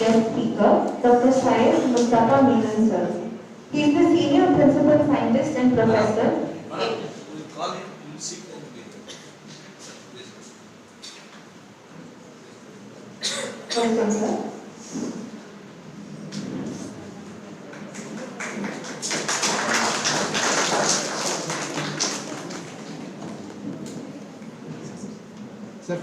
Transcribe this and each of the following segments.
guest speaker, Dr. Syed Mustafa Milan sir. He is the senior principal scientist and professor. We'll call him, you'll sit and wait. Welcome, sir. Sir.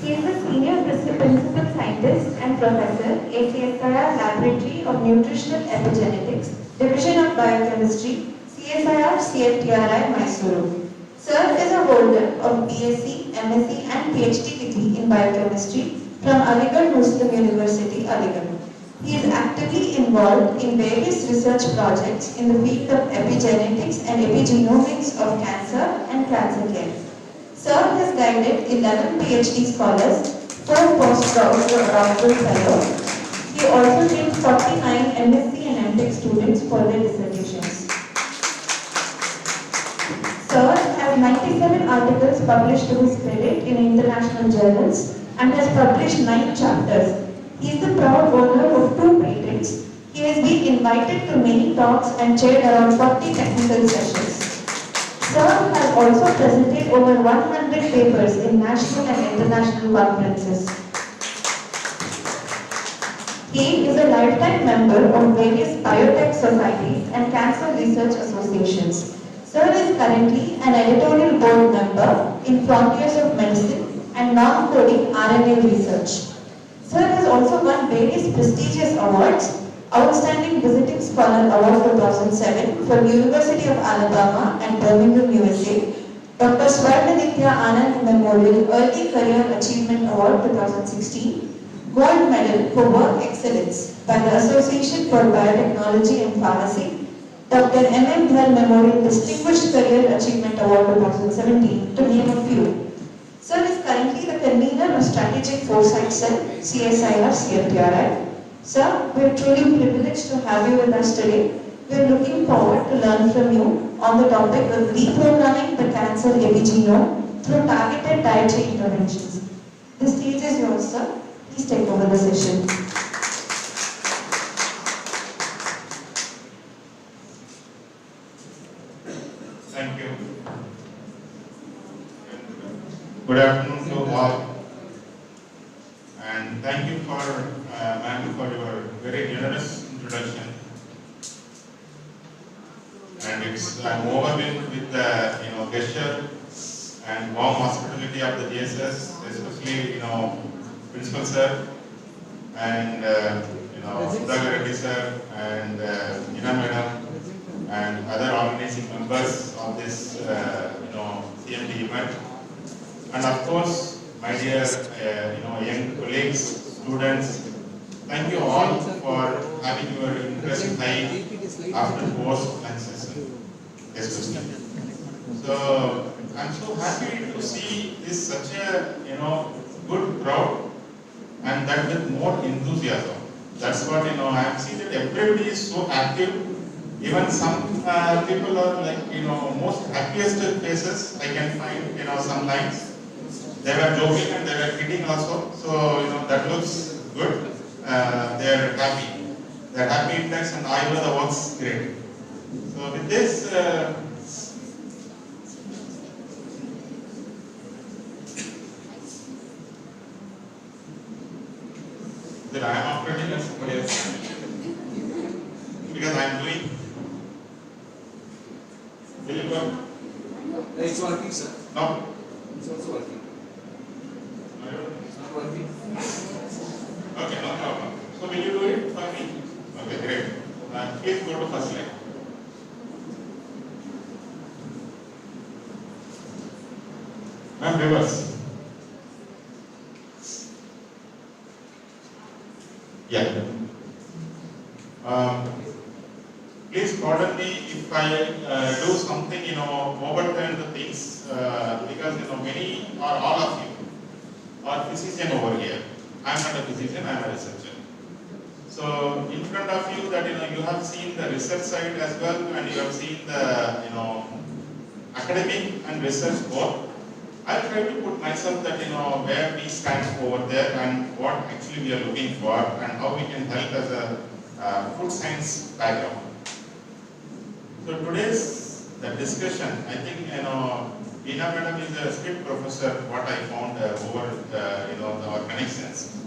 He is the senior principal scientist and professor, ACSIR Laboratory of Nutritional Epigenetics, Division of Biochemistry, CSIR CFTRI, Mysuru. Sir is a holder of BSc, MSc and PhD degree in biochemistry from Aligarh Muslim University, Aligarh. He is actively involved in various research projects in the field of epigenetics and epigenomics of cancer and cancer care. Sir has guided 11 PhD scholars, 4 postdoctoral fellows. He also trained 49 MSc and MTech students for their dissertations. Sir has 97 articles published to his credit in international journals and has published 9 chapters. He is the proud owner of 2 patents. He has been invited to many talks and chaired around 40 technical sessions. Sir has also presented over 100 papers in national and international conferences. He is a lifetime member of various biotech societies and cancer research associations. Sir is currently an editorial board member in Frontiers of Medicine and non-coding RNA research. Sir has also won various prestigious awards, Outstanding Visiting Scholar Award 2007 from University of Alabama and Birmingham, USA, Dr. Swarnaditya Anand Memorial Early Career Achievement Award 2016, Gold Medal for Work Excellence by the Association for Biotechnology and Pharmacy, Dr. M.M. Dhal Memorial Distinguished Career Achievement Award 2017, to name a few. Sir is currently the convener of Strategic Foresight Cell, CSIR CFTRI. Sir, we are truly privileged to have you with us today. We are looking forward to learn from you on the topic of reprogramming the cancer epigenome through targeted dietary interventions. The stage is yours, sir. Please take over the session. Thank you. Good afternoon to all, and thank you for ma'am for your very generous introduction. And I'm overwhelmed with the gesture and warm hospitality of the GSS, especially Principal Sir and Sudhakar Reddy Sir and Ina Madam and other organizing members of this CMD event. And of course, my dear, young colleagues, students, thank you all for having your interest high after post-lunch session, especially. So I'm so happy to see this such a good crowd, and that with more enthusiasm. That's what I have seen that everybody is so active. Even some people are like most happiest faces I can find sometimes. They were joking and they were kidding also, so that looks good. They are happy. They are happy index and Ayurveda works great. So with this, that I am operating as somebody else because I am doing. Will you work? It's working, sir. No. It's also working. It's not working. Okay, no problem. So will you do it for me? Okay, great. Please go to first line. Ma'am, reverse. Yeah. Please pardon me if I do something, overturn the things, because many or all of you are physician over here. I am not a physician, I am a researcher. So in front of you that you have seen the research side as well, and you have seen the academic and research both. I'll try to put myself that, where we stand over there and what actually we are looking for and how we can help as a food science background. So today's the discussion, I think, Veena Madam is a strict professor, what I found over, our connections.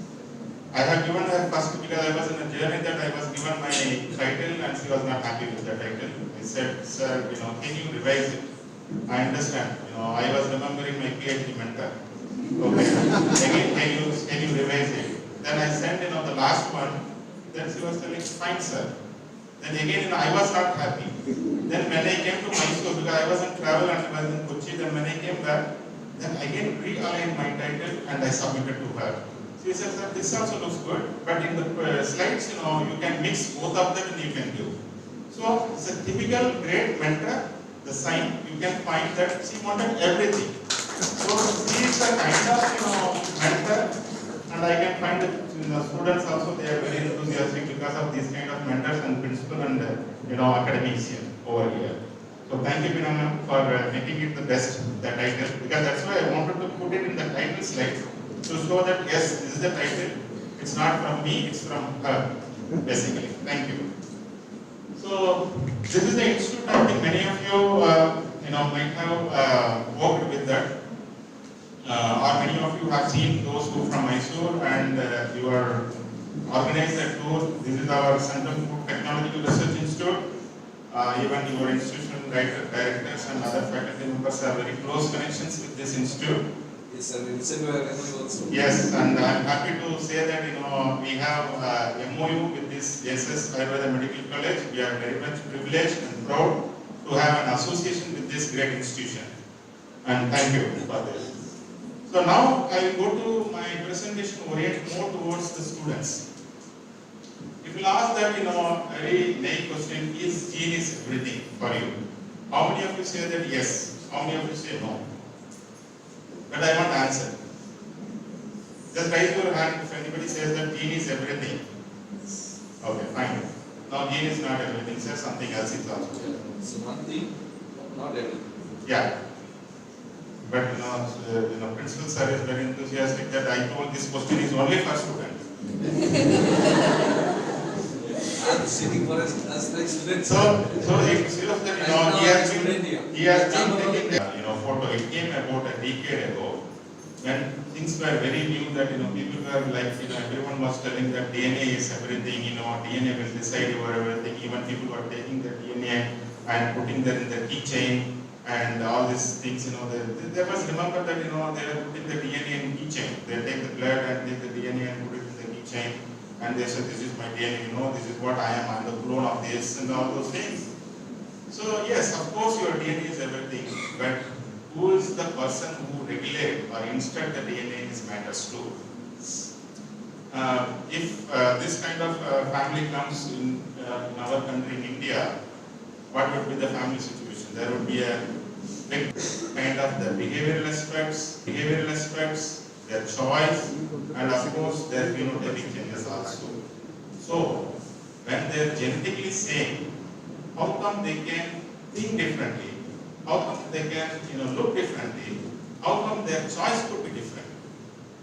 I have given her first because I was in a journey that I was given my title and she was not happy with the title. I said, sir, can you revise it? I understand. I was remembering my PhD mentor. Okay. Again, can you revise it? Then I sent, the last one. Then she was telling, fine, sir. Then again, I was not happy. Then when I came to Mysuru, because I was in travel and I was in Kochi, then when I came back, then again realigned my title and I submitted to her. She said, sir, this also looks good, but in the slides, you can mix both of them and you can do. So it's a typical great mentor. The sign, you can find that she wanted everything. So she is a kind of mentor, and I can find that students also they are very enthusiastic because of these kind of mentors and principal and academician over here. So thank you, Veena, for making it the best the title, because that's why I wanted to put it in the title slide to show that yes, this is the title. It's not from me, it's from her, basically. Thank you. So this is the institute. I think many of you, might have worked with that, or many of you have seen those who from Mysuru and you are organized a tour. This is our Center for Technological Research Institute. Even your institutional directors and other faculty members have very close connections with this institute. Yes, sir. We listen to our also. Yes, and I'm happy to say that we have MOU with this JSS Ayurveda Medical College. We are very much privileged and proud to have an association with this great institution. And thank you for this. So now I will go to my presentation orient more towards the students. If you ask that, a very naive question, is gene is everything for you? How many of you say that yes? How many of you say no? But I want to answer. Just raise your hand if anybody says that gene is everything. Okay, fine. Now gene is not everything, say something else is also there. So one thing, not everything. Yeah. But principal sir is very enthusiastic that I told this question is only for students. I'm sitting for us like students. So it feels that he has been taking photo. It came about a decade ago when things were very new that people were like everyone was telling that DNA is everything. DNA will decide over everything. Even people were taking the DNA and putting that in the keychain and all these things. They must remember that they are putting the DNA in keychain. They take the blood and take the DNA and put it in the keychain. And they said, this is my DNA, this is what I am, I'm the clone of this, and all those things. So yes, of course your DNA is everything, but who is the person who regulate or instruct the DNA is matters too. If this kind of family comes in our country, in India, what would be the family situation? There would be a big kind of the behavioral aspects, their choice, and of course their phenotypic changes also. So when they are genetically same, how come they can think differently? How come they can look differently? How come their choice could be different?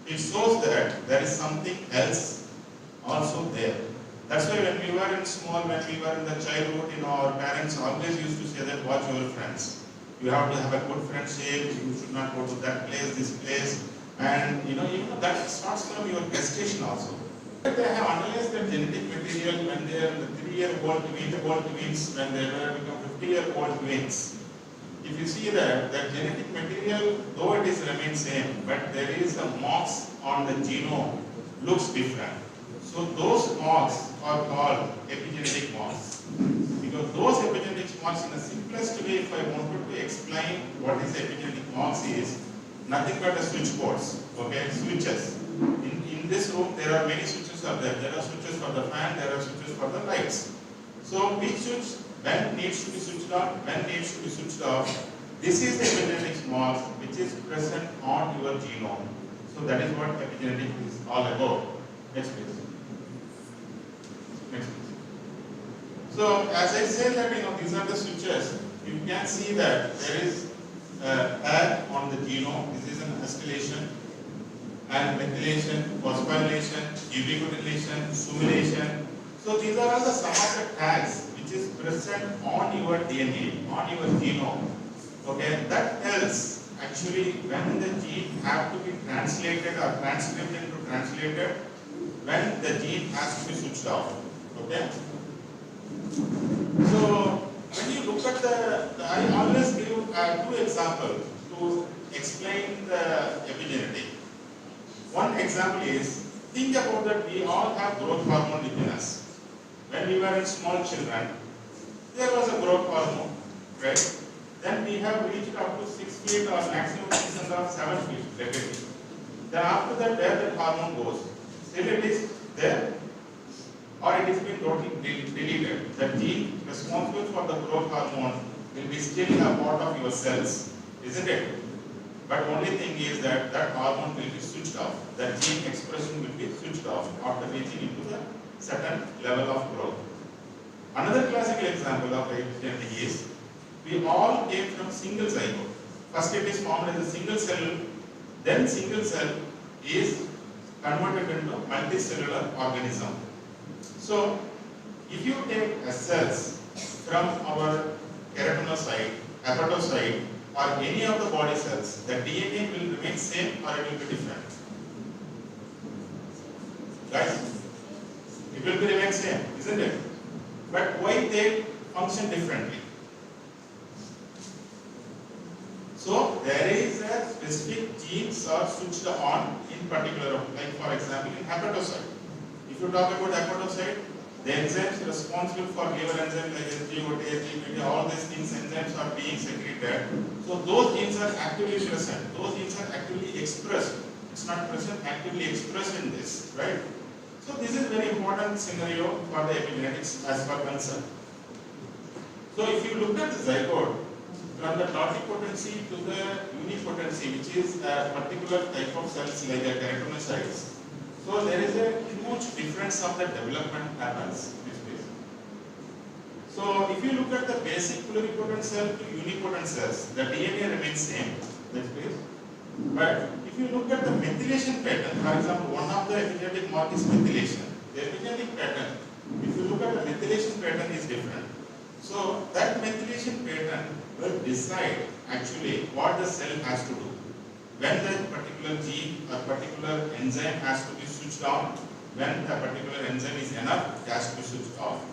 It shows that there is something else also there. That's why when we were in the childhood, our parents always used to say that watch your friends. You have to have a good friendship, you should not go to that place, this place. And that starts from your gestation also. They have analyzed the genetic material when they are in the 3-year-old twins, when they were become 50-year-old twins. If you see that genetic material, though it is remain same, but there is a marks on the genome looks different. So those marks are called epigenetic marks. Because those epigenetic marks, in the simplest way, if I wanted to explain what is epigenetic marks is, nothing but a switchboards, okay, switches. In this room, there are many switches are there. There are switches for the fan, there are switches for the lights. So which switch, when needs to be switched on, when needs to be switched off. This is the epigenetic mark which is present on your genome. So that is what epigenetic is all about. Next please. Next please. So as I said that these are the switches. You can see that there is air on the genome. This is acetylation, and methylation, phosphorylation, ubiquitination, summation. So these are all the some of the tags which is present on your DNA, on your genome. Okay, that tells actually when the gene have to be translated or transcribed into translated, when the gene has to be switched off. Okay. So when you look at I always give two examples to explain the epigenetic. One example is, think about that we all have growth hormone within us. When we were in small children, there was a growth hormone, right? Then we have reached up to 6 feet or maximum distance of 7 feet, rapidly. Then after that, where that hormone goes, still it is there, or it is been totally deleted. The gene responsible for the growth hormone will be still a part of your cells, isn't it? But only thing is that that hormone will be switched off. That gene expression will be switched off after reaching into the certain level of growth. Another classical example of epigenetic is, we all came from single zygote. First it is formed as a single cell, then single cell is converted into multicellular organism. So, if you take cells from our keratinocyte, hepatocyte, or any of the body cells, the DNA will remain same or it will be different. Guys, it will be remain same, isn't it? But why they function differently? So there is a specific genes are switched on in particular, like for example in hepatocyte. If you talk about hepatocyte, the enzymes responsible for liver enzymes like SGOT, SGPT, all these things, enzymes are being secreted. So those genes are actively present. Those genes are actively expressed. It's not present, actively expressed in this, right? So this is very important scenario for the epigenetics as per concern. So if you look at the zygote, from the totipotency to the unipotency, which is a particular type of cells like the keratinocytes. So there is a huge difference of the development happens in this case. So if you look at the basic pluripotent cell to unipotent cells, the DNA remains same in this case. But if you look at the methylation pattern, for example, one of the epigenetic mark is methylation. The epigenetic pattern, if you look at the methylation pattern is different. So that methylation pattern will decide actually what the cell has to do. When the particular gene or particular enzyme has to be switched on, when the particular enzyme is enough, it has to be switched off.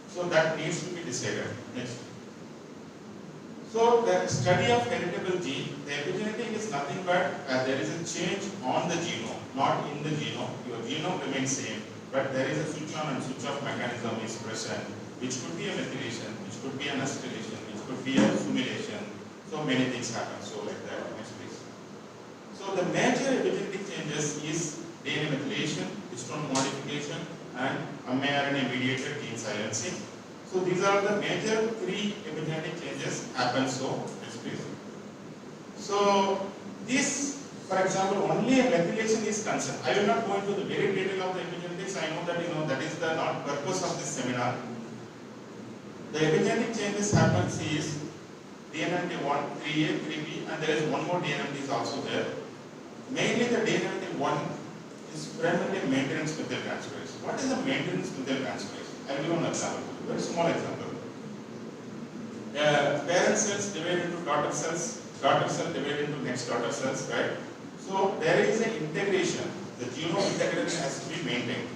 So that needs to be decided. Next. So the study of heritable gene, the epigenetic is nothing but there is a change on the genome, not in the genome. Your genome remains same, but there is a switch on and switch off mechanism is present, which could be a methylation, which could be an acetylation, which could be a summation. So many things happen. So like that. Next please. So the major epigenetic changes is DNA methylation, histone modification, and mRNA mediated gene silencing. So these are the major three epigenetic changes happen. So next please. So this, for example, only a methylation is concerned. I will not go into the very detail of the epigenetics. I know that that is the not purpose of this seminar. The epigenetic changes happens is DNMT1, 3A, 3B, and there is one more DNMT is also there. Mainly the DNMT1 is primarily maintenance methyltransferase. What is a maintenance methyltransferase? I will give an example, very small example. Parent cells divide into daughter cell divide into next daughter cells, right? So there is an integration. The genome integration has to be maintained.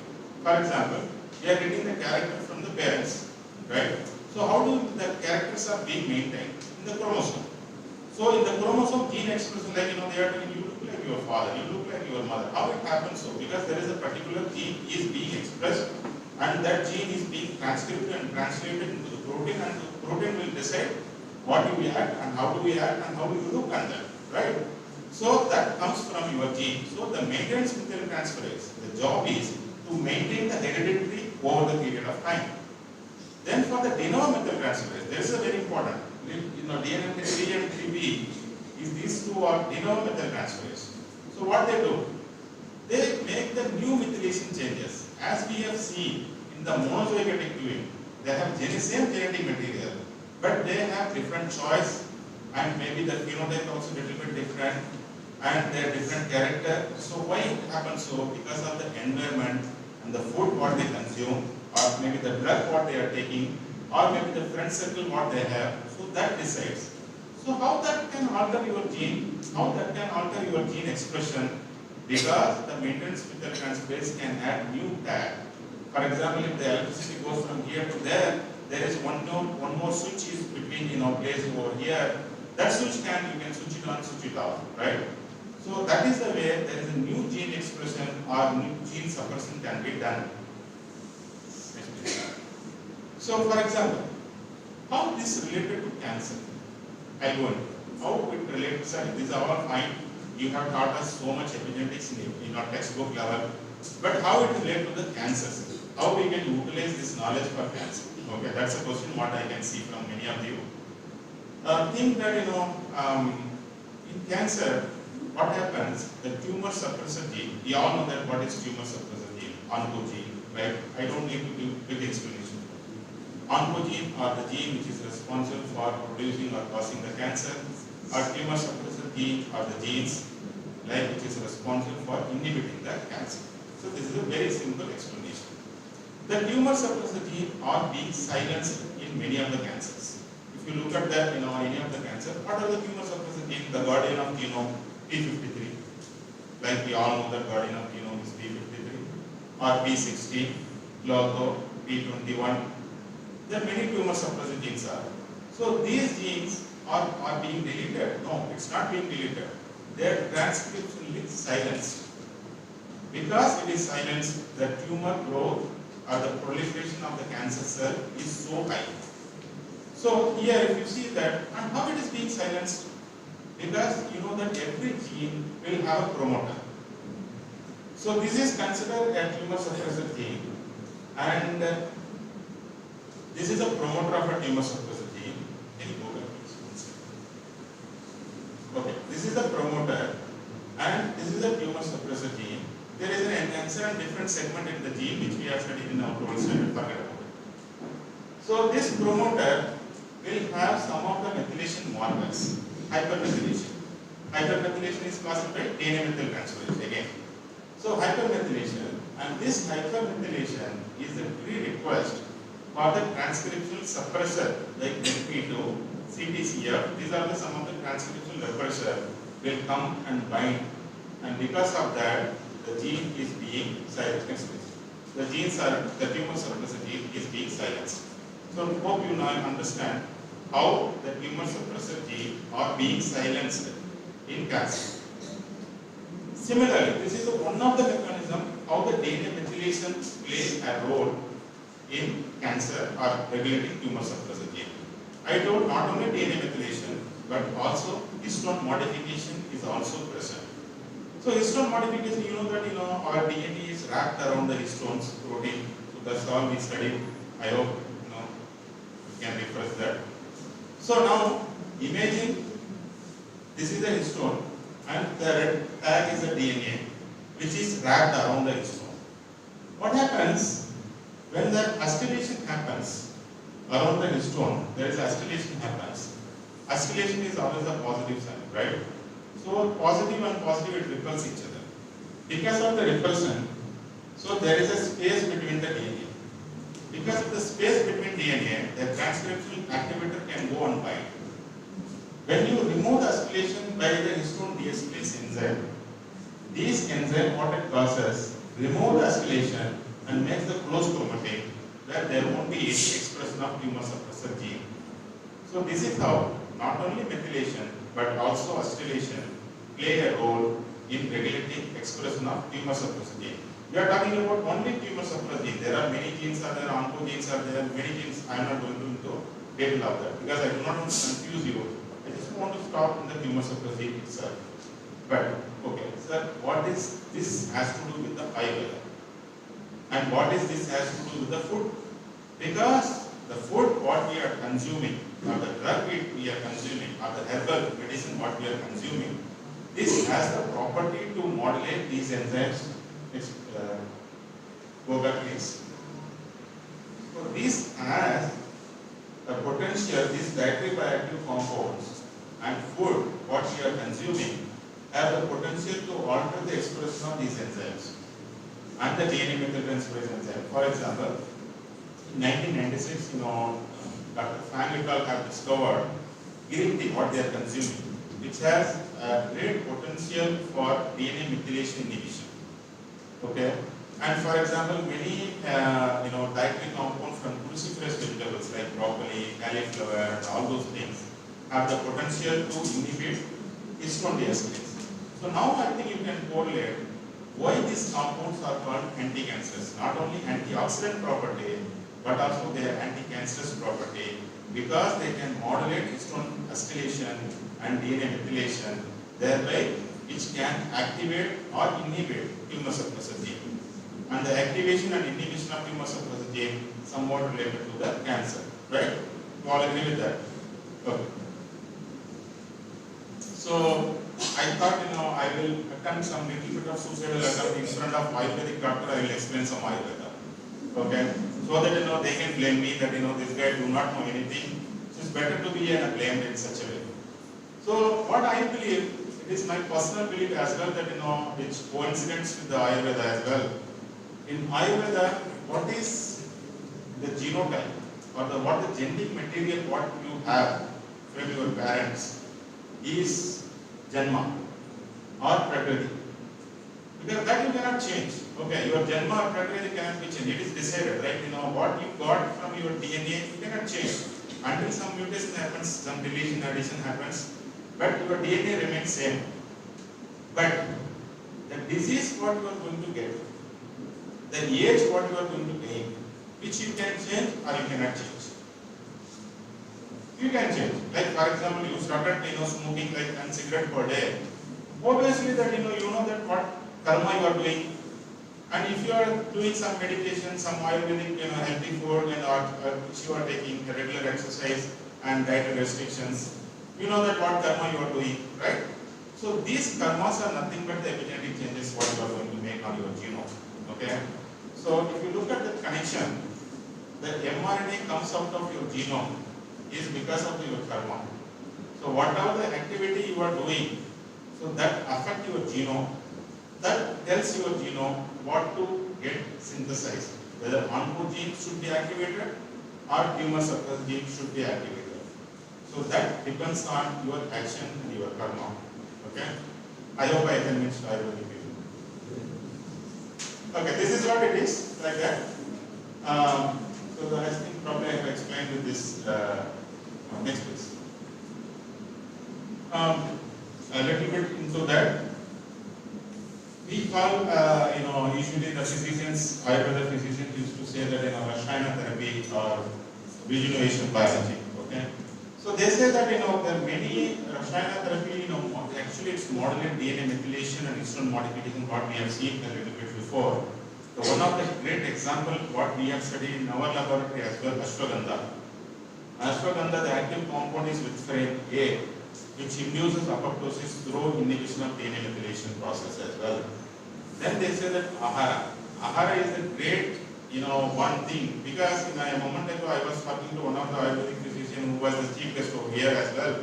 For example, we are getting the character from the parents, right? So how do the characters are being maintained? In the chromosome. So in the chromosome gene expression, like they are telling you look like your father, you look like your mother. How it happens so? Because there is a particular gene is being expressed and that gene is being transcribed and translated into the protein, and the protein will decide what do we add and how do we add and how do you look on that, right? So that comes from your gene. So the maintenance methyltransferase, the job is to maintain the heredity over the period of time. Then for the de novo methyltransferase, there is a very important, DNMT3 and 3B is these two are de novo methyltransferase. So what they do? They make the new methylation changes. As we have seen in the monozygotic twin, they have same genetic material, but they have different choice and maybe the phenotype also a little bit different. and their different character. So why it happens so? Because of the environment and the food what they consume, or maybe the drug what they are taking, or maybe the friend circle what they have. So that decides. So how that can alter your gene? How that can alter your gene expression? Because the maintenance methyl transferase can add new tag. For example, if the electricity goes from here to there, there is one more switch is between placed over here. That switch you can switch it on, switch it off, right? So that is the way there is a new gene expression or new gene suppression can be done. So for example, how this related to cancer? I'll go into how it relates. These are all fine. You have taught us so much epigenetics in our textbook level, but how it relates to the cancers? How we can utilize this knowledge for cancer? Okay, that's a question what I can see from many of you. Think that in cancer, what happens? The tumor suppressor gene. We all know that what is tumor suppressor gene, oncogene, right? I don't need to give big explanation. Oncogene or the gene which is responsible for producing or causing the cancer, or tumor suppressor gene or the genes like which is responsible for inhibiting the cancer. So this is a very simple explanation. The tumor suppressor gene are being silenced in many of the cancers. If you look at that, any of the cancer, what are the tumor suppressor gene? The guardian of genome, P53. Like we all know that guardian of genome is P53, or P60, logo, P21. There are many tumor suppressor genes are. So these genes are being deleted. No, it's not being deleted. Their transcription is silenced. Because it is silenced, the tumor growth or the proliferation of the cancer cell is so high. So here if you see that, and how it is being silenced? Because you know that every gene will have a promoter. So this is considered a tumor suppressor gene, and this is a promoter of a tumor suppressor gene. Can you go back please? Okay, this is the promoter, and this is a tumor suppressor gene. There is an enhancer and different segment in the gene which we have studied in our 12th standard. Forget about it. So this promoter will have some of the methylation markers. Hypermethylation. Hypermethylation is caused by DNA methyl transferase again. So hypermethylation, and this hypermethylation is a prerequisite for the transcriptional suppressor like NP2, CTCF. These are some of the transcriptional repressor will come and bind, and because of that, the gene is being silenced. The tumor suppressor gene is being silenced. So I hope you now understand how the tumor suppressor gene are being silenced in cancer. Similarly, this is one of the mechanisms how the DNA methylation plays a role in cancer or regulating tumor suppressor gene. I told not only DNA methylation, but also histone modification is also present. So histone modification, you know that our DNA is wrapped around the histones protein. So that's all we studied. I hope you can refresh that. So now imagine this is a histone and the red tag is a DNA which is wrapped around the histone. What happens when the acetylation happens around the histone? There is acetylation happens. Acetylation is always a positive sign, right? So positive and positive it repels each other. Because of the repulsion, so there is a space between the DNA. Because of the space between DNA, the transcriptional activator can go and bind. When you remove the acetylation by the histone deacetylase enzyme, this enzyme what it causes, remove the acetylation and makes the close chromatin where there won't be any expression of tumor suppressor gene. So this is how not only methylation but also acetylation play a role in regulating expression of tumor suppressor gene. We are talking about only tumor suppressor gene. There are many genes are there, oncogenes are there, many genes. I am not going into detail of that because I do not want to confuse you. I just want to stop in the tumor suppressor gene itself. But okay, sir, what is this has to do with the fiber? And what is this has to do with the food? Because the food what we are consuming, or the drug we are consuming, or the herbal medicine what we are consuming, this has the property to modulate these enzymes. Go back please. So this has the potential, these dietary bioactive compounds and food what we are consuming, have the potential to alter the expression of these enzymes and the DNA methyltransferase enzyme. For example, in 1996, Dr. Fan et al. Have discovered green tea, what they are consuming, which has a great potential for DNA methylation inhibition. Okay, and for example, many dietary compounds from cruciferous vegetables like broccoli, cauliflower, and all those things have the potential to inhibit histone deacetylase. So now I think you can correlate why these compounds are called anti-cancerous. Not only antioxidant property, but also their anti-cancerous property, because they can modulate histone acetylation and DNA methylation, thereby which can activate or inhibit tumor suppressor gene. And the activation and inhibition of tumor suppressor gene somewhat related to the cancer, right? You all agree with that? Okay. So I thought, I will attempt some little bit of suicidal attempt in front of Ayurvedic doctor. I will explain some Ayurveda. Okay, so that they can blame me that this guy do not know anything. So it's better to be blamed in such a way. So what I believe, it is my personal belief as well that it's coincidence with the Ayurveda as well. In Ayurveda, what is the genotype or what the genetic material what you have from your parents is Janma or Prakriti. Because that you cannot change. Okay, your Janma or Prakriti cannot be changed. It is decided, right? What you got from your DNA, you cannot change. Until some mutation happens, some deletion, addition happens, but your DNA remains same. But the disease what you are going to get, the age what you are going to gain, which you can change or you cannot change. You can change. Like for example, you started smoking like 10 cigarettes per day. Obviously that you know that what karma you are doing. And if you are doing some meditation, some Ayurvedic healthy food and which you are taking regular exercise and dietary restrictions, you know that what karma you are doing, right? So these karmas are nothing but the epigenetic changes what you are going to make on your genome. Okay? So if you look at the connection, the mRNA comes out of your genome is because of your karma. So whatever the activity you are doing, so that affect your genome, that tells your genome what to get synthesized, whether oncogene should be activated or tumor suppressor gene should be activated. So that depends on your action and your karma. Okay? I hope I convinced Ayurvedic people. Okay, this is what it is, like that. So I think probably I have explained with this next please. A little bit into that. We call, usually the physicians, Ayurveda physicians used to say that Rashayana therapy or regeneration biology. Okay, so they say that there are many Rashayana therapy, actually it's modulated DNA methylation and histone modification. What we have seen a little bit before. So one of the great example what we have studied in our laboratory as well, ashwagandha. Ashwagandha, the active compound is Vitferin A, which induces apoptosis through inhibition of DNA methylation process as well. Then they say that ahara. Ahara is a great, one thing, because a moment ago I was talking to one of the Ayurvedic physicians who was the chief guest over here as well.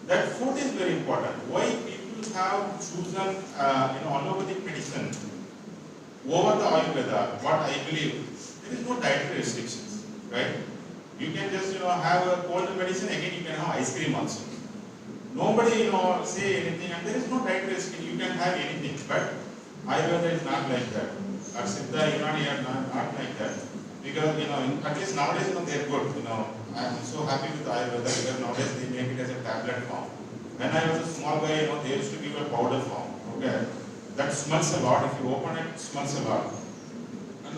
That food is very important. Why people have chosen, allopathic medicine over the Ayurveda? What I believe, there is no dietary restrictions, right? You can just, have a cold medicine. Again, you can have ice cream also. Nobody, say anything, and there is no dietary restriction. You can have anything, but Ayurveda is not like that. Or Siddha, Unani are not like that. Because, at least nowadays, they are good. I am so happy with Ayurveda because nowadays they make it as a tablet form. When I was a small guy, they used to give a powder form. Okay, that smells a lot. If you open it, it smells a lot. And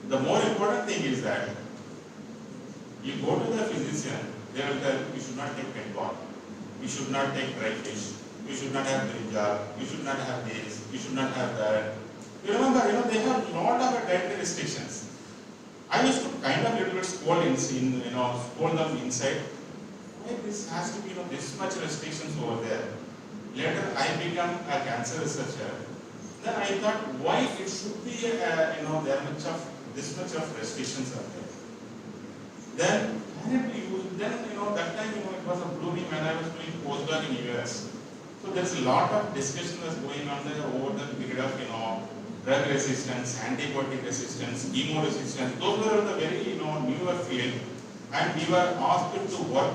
the more important thing is that you go to the physician, they will tell you should not take penpon, you should not take dry fish, you should not have brinjal, you should not have this, you should not have that. You remember, they have a lot of dietary restrictions. I used to kind of little bit scold them inside. Why this has to be, this much restrictions over there? Later, I become a cancer researcher. Then I thought, why it should be, this much of restrictions are there. Then can it be used? Then that time it was a blooming when I was doing postdoc in US. So there's a lot of discussion was going on there over the period of drug resistance, antibiotic resistance, chemo resistance. Those were the very newer field, and we were asked to work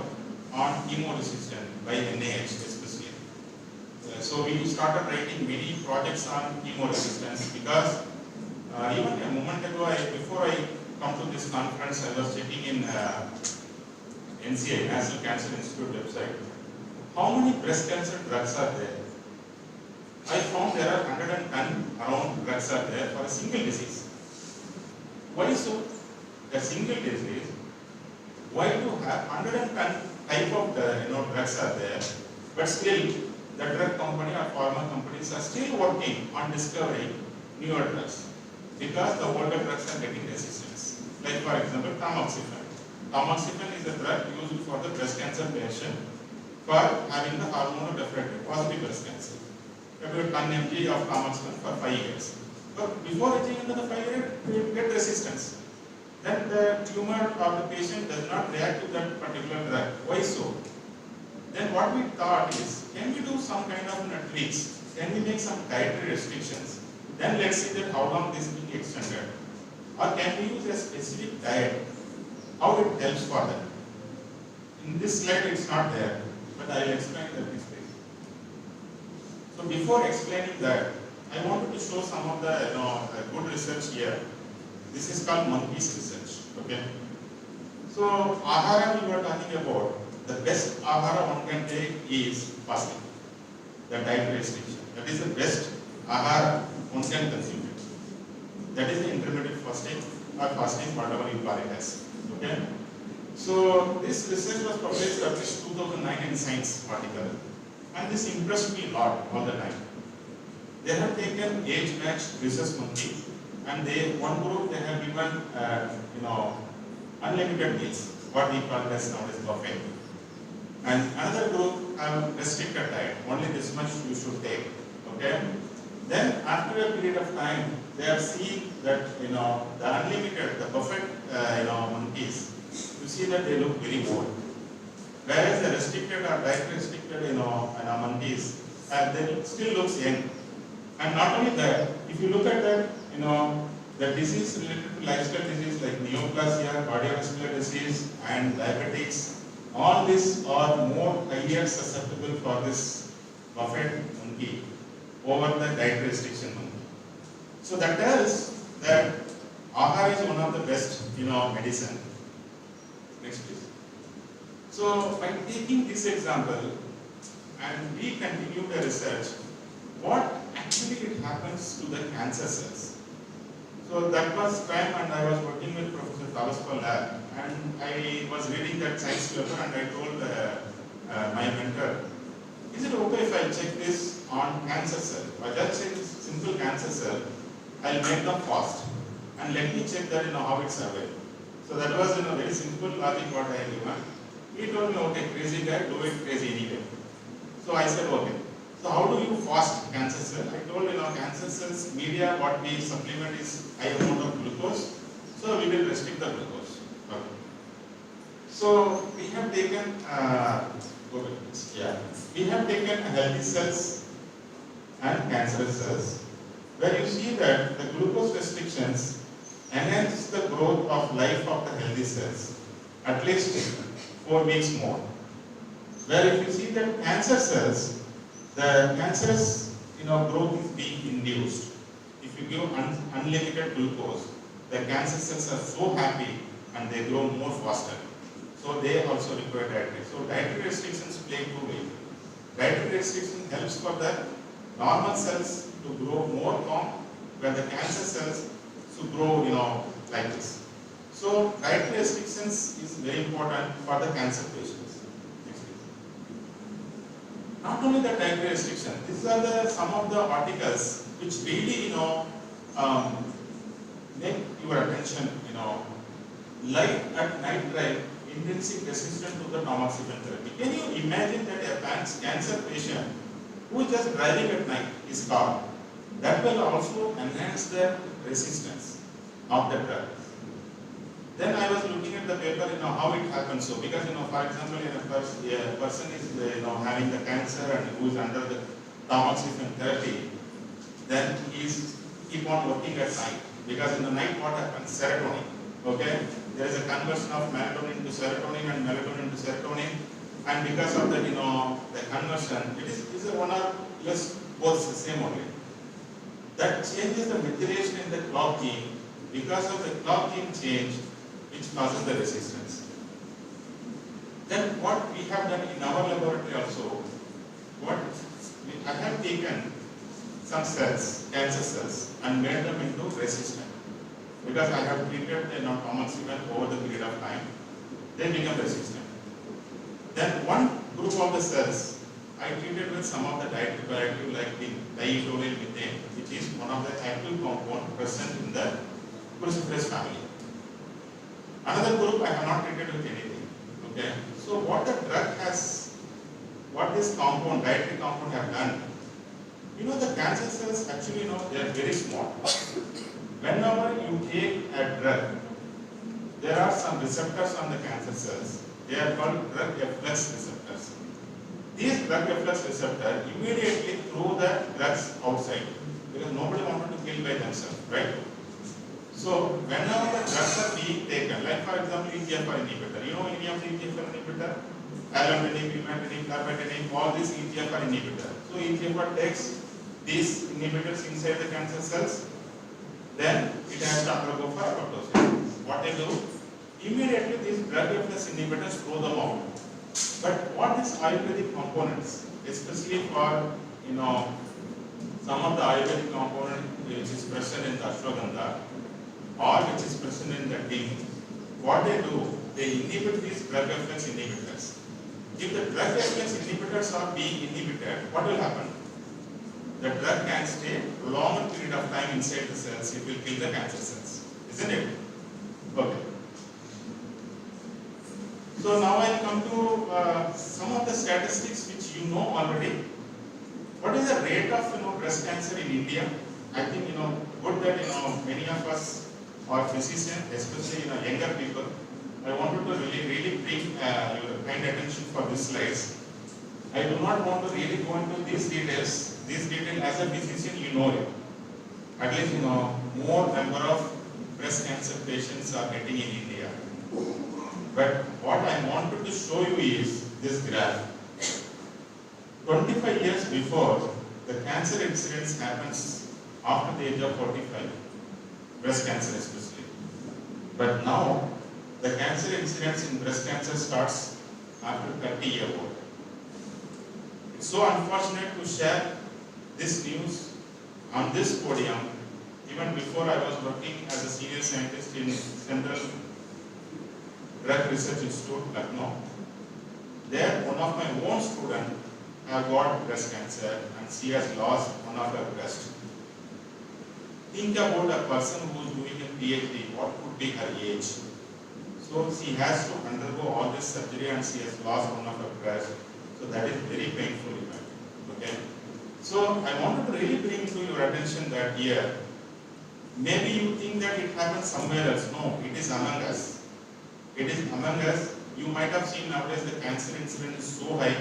on chemo resistance by NIH especially. So we started writing many projects on chemo resistance because even a moment ago, before I come to this conference, I was checking in NCI, National Cancer Institute website. How many breast cancer drugs are there? I found there are 110 around drugs are there for a single disease. Why so? A single disease, why to have 110 type of drugs are there, but still the drug company or pharma companies are still working on discovering newer drugs because the older drugs are getting resistance. Like for example, tamoxifen. Tamoxifen is a drug used for the breast cancer patient for having the hormonal different positive breast cancer. About 10 mg of tamoxifen for 5 years. But before reaching into the 5 years, we will get resistance. Then the tumor of the patient does not react to that particular drug. Why so? Then what we thought is, can we do some kind of tweaks? Can we make some dietary restrictions? Then let's see that how long this will be extended. Or can we use a specific diet? How it helps for them? In this slide it's not there, but I will explain that this way. So before explaining that, I wanted to show some of the good research here. This is called monkeys research. Okay. So ahara we were talking about. The best ahara one can take is fasting. The diet restriction. That is the best ahara one can consume it. That is the intermittent fasting or fasting, whatever you call it as. Okay. So this research was published at least 2009 in Science article, and this impressed me a lot all the time. They have taken age-matched rhesus monkey, and one group they have given unlimited meals, what we call as nowadays buffet, and another group have restricted diet, only this much you should take. Okay. Then after a period of time, they have seen that the unlimited, the buffet monkeys, you see that they look very old. Whereas the restricted or diet restricted monkeys, they still looks young. And not only that, if you look at that, the disease related to lifestyle disease like neoplasia, cardiovascular disease, and diabetics, all these are more highly susceptible for this buffet monkey over the diet restriction monkey. So that tells that ahara is one of the best, medicine. Next please. So by taking this example, and we continue the research, what actually it happens to the cancer cells. So that was time, and I was working with Professor Tavaspa lab, and I was reading that science paper, and I told my mentor, is it okay if I check this on cancer cell? Or just check this simple cancer cell, I'll make them fast, and let me check that how it survives. So that was very simple logic what I given. He told me, okay, crazy guy, do it crazy anyway. So I said, okay. So how do you fast cancer cell? I told cancer cells media what we supplement is high amount of glucose. So we will restrict the glucose. Okay. So we have taken we have taken healthy cells and cancerous cells, where you see that the glucose restrictions enhance the growth of life of the healthy cells at least 4 weeks more. Where if you see that cancer cells, the cancerous growth is being induced. If you give unlimited glucose, the cancer cells are so happy and they grow more faster. So they also require dietary. So dietary restrictions play 2 ways. Dietary restriction helps for the normal cells to grow more calm, where the cancer cells to grow like this. So dietary restrictions is very important for the cancer patients. Next please. Not only the dietary restriction, these are some of the articles which really make your attention. Light at night drive intrinsic resistance to the tamoxifen therapy. Can you imagine that a cancer patient who is just driving at night is caught? That will also enhance the resistance of the drug. Then I was looking at the paper, how it happens. So because, for example, a person is, having the cancer and who is under the tamoxifen therapy, then he's keep on working at night. Because in the night what happens? Serotonin. Okay? There is a conversion of melatonin to serotonin and melatonin to serotonin. And because of the, the conversion, it is a one or less both the same only. That changes the methylation in the clock gene. Because of the clock gene change, which causes the resistance. Then what we have done in our laboratory also, I have taken some cells, cancer cells, and made them into resistant. Because I have treated the tamoxifen over the period of time, they become resistant. Then one group of the cells I treated with some of the dietary bioactive like the diethyl methane, which is one of the active compound present in the cruciferous family. Another group I have not treated with anything. Okay. So what the drug has, what this compound, dietary compound have done, the cancer cells actually, they are very small. Whenever you take a drug, there are some receptors on the cancer cells. They are called drug efflux receptors. These drug efflux receptors immediately throw the drugs outside because nobody wanted to kill by themselves, right? So whenever the drugs are being taken, like for example EGFR inhibitor, any of the EGFR inhibitor, allogeneic, imatinib, carbatinib, all these EGFR inhibitor. So EGFR takes these inhibitors inside the cancer cells, then it has to undergo for apoptosis. What they do? Immediately these drug efflux inhibitors throw them out. But what is Ayurvedic components, especially for some of the Ayurvedic component which is present in the ashwagandha or which is present in the tea, what they do, they inhibit these drug efflux inhibitors. If the drug efflux inhibitors are being inhibited, what will happen? The drug can stay a longer period of time inside the cells, it will kill the cancer cells. Isn't it? Okay. So now I come to some of the statistics which you know already. What is the rate of breast cancer in India? I think good that many of us are physicians, especially younger people. I wanted to really bring your kind attention for these slides. I do not want to really go into these details. These details, as a physician, you know it. At least more number of breast cancer patients are getting in India. But what I wanted to show you is this graph. 25 years before, the cancer incidence happens after the age of 45, breast cancer especially. But now, the cancer incidence in breast cancer starts after 30 years old. It's so unfortunate to share this news on this podium, even before I was working as a senior scientist in Central Drug Research Institute, Lucknow. There, one of my own students have got breast cancer and she has lost one of her breasts. Think about a person who is doing a PhD, what could be her age? So she has to undergo all this surgery and she has lost one of her breasts. So that is very painful event. Okay. So I wanted to really bring to your attention that here, maybe you think that it happens somewhere else. No, it is among us. It is among us. You might have seen nowadays the cancer incidence is so high.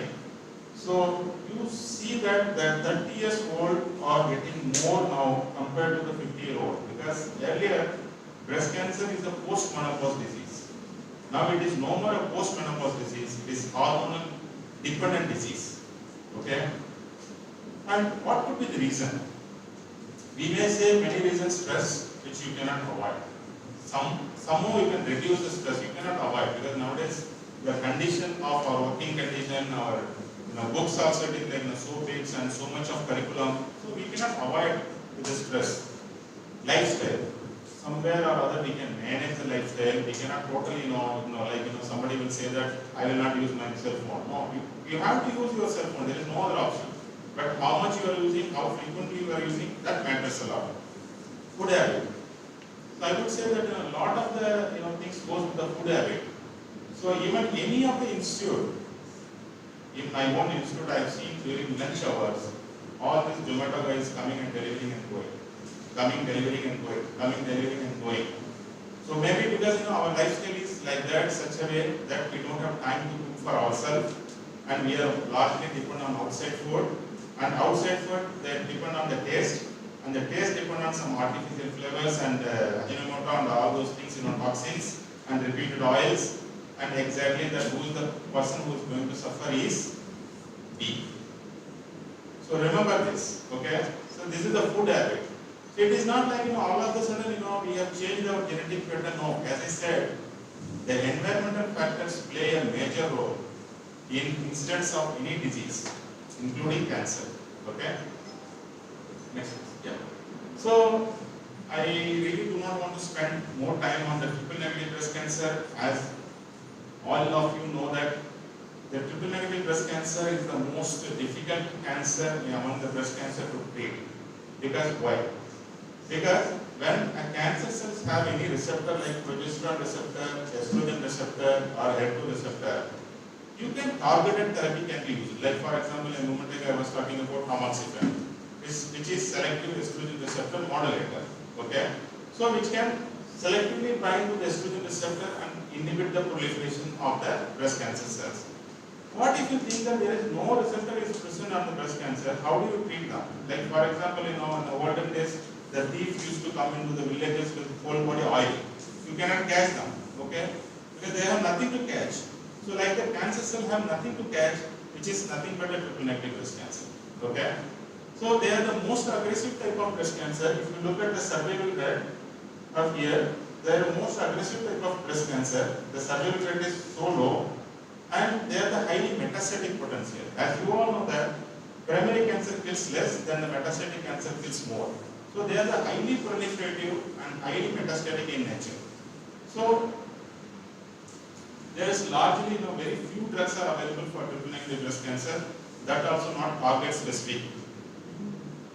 So you see that the 30 years old are getting more now compared to the 50-year-old, because earlier breast cancer is a post-menopause disease. Now it is no more a post-menopause disease, it is hormonal dependent disease. Okay? And what could be the reason? We may say many reasons: stress, which you cannot avoid. Somehow you can reduce the stress, you cannot avoid, because nowadays the condition of our working condition, our books also it is like so big and so much of curriculum, so we cannot avoid the stress. Lifestyle, somewhere or other we can manage the lifestyle. We cannot totally somebody will say that I will not use my cell phone. No, you have to use your cell phone. There is no other option. But how much you are using, how frequently you are using, that matters a lot. Food habit. So I would say that a lot of the things goes with the food habit. So even any of the institute, in my own institute, I have seen during lunch hours, all these Zomato guys coming and delivering and going, coming, delivering and going, coming, delivering and going. So maybe because our lifestyle is like that, such a way that we don't have time to cook for ourselves, and we are largely dependent on outside food. And outside food, they depend on the taste, and the taste depend on some artificial flavors and Ajinomoto and all those things, toxins and repeated oils, and exactly that who's the person who is going to suffer is beef. So remember this, okay? So this is the food habit. So it is not like all of a sudden we have changed our genetic pattern. No, as I said, the environmental factors play a major role in incidence of any disease, including cancer. Okay? Next, yeah. So I really do not want to spend more time on the triple negative breast cancer, as all of you know that the triple negative breast cancer is the most difficult cancer among the breast cancer to treat. Because why? Because when a cancer cells have any receptor like progesterone receptor, estrogen receptor or HER2 receptor, you can targeted therapy can be used. Like for example, a moment ago I was talking about tamoxifen, which is selective estrogen receptor modulator. Okay, so which can selectively bind to the estrogen receptor and inhibit the proliferation of the breast cancer cells. What if you think that there is no receptor is present on the breast cancer? How do you treat them? Like for example, in the olden days, the thief used to come into the villages with whole body oil. You cannot catch them, okay? Because they have nothing to catch. So like the cancer cell have nothing to catch, which is nothing but a triple negative breast cancer, okay? So they are the most aggressive type of breast cancer. If you look at the survival rate of here, they are the most aggressive type of breast cancer. The survival rate is so low, and they are the highly metastatic potential. As you all know that primary cancer kills less than the metastatic cancer kills more. So they are the highly proliferative and highly metastatic in nature. So there is largely very few drugs are available for triple negative breast cancer. That also not target specific.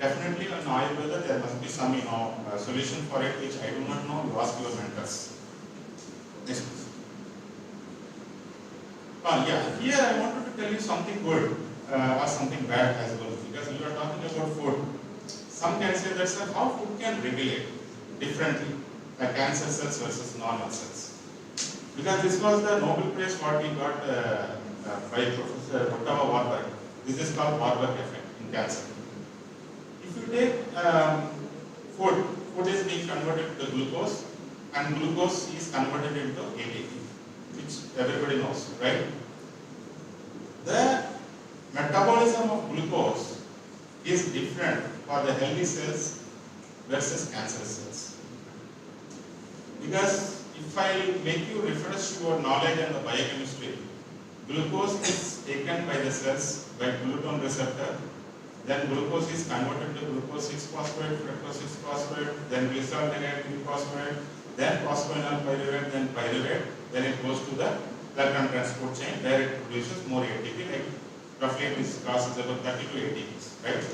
Definitely in Ayurveda there must be some solution for it, which I do not know. You ask your mentors. Next please. Yeah, here I wanted to tell you something good or something bad as well, because we are talking about food. Some can say that, sir, how food can regulate differently the cancer cells versus normal cells. Because this was the Nobel Prize what we got by Professor Ottawa Warburg. This is called Warburg effect in cancer. If you take food is being converted to glucose, and glucose is converted into ATP, which everybody knows, right? The metabolism of glucose is different for the healthy cells versus cancerous cells. Because if I make you refresh your knowledge on the biochemistry, glucose is taken by the cells by glutathione receptor, then glucose is converted to glucose 6-phosphate, fructose 6-phosphate, then glycerol-negative 3-phosphate, then phosphoenol pyruvate, then pyruvate, then it goes to the electron transport chain where it produces more ATP, like roughly this crosses about 32 ATPs, right?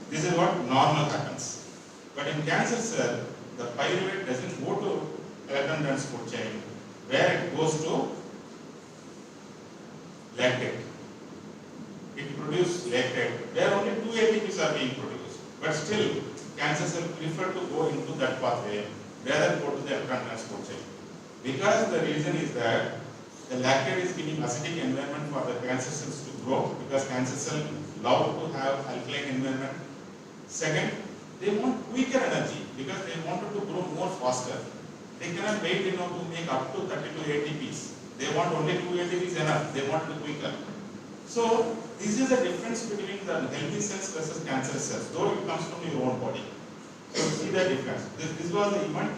This is what normal happens. But in cancer cell, the pyruvate doesn't go to electron transport chain, where it goes to lactate. It produces lactate, where only 2 ATPs are being produced. But still, cancer cells prefer to go into that pathway rather than go to the electron transport chain. Because the reason is that the lactate is giving acidic environment for the cancer cells to grow, because cancer cells love to have alkaline environment. Second, they want quicker energy because they wanted to grow more faster. They cannot wait to make up to 32 ATPs. They want only 2 ATPs enough. They want to quicker. So this is the difference between the healthy cells versus cancerous cells, though it comes from your own body. So see the difference. This was the event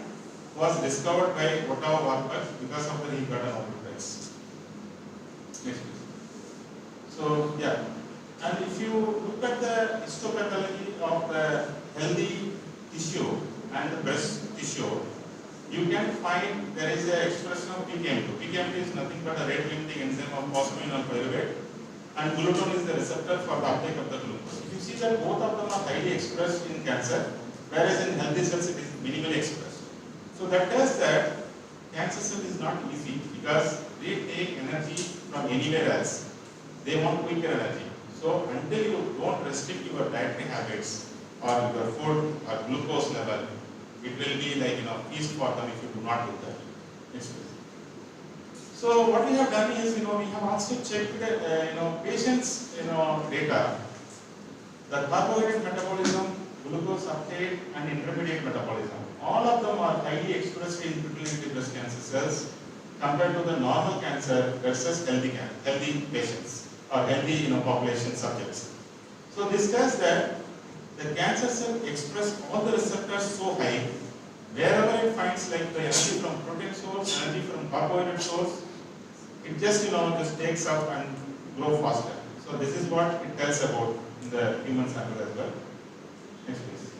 was discovered by Ottawa Warburg, because of the he got a Nobel Prize. Next please. So yeah, and if you look at the histopathology of the healthy tissue and the breast tissue, you can find there is an expression of PKM2. PKM2 is nothing but a rate-limiting enzyme of phosphoenol pyruvate, and glutathione is the receptor for the uptake of the glucose. If you see that both of them are highly expressed in cancer, whereas in healthy cells it is minimally expressed. So that tells that cancer cell is not easy, because they take energy from anywhere else. They want quicker energy. So until you don't restrict your dietary habits or your food or glucose level, it will be like feast for them if you do not do that. Next please. So what we have done is, we have also checked patients, data, the carbohydrate metabolism, glucose uptake, and intermediate metabolism. All of them are highly expressed in triple-negative breast cancer cells compared to the normal cancer versus healthy patients or healthy, population subjects. So this tells that the cancer cell express all the receptors so high, wherever it finds like the energy from protein source, energy from carbohydrate source, it just just takes up and grow faster. So this is what it tells about in the human sample as well. Next please.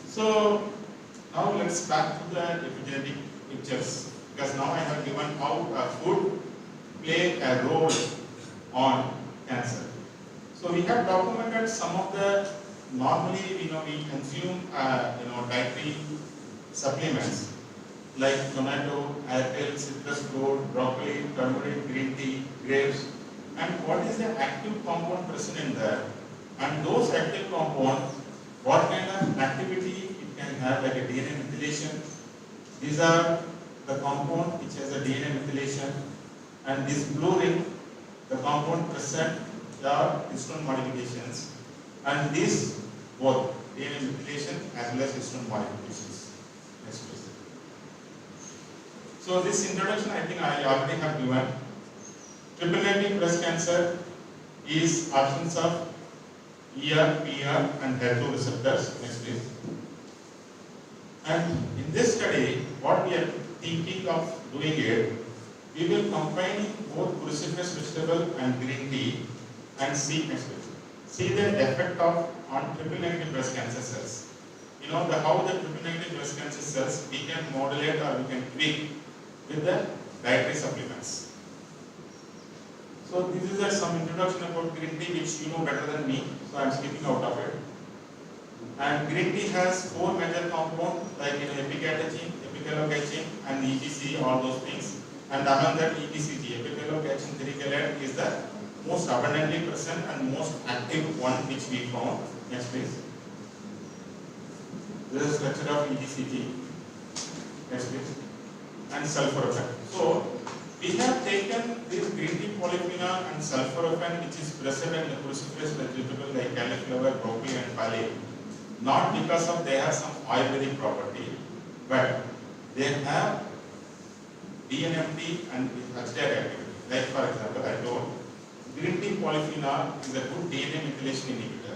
So now let's back to the epigenetic pictures, because now I have given how food play a role on cancer. So we have documented some of the normally we consume dietary supplements like tomato, apple, citrus fruit, broccoli, turmeric, green tea, grapes, and what is the active compound present in there, and those active compounds, what kind of activity it can have, like a DNA methylation. These are the compound which has a DNA methylation, and this blue ring, the compound present are histone modifications, and these both DNA methylation as well as histone modifications. Next please. So this introduction I think I already have given. Triple-negative breast cancer is absence of ER, PR and HER2 receptors. Next please. And in this study, what we are thinking of doing it, we will combine both cruciferous vegetable and green tea and see the effect of on triple-negative breast cancer cells. How the triple-negative breast cancer cells we can modulate or we can tweak with the dietary supplements. So this is some introduction about green tea which you know better than me, so I am skipping out of it. And green tea has 4 major compounds like epicatechin, epicallocatechin and EGC, all those things. And among that EPCG, epicallocatechin trichelate, is the most abundantly present and most active one which we found. Next please. This is structure of EGCG. Next please. And sulforaphane. So we have taken this green tea polyphenol and sulforaphane which is present in the cruciferous vegetable like cauliflower, broccoli and paleo, not because of they have some Ayurvedic property, but they have DNMT and HDAC activity. Like for example, I told green tea polyphenol is a good DNA methylation inhibitor,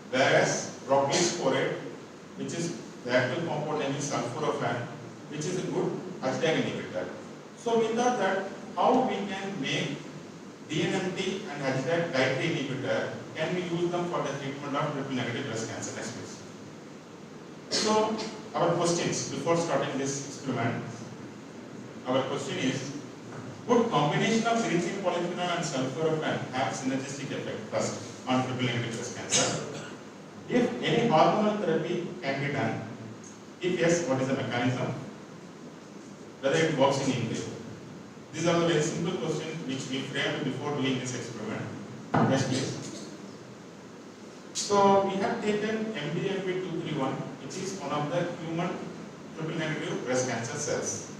whereas broccoli sporate, which is the active compound name is sulforaphane, which is a good HDAC inhibitor. So we thought that how we can make DNMT and HDAC dietary inhibitor, can we use them for the treatment of triple-negative breast cancer? Next please. So our questions before starting this experiment, our question is, would combination of green tea polyphenol and sulforaphane have synergistic effect first on triple-negative breast cancer? If any hormonal therapy can be done, if yes, what is the mechanism? Whether it works in English. These are the very simple questions which we framed before doing this experiment. Next please. So we have taken MDLP231, which is one of the human triple-negative breast cancer cells.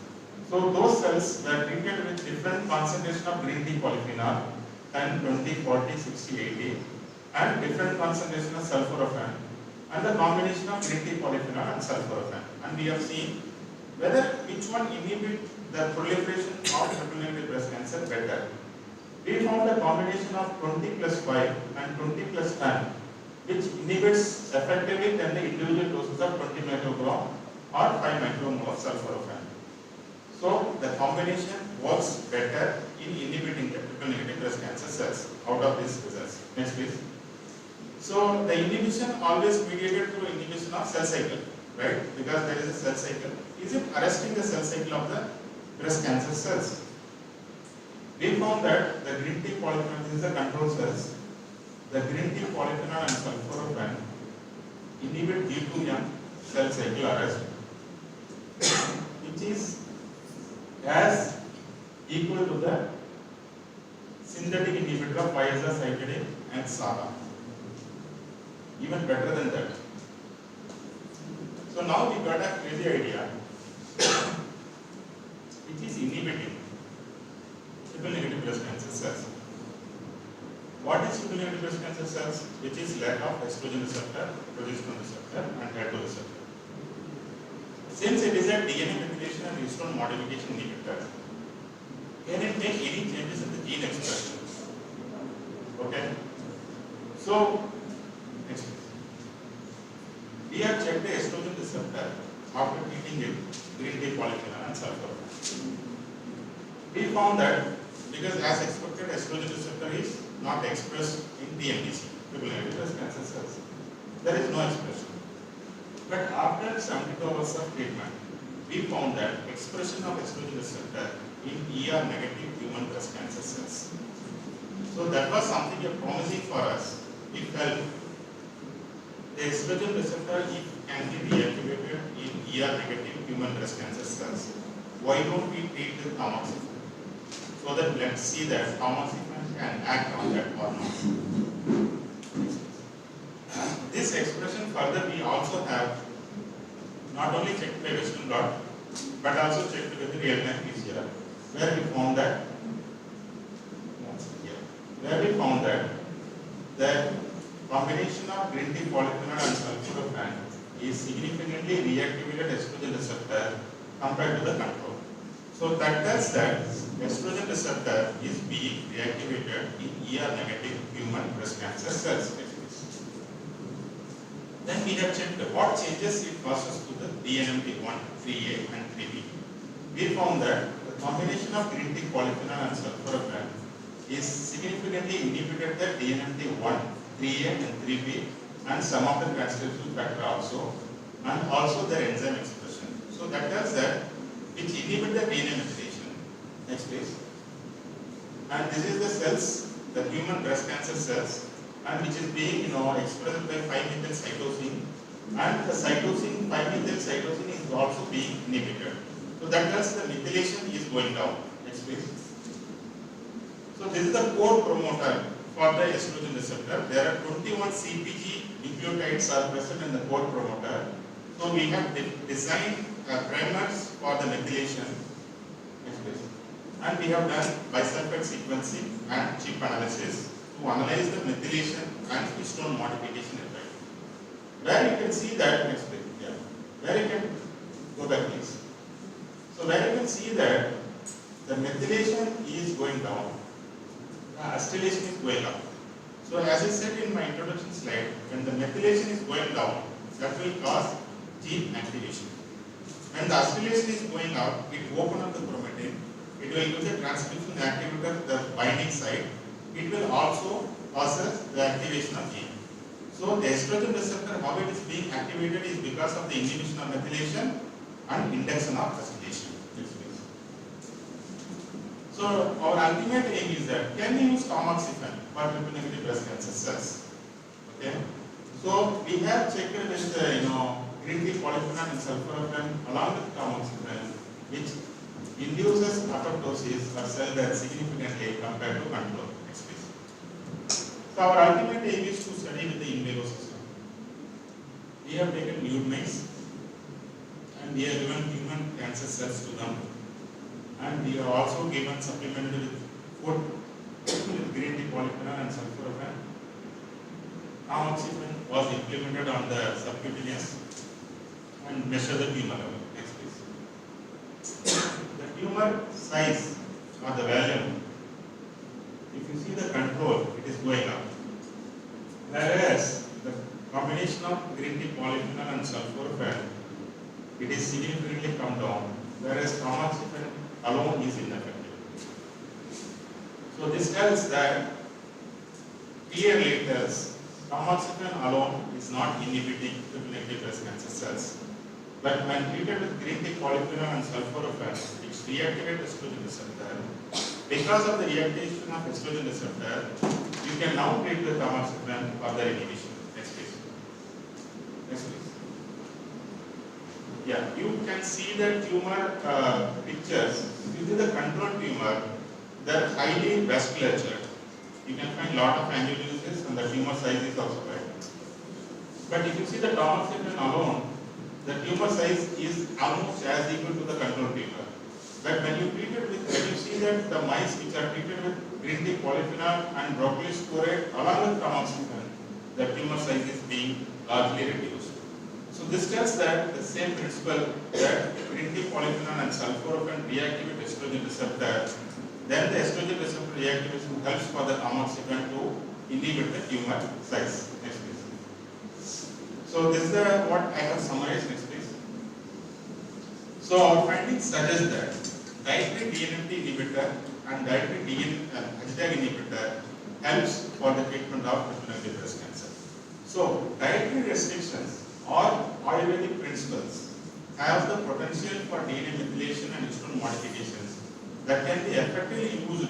So those cells were treated with different concentration of green tea polyphenol, 10, 20, 40, 60, 80, and different concentration of sulforaphane, and the combination of green tea polyphenol and sulforaphane. And we have seen whether which one inhibit the proliferation of triple-negative breast cancer better. We found a combination of 20 plus 5 and 20 plus 10, which inhibits effectively then the individual doses of 20 microgram or 5 micromole of sulforaphane. So the combination works better in inhibiting the triple-negative breast cancer cells out of these results. Next please. So the inhibition always mediated through inhibition of cell cycle, right? Because there is a cell cycle. Is it arresting the cell cycle of the breast cancer cells? We found that the green tea polyphenol, this is the control cells, the green tea polyphenol and sulforaphane inhibit D2M cell cycle arrest, which is as equal to the synthetic inhibitor of pioxazotide and SABA. Even better than that. So now we got a crazy idea. cells. What is stimulated breast cancer cells? Which is lack of estrogen receptor, progesterone receptor, and HER2 receptor. Since it is a DNA methylation and histone modification inhibitor, can it make any changes in the gene expression? Okay. So, next. We have checked the estrogen receptor after treating it green tea polyphenol and sulfur. We found that because as expected, estrogen receptor is not expressed in TNBC, triple negative breast cancer cells. There is no expression. But after 72 hours of treatment, we found that expression of estrogen receptor in ER negative human breast cancer cells. So that was something promising for us. We felt the estrogen receptor can be reactivated in ER negative human breast cancer cells. Why don't we treat with tamoxifen? So that let's see that tamoxifen can act on that or not. This expression further we also have not only checked by Western blot but also checked with the real-time PCR where we found that the combination of green tea polyphenol and sulforaphan is significantly reactivated estrogen receptor compared to the control. So that tells that estrogen receptor is being reactivated in ER negative human breast cancer cells. Then we have checked what changes it causes to the DNMT1, 3A and 3B. We found that the combination of green tea polyphenol and sulforaphan is significantly inhibited the DNMT1, 3A and 3B and some of the transcription factor also and also their enzyme expression. So that tells that which inhibit the DNA methylation. Next please. And this is the cells, the human breast cancer cells, and which is being expressed by 5-methyl cytosine, and the cytosine 5-methyl cytosine is also being inhibited. So that tells the methylation is going down. Next please. So this is the core promoter for the estrogen receptor. There are 21 CpG nucleotides are present in the core promoter. So we have designed primers for the methylation. Next please. And we have done bisulfite sequencing and chip analysis to analyze the methylation and histone modification effect. Where you can see that, next please, yeah. Where you can go back please. So where you can see that the methylation is going down, the acetylation is going up. So as I said in my introduction slide, when the methylation is going down, that will cause gene activation. When the acetylation is going up, it will open up the chromatin, it will use a transcription activator, the binding site, it will also cause the activation of gene. So the estrogen receptor, how it is being activated is because of the inhibition of methylation and induction of acetylation. So our ultimate aim is that can we use tamoxifen for triple negative breast cancer cells? Okay. So we have checked with green tea polyphenol and sulforaphan along with tamoxifen, which induces apoptosis or cell death significantly compared to control. Next please. So our ultimate aim is to study with the in vivo system. We have taken nude mice and we have given human cancer cells to them, and we have also given supplemented with food with green tea polyphenol and sulforaphan. Tamoxifen was implemented on the subcutaneous and measure the tumor level. Next please. The tumor size or the volume, if you see the control, it is going up. Whereas the combination of green tea polyphenol and sulforaphan, it is significantly come down, whereas tamoxifen alone is ineffective. So this tells that, clearly tells, tamoxifen alone is not inhibiting triple negative breast cancer cells. But when treated with green tea polyphenol and sulforaphan, it reactivates estrogen receptor. Because of the reactivation of estrogen receptor, you can now treat with tamoxifen for the inhibition. Next please. Next please. Yeah, you can see the tumor pictures. This is the control tumor. They are highly vasculatured. You can find lot of angiogenesis and the tumor size is also big. But if you see the tamoxifen alone, the tumor size is almost as equal to the control tumor. that when you see that the mice which are treated with green tea polyphenol and broccoli steroid along with tamoxifen, the tumor size is being largely reduced. So this tells that the same principle that green tea polyphenol and sulforaphane reactivate estrogen receptor, then the estrogen receptor reactivation helps for the tamoxifen to inhibit the tumor size. Next please. So this is what I have summarized. Next please. So our findings suggest that dietary DNMT inhibitor and dietary HDAG inhibitor helps for the treatment of triple-negative breast cancer. So dietary restrictions or Ayurvedic principles have the potential for DNA methylation and histone modifications that can be effectively used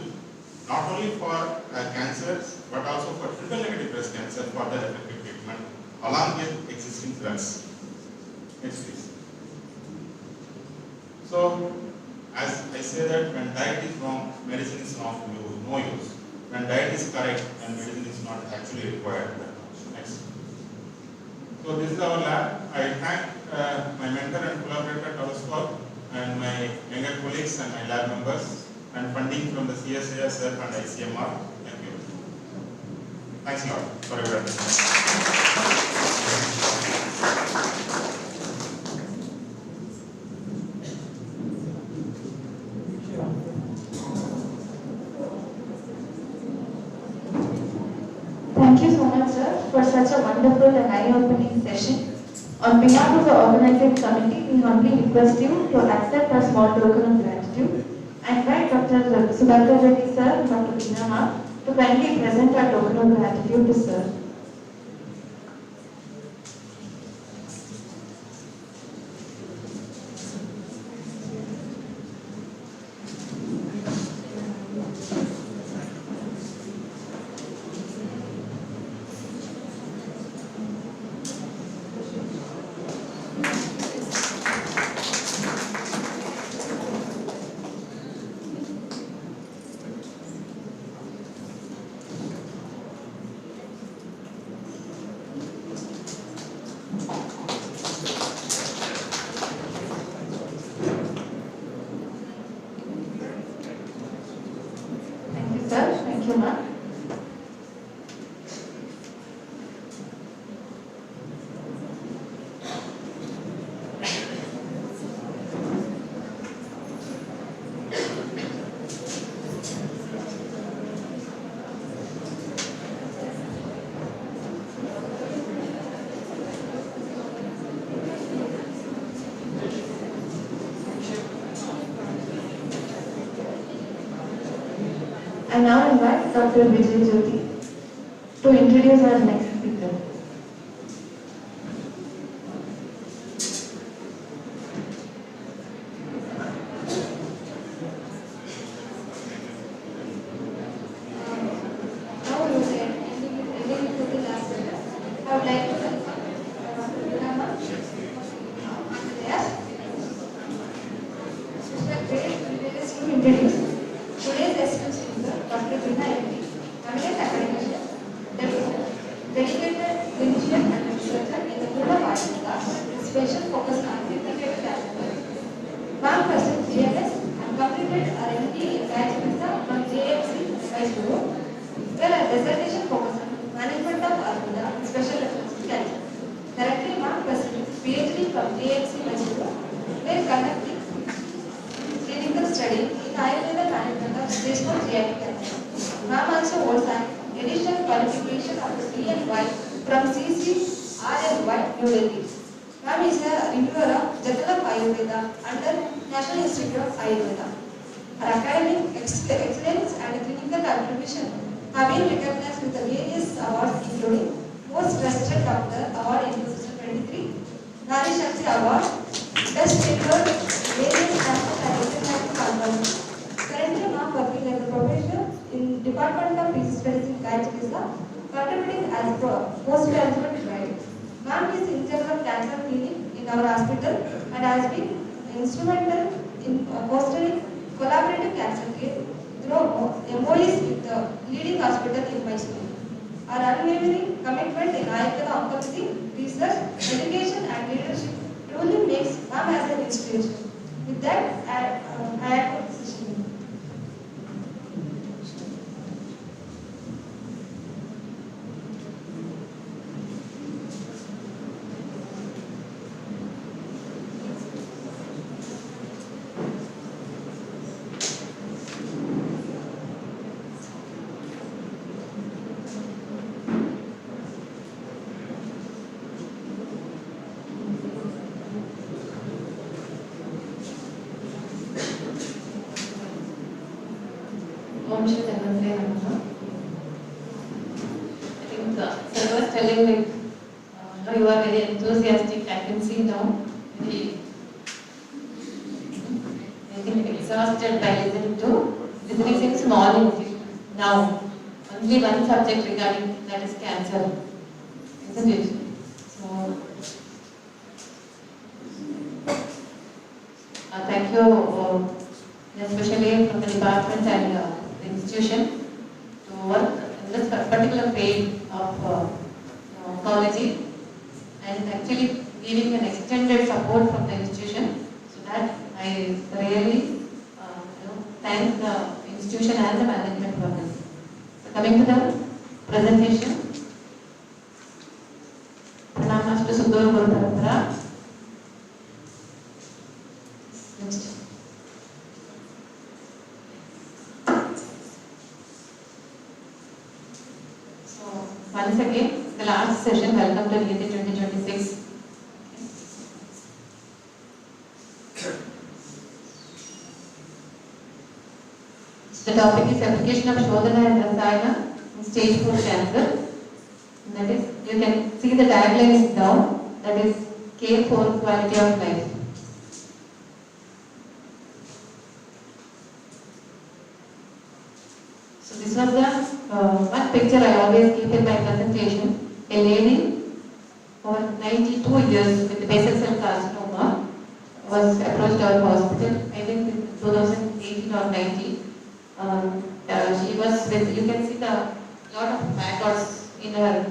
not only for cancers but also for triple-negative breast cancer for the effective treatment along with existing drugs. Next please. So as I say that when diet is wrong, medicine is not no use. When diet is correct, then medicine is not actually required. Next. So this is our lab. I thank my mentor and collaborator Telescope and my younger colleagues and my lab members and funding from the CSIR and ICMR. Thank you. Thanks a lot for your attention. Thank you so much, sir, for such a wonderful and eye-opening session. On behalf of the organizing committee, we humbly request you to accept a small token of gratitude and invite Dr. Subhadra Reddy, sir, and Dr. Veena ma'am to kindly present our token of gratitude to sir. Thank you, ma'am. I now invite Dr. Vijay Jyoti to introduce our next speaker. Now you say, ending to the last sentence. I would like to welcome yes. It's a great privilege to introduce today's esteemed speaker, Dr. Veena MD, eminent academician, dedicated clinician and researcher in the field of Ayurveda, with special focus on integrative cancer. Ma'am pursued GMS and completed her MD in Ayurveda from JFC, Mysuru, where her dissertation focused on management of Ayurveda and special reference to cancer. Currently, Ma'am pursued PhD from JFC, Mysuru, where conducting clinical study in Ayurveda management of stage 4 GI cancer. Ma'am also holds an additional qualification of DNY from CCRNY, New Delhi. Ma'am is a reviewer of Journal of Ayurveda under National Institute of Ayurveda. Her academic excellence and clinical contribution have been recognized with the various awards including Most Trusted Doctor Award in 2023, Nari Shakti Award, Best Paper, various national and international conferences. Currently, Ma'am working as a professor in Department of Disease Studies in Ayurveda, contributing as postgraduate guide. Ma'am is in charge of cancer clinic in our hospital and has been instrumental in fostering collaborative cancer care through MOEs with the leading hospital in Mysuru. Our unwavering commitment in Ayurveda oncology, research, education and leadership truly makes Ma'am as an inspiration. With that, I had a decision. Om Shri Dhanvantare Namaha. I think sir was telling like, now you are very enthusiastic. I can see now. Very, I think exhausted by listening since morning. Now, only one subject regarding that is cancer, isn't it? So, thank you, especially from the department and the institution to work in this particular field of oncology and actually giving an extended support from the institution. So that I really thank the institution and the management for this. So coming to the presentation, Pranamas to Sudur Guru Parampara. Next. So once again, the last session, welcome to NIYATI-2026. The topic is application of Shodhana and Rasayana in stage 4 cancer. That is, you can see the tagline is down, that is care for quality of life. So this was the one picture I always keep in my presentation. A lady over 92 years with basal cell carcinoma was approached our hospital, I think in 2018 or 19. She was with, you can see the lot of maggots in her,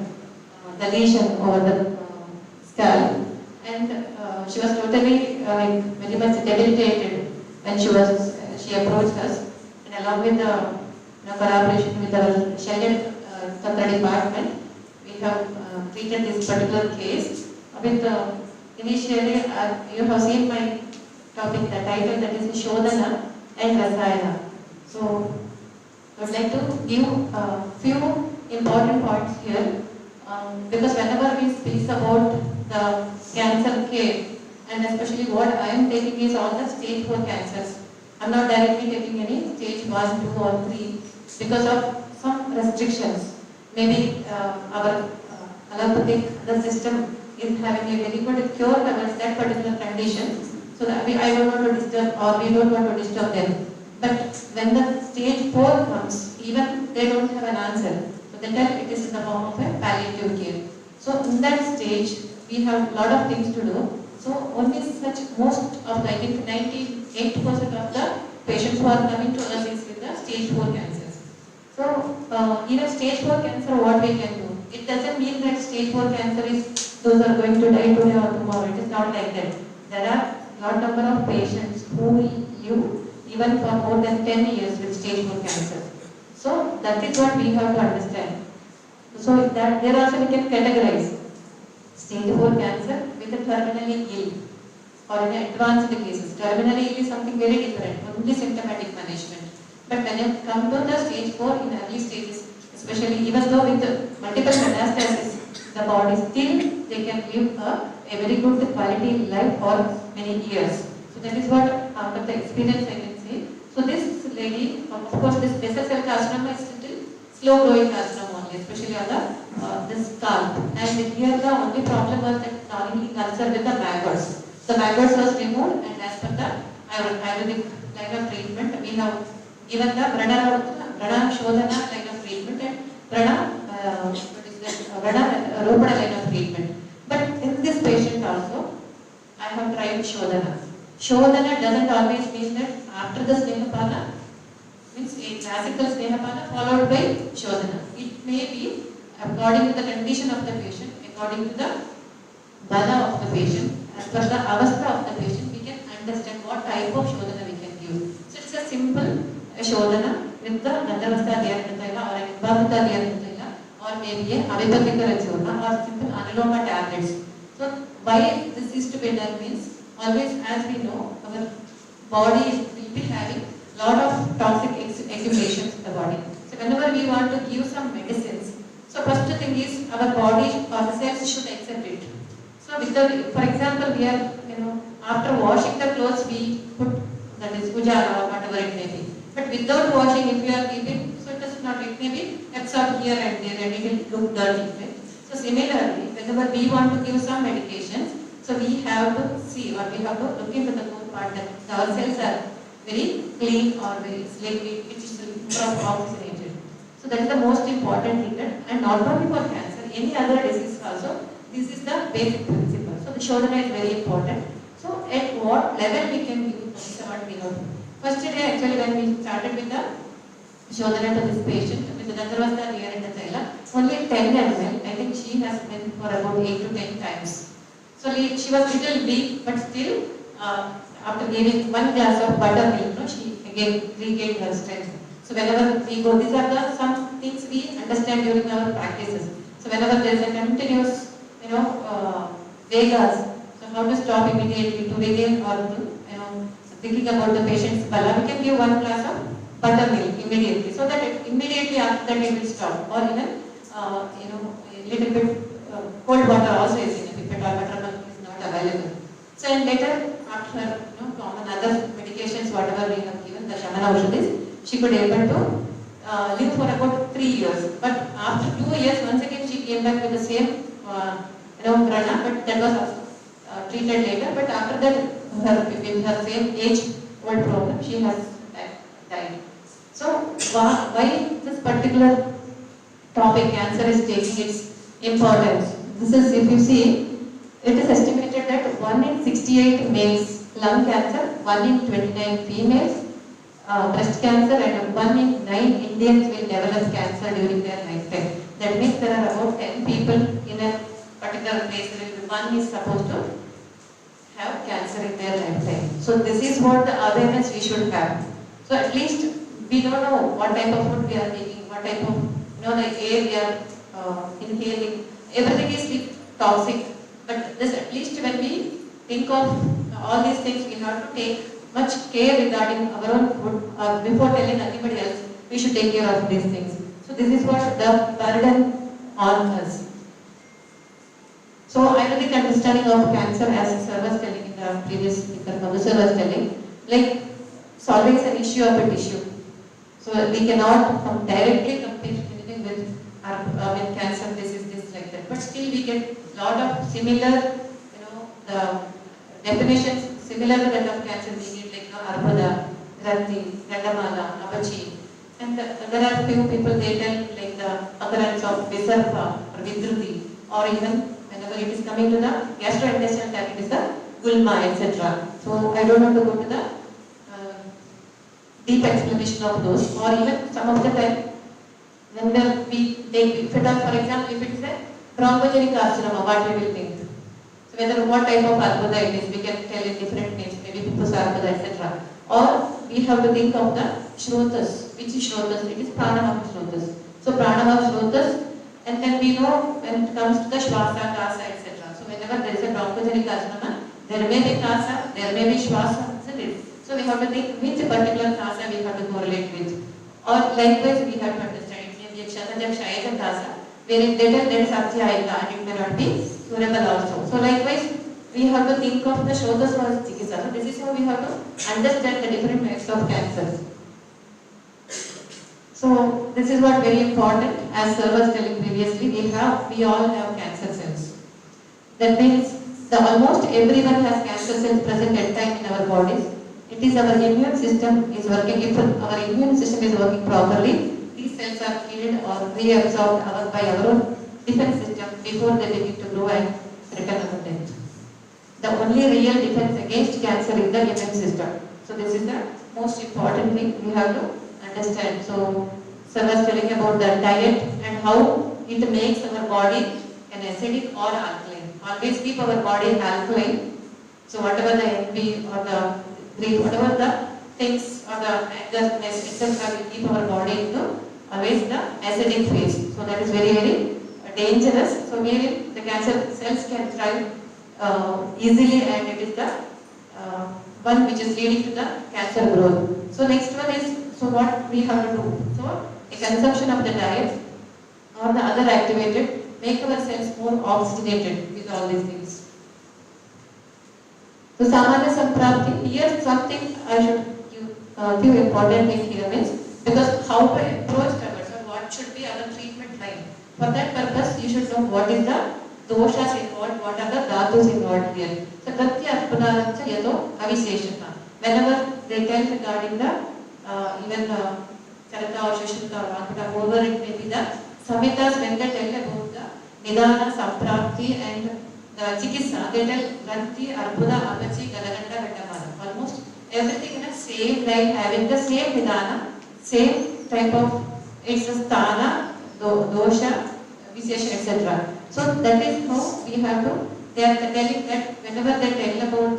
the lesion over the skull, and she was totally very much debilitated when she approached us, and along with the collaboration with our Shelled Tantra department, we have treated this particular case with initially you have seen my topic, the title, that is Shodhana and Rasayana. So I would like to give a few important points here, because whenever we speak about the cancer care, and especially what I am taking is all the stage 4 cancers. I am not directly taking any stage 1, 2 or 3 because of some restrictions. Maybe our allopathic the system is having a very good cure towards that particular condition, so that I don't want to disturb, or we don't want to disturb them. But when the stage 4 comes, even they don't have an answer. So then it is in the form of a palliative care. So in that stage, we have a lot of things to do. So only most of the, I think 98% of the patients who are coming to us is with the stage 4 cancers. So even stage 4 cancer, what we can do? It doesn't mean that stage 4 cancer is those are going to die today or tomorrow. It is not like that. There are a lot number of patients who will live even for more than 10 years with stage 4 cancer. So that is what we have to understand. So that there also we can categorize stage 4 cancer with a terminally ill or in advanced cases. Terminally ill is something very different, only symptomatic management. But when you come to the stage 4 in early stages, especially even though with multiple metastasis, the body still they can live a very good quality life for many years. So that is what out of the experience I can say. So this lady, of course, this basal cell carcinoma is still slow growing carcinoma only, especially on the scalp. And here the only problem was that gnawing ulcer with the maggots. The maggots was removed, and as per the Ayurvedic line of treatment, we have given the Vrana Shodhana line of treatment and Vrana Ropada line of treatment. But in this patient also, I have tried Shodhana. Shodhana doesn't always mean that after the Snehapana, means a classical Snehapana followed by Shodhana. It may be according to the condition of the patient, according to the bala of the patient, as per the avastha of the patient, we can understand what type of Shodhana we can give. So it's a simple Shodhana with the Gandhavasta Dhyana or a Nibhavita Dhyana or maybe a Avipatika Churna or simple Anuloma tablets. So why this is to be done means, always as we know, our body will be having lot of toxic accumulations in the body. So whenever we want to give some medicines, so first thing is our body or the cells should accept it. So with the, for example, we are, after washing the clothes we put that is ujala or whatever it may be. But without washing, if you are keeping, so it does not, it may be absorbed here and there and it will look dirty, right? So similarly, whenever we want to give some medications, so we have to see or we have to look into the core part that our cells are very clean or very slightly, which is oxygenated. So that is the most important thing, and not only for cancer, any other disease also, this is the basic principle. So the Shodhana is very important. So at what level we can use, this is what we know. First day actually when we started with the Shodhana to this patient, with the Gandharvasta here in the Taila, only 10 ml, I think she has been for about 8 to 10 times. So she was little weak, but still after giving 1 glass of buttermilk, she again regained her strength. So whenever we go, these are the some things we understand during our practices. So whenever there is a continuous, Vegas, so how to stop immediately to regain or to, thinking about the patient's bala, we can give 1 glass of buttermilk immediately, so that immediately after that it will stop, or even, a little bit cold water also is enough if at all buttermilk is not available. So and later after, common other medications, whatever we have given, the Shamana Aushadhis, she could able to live for about 3 years. But after 2 years, once again she came back with the same, Grana, but that was also treated later. But after that, with her same age-old problem, she has died. So why this particular topic, cancer, is taking its importance? This is, if you see, it is estimated that 1 in 68 males lung cancer, 1 in 29 females breast cancer, and 1 in 9 Indians will develop cancer during their lifetime. That means there are about 10 people in a particular place where one is supposed to have cancer in their lifetime. So this is what the awareness we should have. So at least we don't know what type of food we are taking, what type of, the air we are inhaling. Everything is toxic. But this, at least when we think of all these things, we have to take much care regarding our own food. Before telling anybody else, we should take care of these things. So this is what the burden on us. So Ayurvedic understanding of cancer, as sir was telling in the previous speaker, sir was telling, like solving an issue of a tissue. So we cannot directly compare anything with cancer, this, like that. But still we get lot of similar, the definitions similar to that of cancer. We get like Arbuda, Rati, Gandamala, Apachi. And there are few people, they tell like the occurrence of Visarpa or Vidruti, or even whenever it is coming to the gastrointestinal tract, it is the Gulma, etc. So I don't want to go to the deep explanation of those, or even some of the time when we take, for example, if it is a bronchogenic carcinoma, what we will think. So whether what type of arbuda it is, we can tell in different names, maybe Pupus arbuda, etc. Or we have to think of the Shrotas. Which is Shrotas? It is Pranavaha Shrotas. So Pranavaha Shrotas, and then we know when it comes to the Shwasa, Kasa, etc. So whenever there is a bronchogenic carcinoma, there may be Kasa, there may be Shwasa, isn't it? So we have to think which particular Kasa we have to correlate with. Or likewise we have to understand it may be a Kshatajak Shayaja Kasa, wherein they tell that is Abhyayika and it may not be curable also. So likewise, we have to think of the Shrotas or Chikisa. So this is how we have to understand the different types of cancers. So this is what very important, as sir was telling previously, we all have cancer cells. That means almost everyone has cancer cells present at time in our bodies. It is our immune system is working. If our immune system is working properly, these cells are killed or reabsorbed by our own defense system before they begin to grow and return our death. The only real defense against cancer is the immune system. So this is the most important thing we have to understand. So sir was telling about the diet and how it makes our body an acidic or alkaline. Always keep our body alkaline. So whatever the envy or the greed, whatever the things or the anger, etc., will keep our body into always the acidic phase. So that is very, very dangerous. So wherein the cancer cells can thrive easily, and it is the one which is leading to the cancer growth. So next one is, so what we have to do? So a consumption of the diet or the other activated make our cells more oxygenated with all these things. So Samanya Samprapti, here something I should give important thing here means, because how to approach towards or what should be our treatment line. For that purpose, you should know what is the doshas involved, what are the dhatus involved here. So Pratya Arpanaracha Yato Avisheshana. Whenever they tell regarding the even Charata or Shashanta or Vakuta, whoever it may be, the Samhitas, when they tell about the Nidana, Samprapti and the Chikitsa, they tell Granthi, Arbuda, Apachi, Galaganda, Vetamana. Almost everything in a same line, having the same Nidana, same type of, it's a Sthana, Dosha, Vishesha, etc. So that is how we have to, they are telling that whenever they tell about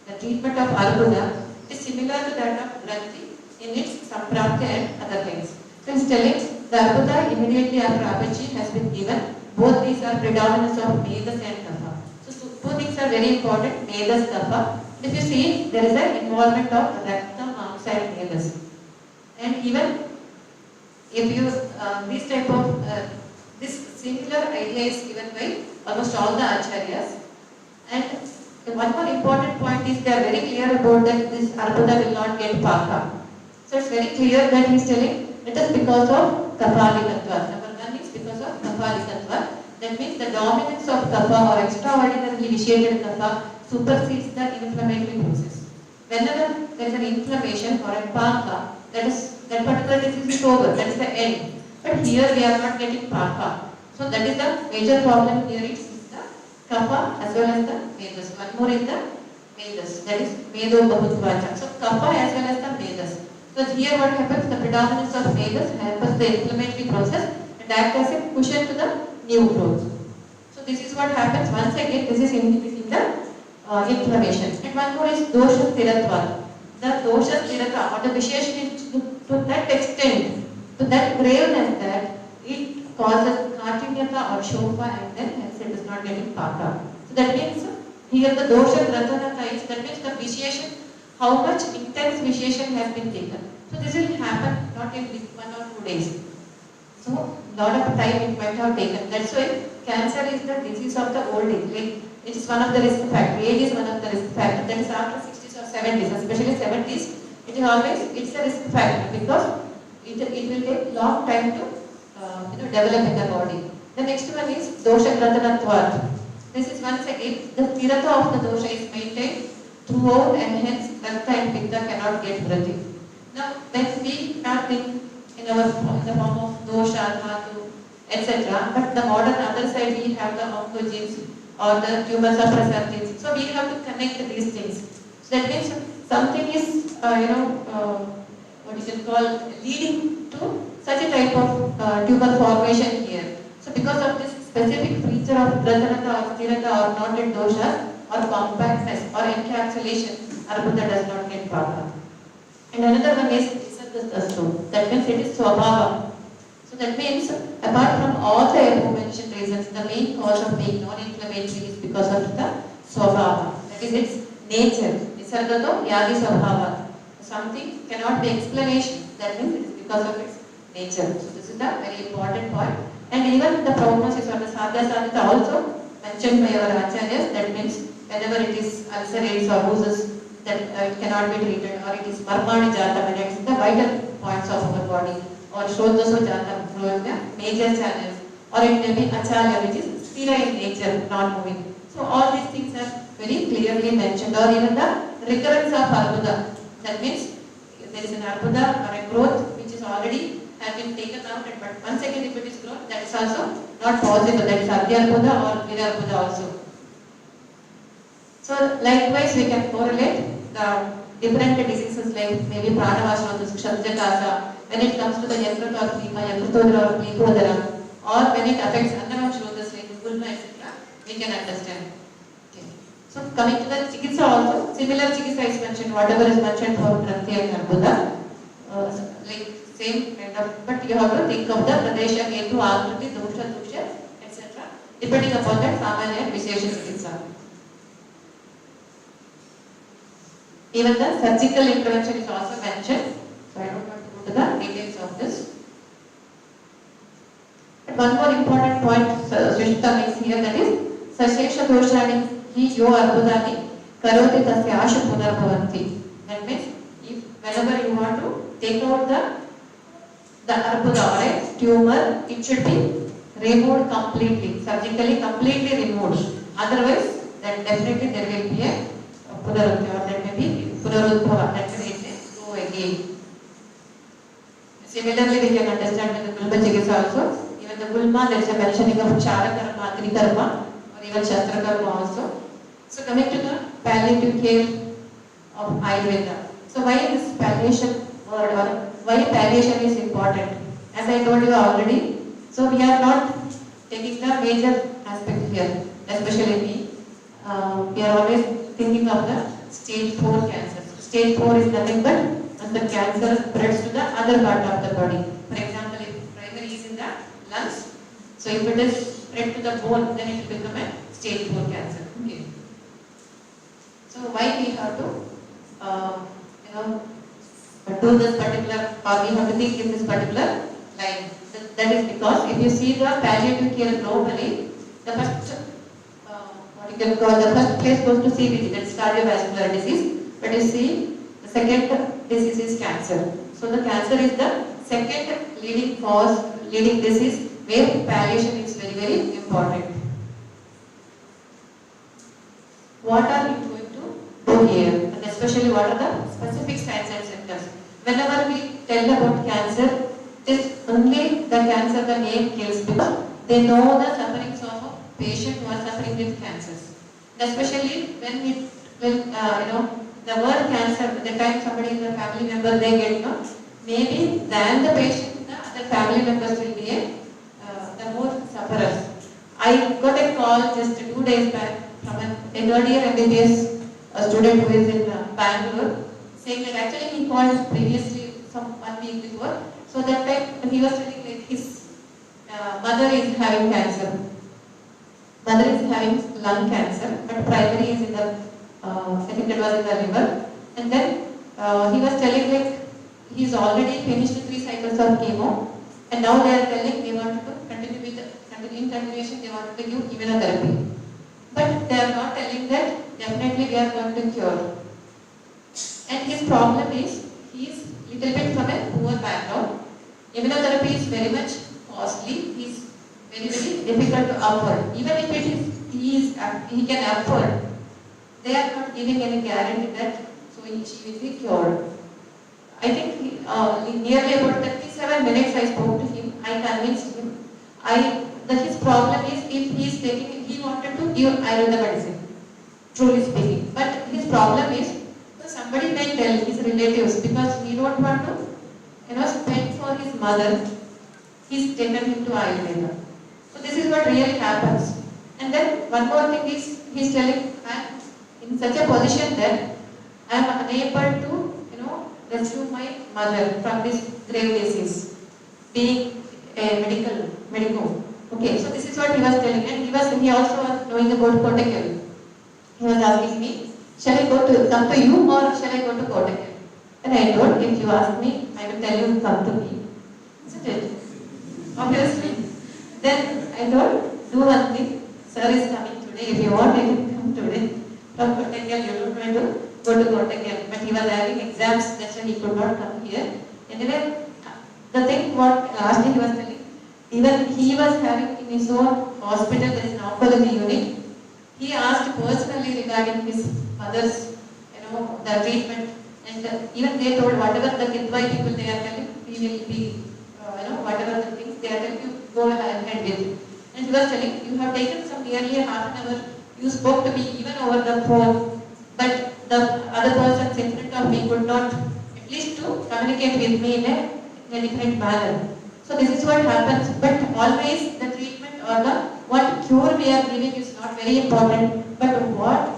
the treatment of Arbuda, it is similar to that of Granthi in its Samprapti and other things. So it's telling the Arbuda immediately after Apachi has been given. Both these are predominance of Medas and Kapha. So two things are very important, Medas, Kapha. If you see, there is an involvement of Rakta, Mamsa and Medas. And even if you, this type of, this similar idea is given by almost all the acharyas. And one more important point is they are very clear about that this Arbuda will not get Paka. So it's very clear that he is telling it is because of Kapalikatva. Number one is because of Kapalikatva. That means the dominance of Kapha or extraordinarily vitiated Kapha supersedes the inflammatory process. Whenever there is an inflammation or a Paka, that particular disease is over, that is the end. But here we are not getting Paka. So that is the major problem here is the Kapha as well as the Medas. One more is the Medas, that is Medo Bahutvacha. So Kapha as well as the Medas. So here what happens, the predominance of Medas helps the inflammatory process and act as a cushion to the new growth. So this is what happens once again, this is inhibiting the inflammation. And one more is Dosha Stiratva. The Dosha Stirata or the Visheshan is to that extent, to that graveness that it causes Kartinyata or Shofa and then hence it is not getting Paka. So that means here the Dosha Gratanata is, that means the Visheshan, how much intense vitiation has been taken. So this will happen not in 1 or 2 days. So lot of time it might have taken. That's why cancer is the disease of the old age. Like it is one of the risk factors. Age is one of the risk factors. That is after 60s or 70s, especially 70s. It is always, it's a risk factor because it will take long time to develop in the body. The next one is dosha gratanatvat. This is once again the sthirata of the dosha is maintained throughout and hence Rakta and Pitta cannot get Vrati. Now when we are in the form of dosha, dhatu, etc. But the modern other side we have the oncogenes or the tumor suppressor genes. So we have to connect these things. So that means something is what you can call leading to such a type of tumor formation here. So because of this specific feature of Gratanata or Sthirata or knotted doshas or compactness or encapsulation, Arbuda does not get Paka. And another one is Nisargastastu. That means it is Swabhava. So that means apart from all the above mentioned reasons, the main cause of being non-inflammatory is because of the Swabhava. That is its nature. Nisargato Yadi Swabhava. Something cannot be explanation. That means it is because of its nature. So this is the very important point. And even the prognosis or the Sadhya Sadhita also mentioned by our acharyas. That means whenever it is ulcerates or bruises, that it cannot be treated, or it is Marmani Jata, when it is the vital points of our body, or Shodhaso Jata, flowing the major channels, or it may be Achalya, which is sthira in nature, not moving. So all these things are very clearly mentioned, or even the recurrence of Arbuda. That means there is an Arbuda or a growth which is already have been taken out, but once again if it is grown, that is also not possible. That is Adya Arbuda or Vira Arbuda also. So likewise we can correlate the different diseases like maybe Pranavashnotus, Kshatrikasa, when it comes to the Yakrut or Plima, Yakrutodara or Plikhodara, or when it affects Annavashnotus like Gulma, etc., we can understand. Okay. So coming to the chikitsa also, similar chikitsa is mentioned, whatever is mentioned for Granthi and Arbuda, like same kind of, but you have to think of the Pradesha, Hetu, Akruti, Dosha, Dusha, etc. Depending upon that, Samanya and Vishesha chikitsa. Even the surgical intervention is also mentioned, so I don't want to go to the details of this. But one more important point Shrishta makes here, that is Sashesha Doshani Hi Yo Arbudani Karoti Tasya Ashu Punarbhavanti. That means if whenever you want to take out the arbuda or a tumor, it should be removed completely, surgically completely removed. Otherwise, then definitely there will be a Punarudhya, or that may be Punarudhava, that may go again. Similarly, we can understand with the Gulma Chikitsa also. Even the Gulma, there is a mentioning of Chara Karma, Agni Karma, or even Shastra Karma also. So coming to the palliative care of Ayurveda. So why this palliation word, or why palliation is important? As I told you already, so we are not taking the major aspect here, especially me. We are always thinking of the stage 4 cancer. Stage 4 is nothing but when the cancer spreads to the other part of the body. For example, if primary is in the lungs, so if it is spread to the bone, then it will become a stage 4 cancer. Okay. So why we have to, do this particular, or we have to think in this particular line? That is because if you see the palliative care globally, the first, what you can call, the first place goes to CVD, that's cardiovascular disease. But you see, the second disease is cancer. So the cancer is the second leading cause, leading disease, where palliation is very, very important. What are we going to do here? And especially what are the specific signs and symptoms? Whenever we tell about cancer, it is only the cancer the name kills, because they know the sufferings of a patient who are suffering with cancers. Especially when the word cancer, the time somebody is a family member, they get maybe than the patient, the other family members will be the more sufferers. I got a call just 2 days back from an earlier MBBS student who is in Bangalore, saying that actually he called previously, some 1 week before. So that time he was telling like his mother is having cancer. Mother is having lung cancer, but primary is in the, I think it was in the liver. And then he was telling like he's already finished 3 cycles of chemo, and now they are telling they want to continue with in continuation, they want to give immunotherapy. But they are not telling that definitely we are going to cure. And his problem is he is little bit from a poor background. Immunotherapy is very much costly. He is very, very difficult to afford. Even if it is he can afford, they are not giving any guarantee that she will be cured. I think nearly about 37 minutes I spoke to him. I convinced him. His problem is if he wanted to give Ayurveda medicine, truly speaking. But his problem is somebody may tell his relatives, because he don't want to spend for his mother, he's taken him to Ayurveda. So this is what really happens. And then one more thing is, he's telling, I'm in such a position that I'm unable to, rescue my mother from this grave disease, being a medical. Okay, so this is what he was telling, and he also was knowing about Kottakkal. He was asking me, shall I come to you or shall I go to Kottakkal? And I told, if you ask me, I will tell you come to me. Isn't it? Obviously. Then I told, do one thing, sir is coming today. If you want, you can come today. From Kottakkal, you don't want to go to Kottakkal. But he was having exams, that's why he could not come here. Anyway, the thing what last day he was telling, even he was having in his own hospital, there is an oncology unit. He asked personally regarding his mother's, the treatment, and even they told whatever the Kidwai people they are telling, we will be, whatever the things they are telling you, go ahead with. And he was telling, you have taken some nearly half an hour, you spoke to me even over the phone, but the other persons in front of me could not, at least to communicate with me in a different manner. So this is what happens, but always the treatment or the what cure we are giving is not very important, but what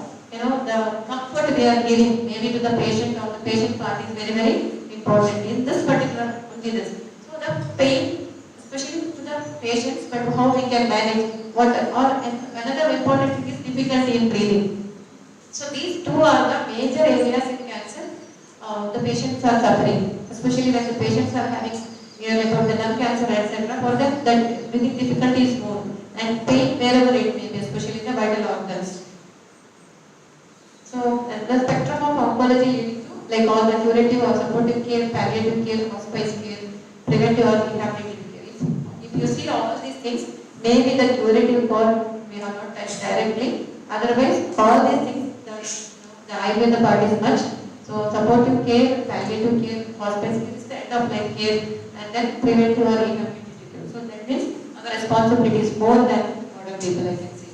the comfort they are giving maybe to the patient or the patient part is very, very important. In this particular, only this. So the pain, especially to the patients, but how we can manage. What or another important thing is difficulty in breathing. So these two are the major areas in cancer. The patients are suffering, especially when the patients are having about the lung cancer, etc. For them, that breathing difficulty is more, and pain wherever it may be, especially in the vital organs. So the spectrum of oncology leading to like all the curative or supportive care, palliative care, hospice care, preventive or rehabilitative care. If you see all of these things, maybe the curative part we have not touched directly. Otherwise, all these things, the Ayurveda part is much. So supportive care, palliative care, hospice care is the end of life care, and then preventive or rehabilitative care. So that means our responsibility is more than modern people, I can say.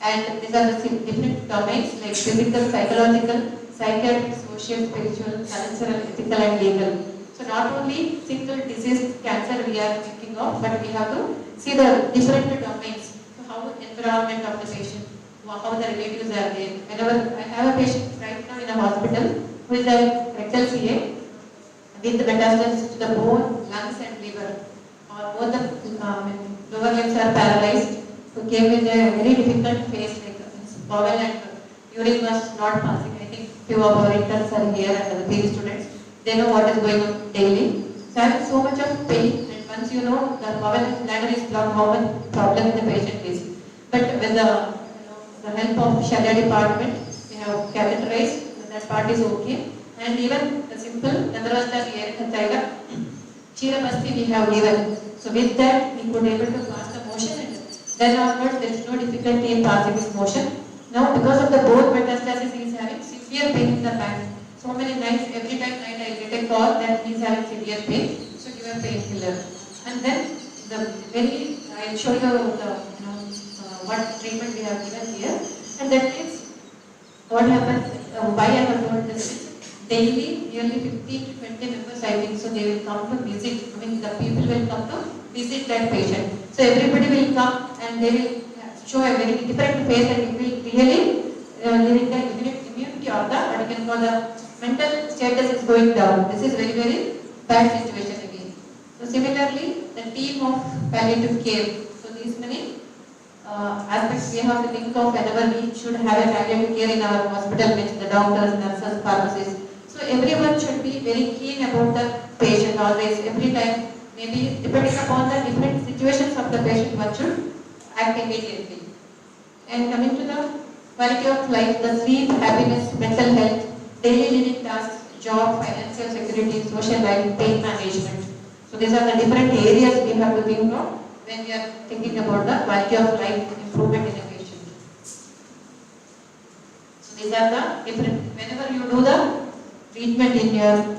And these are the different domains like physical, psychological, psychiatric, social, spiritual, cultural, ethical, and legal. So not only single disease cancer we are thinking of, but we have to see the different domains. So how environment of the patient, how the relatives are there. Whenever I have a patient right now in a hospital who is a rectal CA with metastasis to the bone, lungs, and liver, or both the lower limbs are paralyzed, who came with a very difficult phase like bowel and urine was not passing. I think few of our interns are here and the PhD students. They know what is going on daily. So I have so much of pain, and once you know the bowel bladder is blocked, how much problem in the patient is. But with the help of Sharia department, we have catheterized, so that part is okay. And even the simple Chira Basti we have given. So with that we could able to pass the motion, and then onwards there is no difficulty in passing this motion. Now because of the bone metastasis he is having severe pain in the back. So many nights, every time night I get a call that he is having severe pain. So give a painkiller. And then I will show you the what treatment we have given here. And that means what happens, why I have told this is daily nearly 15 to 20 members I think, so they will come to visit. I mean the people will come to visit that patient. So everybody will come and they will show a very different face, and it will really limit the immunity or what you can call the mental status is going down. This is very, very bad situation again. So similarly, the team of palliative care. So these many aspects we have to think of whenever we should have a palliative care in our hospital, means the doctors, nurses, pharmacists. So everyone should be very keen about the patient always, every time, maybe depending upon the different situations of the patient, one should act immediately. And coming to the quality of life, the sleep, happiness, mental health, daily living tasks, job, financial security, social life, pain management. So these are the different areas we have to think of when we are thinking about the quality of life improvement in a patient. So these are the different, whenever you do the treatment in your,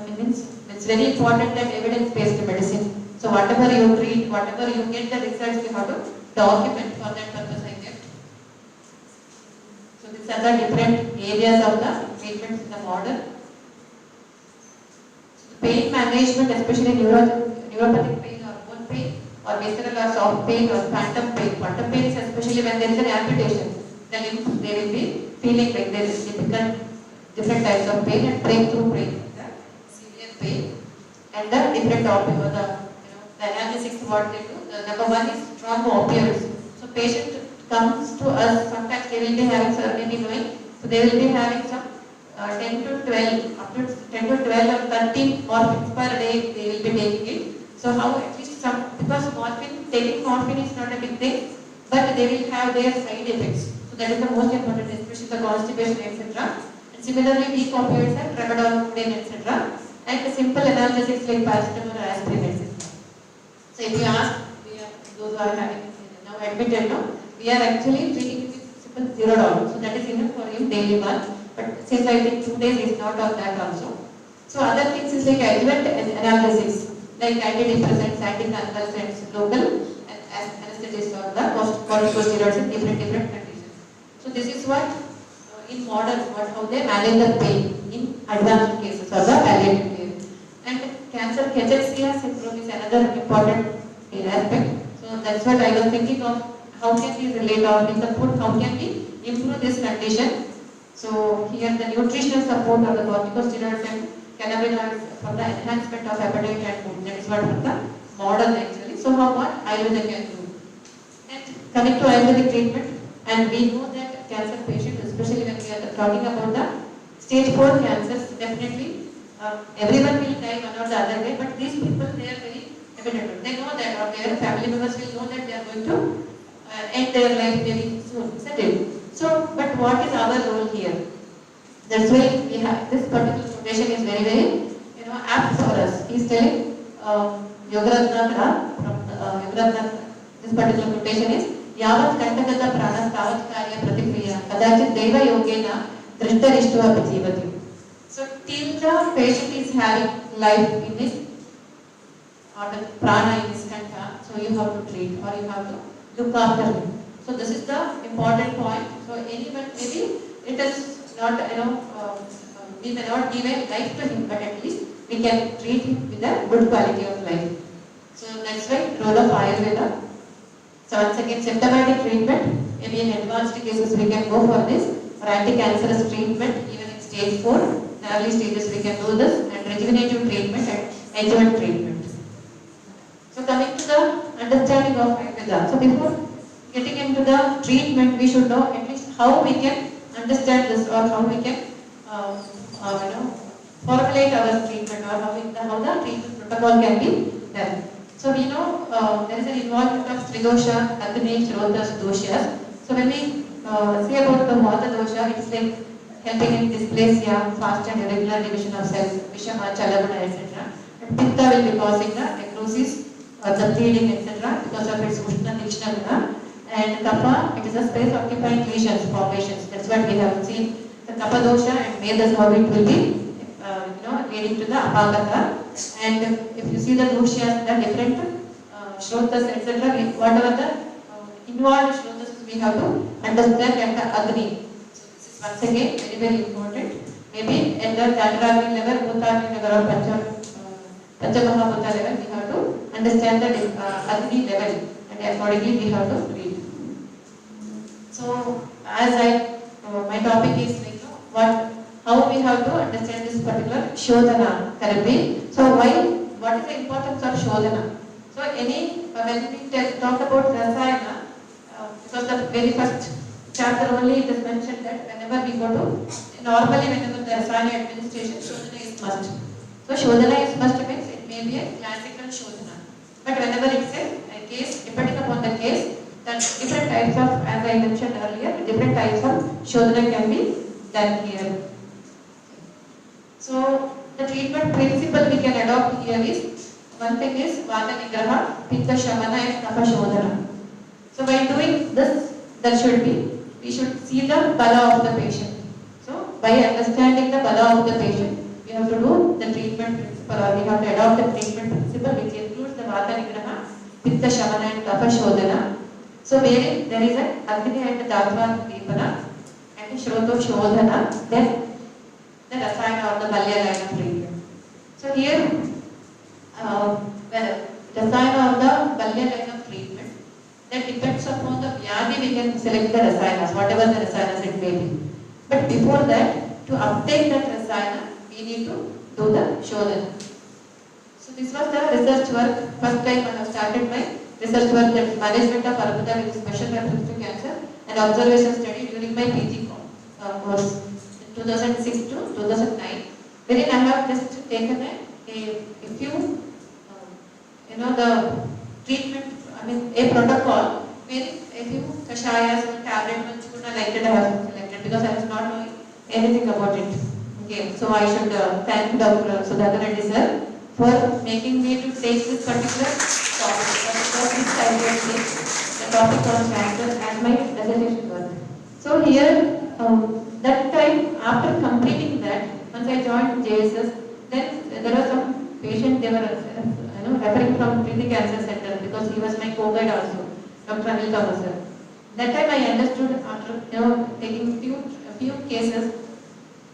it's very important that evidence-based medicine. So whatever you treat, whatever you get the results, you have to document. For that purpose I kept. So these are the different areas of the treatment in the model. So the pain management, especially neuropathic pain or bone pain, or visceral or soft pain or phantom pain. Phantom pain is especially when there is an amputation. The limbs, they will be feeling like there is different types of pain, and breakthrough pain, the severe pain, and the different the analgesics what they do. The number one is strong opioids. So patient comes to us, sometimes they will be having, sir may be knowing, so they will be having some 10 to 12, up to 10 to 12 or 13 morphines per day they will be taking it. So how at least some, because taking morphine is not a big thing, but they will have their side effects. So that is the most important, especially the constipation, etc. And similarly, weak opioids are tramadol, etc. And the simple analgesics like paracetamol or aspirin, etc. So if you ask, those who are having now admitted, we are actually treating it with simple $0. So that is enough for him daily one. But since I think 2 days is not of that also. So other things is like adjuvant analgesics, like antidepressants, anticonvulsants, local anesthetists or the corticosteroids in different conditions. So this is what in modern, how they manage the pain in advanced cases or the palliative care. And cancer cachexia syndrome is another important aspect. So that's what I was thinking of, how can we relate or in the food, how can we improve this condition. So here the nutritional support of the corticosteroids and cannabinoids for the enhancement of appetite and mood. That is what for the modern actually. So how what Ayurveda can do. And coming to Ayurvedic treatment, and we know that cancer patients, especially when we are talking about the stage 4 cancers, definitely everyone will die one or the other day, but these people, they are very evident. They know that, or their family members will know that they are going to end their life very soon, isn't it? So, but what is our role here? That's why we have this particular quotation is very, very, apt for us. He's telling Yogaratna from Yogaratna. This particular quotation is Yavat Kantakata Prana Stavat Karya Pratikriya Kadachit Deva Yogena Drishtarishtua Pachivati. So till the patient is having life in his or the prana in his kanta, so you have to treat or you have to look after him. So this is the important point. So anyone, maybe it is not, we may not give a life to him, but at least we can treat him with a good quality of life. So that's why role of Ayurveda. So once again, symptomatic treatment, maybe in advanced cases we can go for this, for anti-cancerous treatment, even in stage 4, in early stages we can do this, and rejuvenative treatment and adjuvant treatment. So coming to the understanding of Ayurveda. So before getting into the treatment, we should know at least how we can understand this, or how we can formulate our treatment, or how the treatment protocol can be done. So we know there is an involvement of Tridosha, Agni, Shrotas, Doshas. So when we say about the Vata dosha, it is like helping in dysplasia, fast and irregular division of cells, Vishama, Chalaguna, etc. And Pitta will be causing the necrosis, the bleeding, etc. because of its Ushna, Tishna Guna. And Kapha, it is a space occupying lesions, formations. That's what we have seen. The Kapha dosha and Vedas, how it will be leading to the Apagata. And if you see the doshas, the different Shrotas, etc., whatever the involved Shrotas, we have to understand at the Agni. So this is once again very, very important. Maybe at the Chaturagni level, Bhutagni level, or Panchamahabhuta level, we have to understand the Agni level, and accordingly we have to read. So as my topic is how we have to understand this particular Shodhana therapy. So what is the importance of Shodhana? So when we talk about Rasayana, because the very first chapter only it is mentioned that whenever we go to, normally whenever the Rasayana administration, Shodhana is must. So Shodhana is must means it may be a classical Shodhana. But whenever it says a case, depending upon the case, that different types of, as I mentioned earlier, different types of Shodhana can be done here. So the treatment principle we can adopt here is, one thing is Vata Nigraha, Pitta Shamana and Kapha Shodhana. So by doing this, we should see the bala of the patient. So by understanding the bala of the patient, we have to do the treatment principle, or we have to adopt the treatment principle which includes the Vata Nigraha, Pitta Shamana and Kapha Shodhana. So wherein there is an Agni and Datva Dipana and Shroto Shodhana, then the Rasayana or the Balya line of treatment. So here, Rasayana or the Balya line of treatment, that depends upon the Vyadhi we can select the Rasayanas, whatever the Rasayanas it may be. But before that, to obtain that Rasayana, we need to do the Shodhana. So this was the research work. First time I have started my research work, that is management of Arbuda with special reference to cancer and observation study during my PG course. 2006 to 2009, wherein I have just taken a few, the treatment, a protocol, wherein a few kashayas or tablet manchukuna like that I have selected because I was not knowing anything about it. Okay, so I should thank Dr. Sudhakar Reddy sir for making me to take this particular topic, the topic on cancer as my dissertation work. So here, that time, after completing that, once I joined JSS, then there were some patients, they were referring from Preeti Cancer Center because he was my co-guide also, Dr. Anil Thomas sir. That time I understood, after taking a few cases,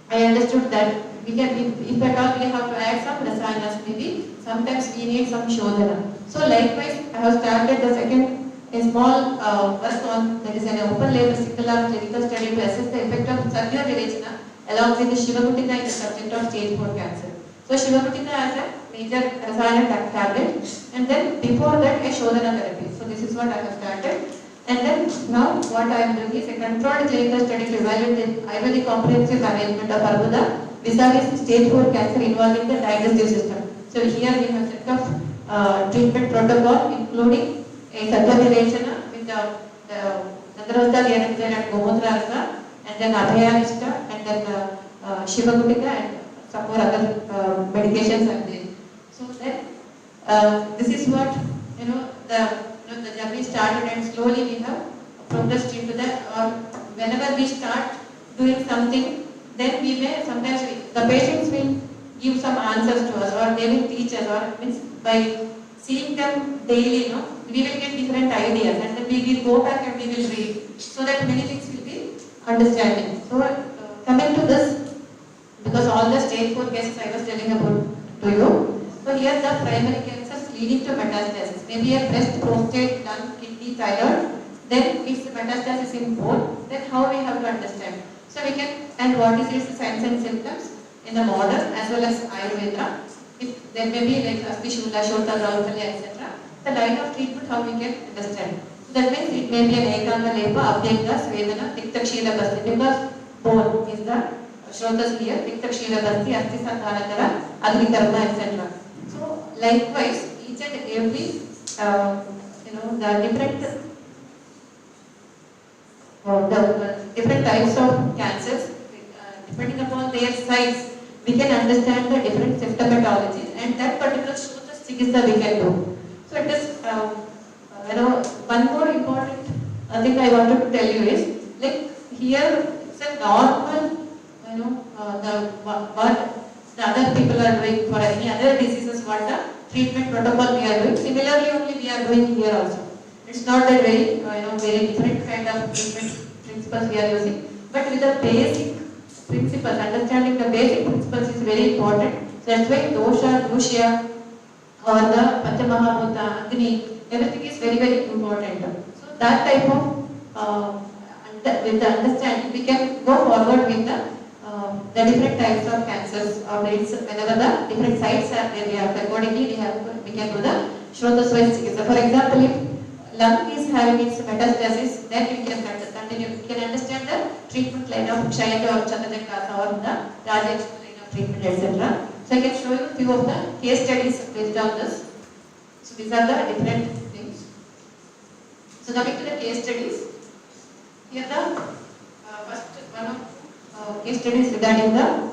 I understood that we can, if at all we have to add some rasayanas, maybe sometimes we need some shodhana. So likewise, I have started the second a small work on, that is an open label single arm clinical study to assess the effect of Sadhya Virechana along with the Shivagutika in the subject of stage 4 cancer. So Shivagutika as a major rasayana tablet, and then before that a Shodhana therapy. So this is what I have started. And then now what I am doing is a controlled clinical study to evaluate the Ayurvedic comprehensive management of Arbuda vis-a-vis stage 4 cancer involving the digestive system. So here we have set of treatment protocol including a Sadhya Virechana with the Nandaravata Vyaranga and Gomutra, and then Abhayanishta, and then Shivagutika, and some more other medications are there. So then this is what the journey started, and slowly we have progressed into that. Or whenever we start doing something, then we may sometimes the patients will give some answers to us, or they will teach us, or means by seeing them daily, we will get different ideas, and then we will go back and we will read, so that many things will be understanding. So coming to this, because all the stage 4 cases I was telling about to you, so here the primary cancers leading to metastasis, maybe a breast, prostate, lung, kidney, thyroid, then it's metastasis in bone, then how we have to understand. So we can, and what is its signs and symptoms in the modern as well as Ayurveda. If there may be like Aspishula, Shota, Rauthalya, etc. The line of treatment, how we can understand. So that means it may be an Ekanga Lepa, Abhyanga, Svedana, Tikta Kshira Basti, because bone is the Shrotas here, Tikta Kshira Basti, Asti Sandhanakara, Agni Karma, etc. So likewise, each and every, the different types of cancers, depending upon their size, we can understand the different symptomatologies, and that particular Shrotas Chikitsa we can do. So it is, one more important thing I wanted to tell you is, like here it's a normal, what the other people are doing for any other diseases, what the treatment protocol we are doing. Similarly, only we are doing here also. It's not that very, very different kind of treatment principles we are using, but with the basic principles, understanding the basic principles is very important. So that's why dosha, dusya, or the Panchamahabhuta, Agni, everything is very, very important. So that type of, with the understanding, we can go forward with the different types of cancers, or whenever the different sites are there, we have accordingly we can do the Shrotaswise Chikitsa. For example, if lung is having its metastasis, then we can continue. We can understand the treatment line of Kshayaka or Chandrajakasa, or the Rajeshwar line of treatment, etc. So I can show you a few of the case studies based on this. So these are the different things. So coming to the case studies, here the first one of case studies regarding the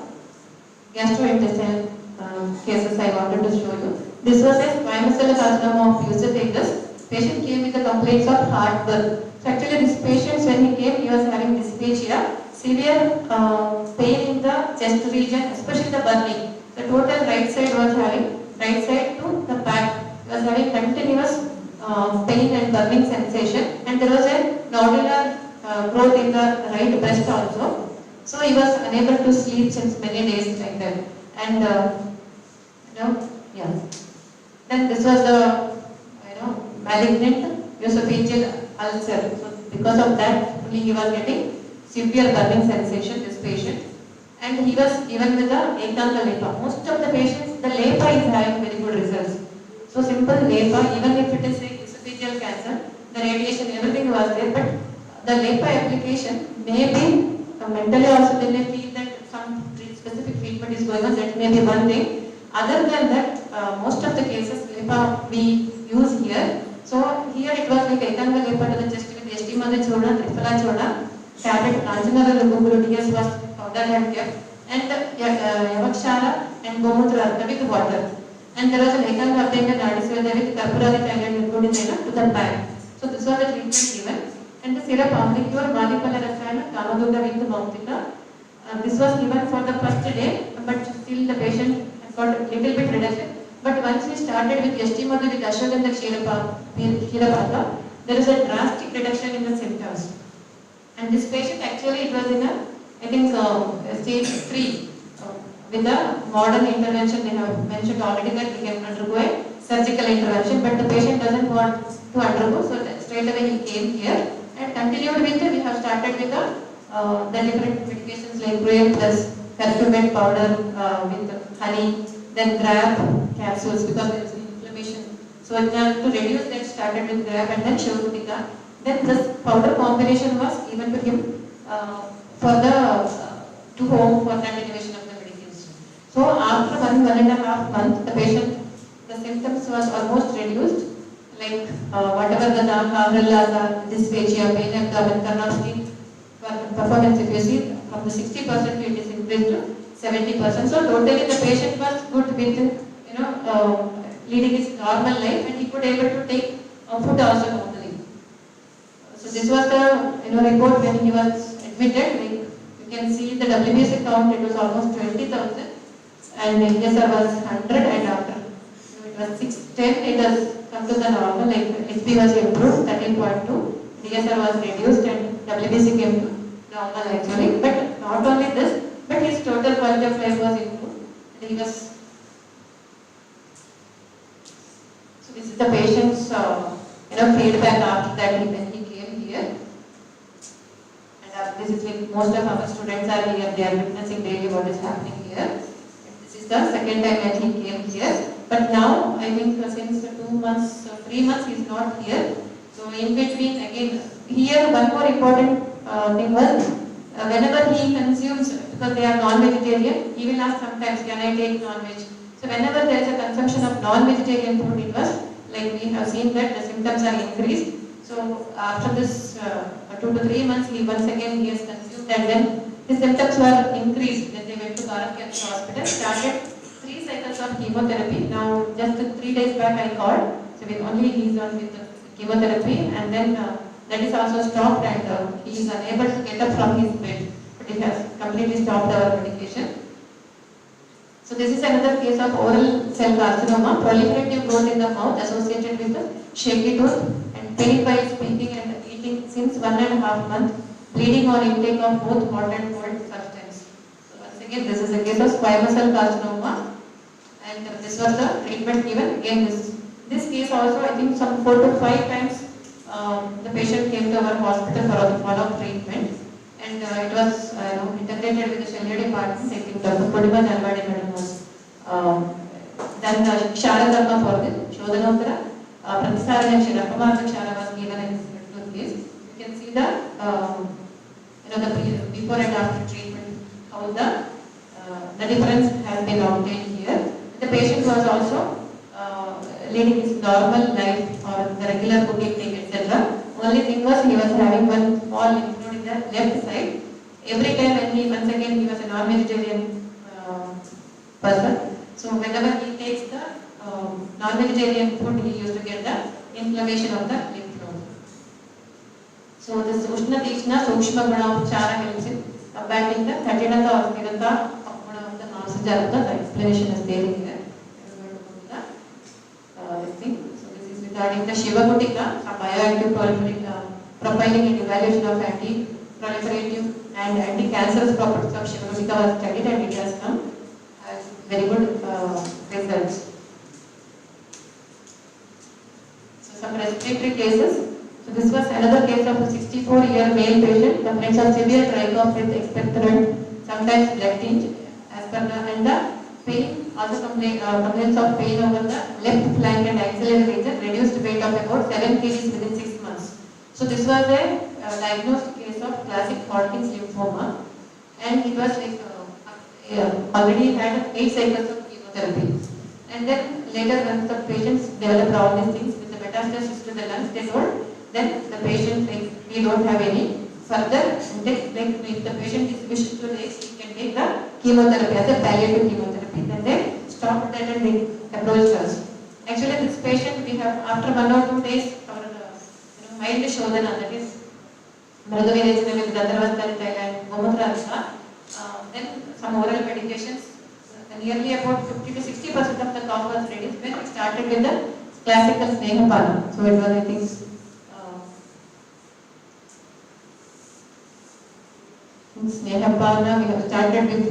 gastrointestinal cases I wanted to show you. This was a squamous cell carcinoma of esophagus. Patient came with the complaints of heartburn. So actually this patient, when he came, he was having dysphagia, severe pain in the chest region, especially the burning. The total right side was having, right side to the back, he was having continuous pain and burning sensation, and there was a nodular growth in the right breast also. So he was unable to sleep since many days like that. And then this was the malignant esophageal ulcer. So because of that, only he was getting severe burning sensation, this patient. And he was given with the Ekanga Lepa. Most of the patients, the Lepa is having very good results. So simple Lepa, even if it is a esophageal cancer, the radiation, everything was there, but the Lepa application may be mentally also they may feel that some specific treatment is going on, that may be one thing. Other than that, most of the cases Lepa we use here. So here it was like Ekanga Lepa to the chest with Estimada Choda, Triphala Choda, tablet Kanjanara Lugubuludias was powder had kept, and Yavakshara and Gomutra with water. And there was an Ekanga Abhyanga Nadisweda with Karpuradi Thailand Lugudina to the back. So this was the treatment given. And the syrup Amlicure, Manikala Rasayana, Kamaduga with Mautika. This was given for the first day, but still the patient got a little bit reduction. But once we started with Yashtimadu with Ashwagandha Kshirapaka, there is a drastic reduction in the symptoms. And this patient actually, it was in stage 3. With the modern intervention, they have mentioned already that we can undergo a surgical intervention, but the patient doesn't want to undergo, so straight away he came here and continued with, we have started with the different medications like Gruel plus curcumin powder with honey, then grab capsules because there is inflammation. So to reduce that, started with grab and then Shivagutika. Then this powder combination was given to him for the to home for continuation of the medication. So after 1.5 months, the patient, the symptoms was almost reduced, like whatever the Naharalasa, dysphagia, pain abdomen, Karnataka performance, if you see, from the 60% it is increased to 70%. So totally the patient was good with, leading his normal life, and he could able to take food also normally. So this was the report when he was admitted. Like you can see the WBC count, it was almost 20,000, and NSR was 100, and after it was 610, it has come to the normal. Like HP was improved 13.2, DSR was reduced, and WBC came to normal actually. But not only this, but his total quality of life was improved. And he was. So this is the patient's feedback after that when he came here. And this is like most of our students are here. They are witnessing daily what is happening here. And this is the second time that he came here. But now I think since 2 months, 3 months he is not here. So in between again here one more important thing was whenever he consumes, because they are non-vegetarian, he will ask sometimes, can I take non-veg? So whenever there is a consumption of non-vegetarian food, it was like we have seen that the symptoms are increased. So after this 2 to 3 months, he once again he has consumed, and then his symptoms were increased. Then they went to Karnataka hospital, started 3 cycles of chemotherapy. Now just 3 days back I called, so with only he is on with the chemotherapy, and then that is also stopped, and he is unable to get up from his bed. But it has completely stopped our medication. So this is another case of oral cell carcinoma, proliferative growth in the mouth associated with the shaky tooth, and pain while speaking and eating since 1.5 months, bleeding or intake of both hot and cold substance. So once again, this is a case of squamous cell carcinoma, and this was the treatment given. Again, this case also, I think some 4 to 5 times the patient came to our hospital for a follow-up treatment, and it was integrated with the cellular department. I think Dr. Pudima Nalvadi madam was then Ksharadharma for the Shodhanotara, Pratisarana and Shirapamartha Kshara was given in this particular case. You can see the the before and after treatment, how the difference has been obtained here. The patient was also leading his normal life or the regular food intake, etc. Only thing was he was having one small lymph node in the left side. Every time when he, once again, he was a non-vegetarian person. So whenever he takes the non-vegetarian food, he used to get the inflammation of the lymph node. So this Ushna Tishna Sukshma Guna Chara helps in combating the Katinata or Sthirata of Guna of the Namsajarata. The explanation is there here. This thing. So this is regarding the Shivagutika, a bioactive profiling and evaluation of anti-proliferative and anti-cancerous properties of Shivagutika was studied, and it has come as very good results. So some respiratory cases. So this was another case of a 64-year male patient, complaints of severe dry cough with expectorant, sometimes blood tinge, as per the, and the pain, also complaints of pain over the left flank and axillary region, reduced weight of about 7 kg within 6 months. So this was a diagnosed case of classic Hodgkin's lymphoma, and it was like already had 8 cycles of chemotherapy. And then later when the patients developed all these things with the metastasis to the lungs, they told, then the patient we don't have any further, like if the patient is wished to take, he can take the chemotherapy as a palliative chemotherapy. Then they stopped that and they approached us. Actually, this patient we have after 1 or 2 days our mild shodhana, that is Mragavirechana with Gandharvastari Thailand, Gomutralika, then some oral medications. Nearly about 50 to 60% of the cough was reduced when we started with the classical Snehapana. So it was, I think, Snehapana, we have started with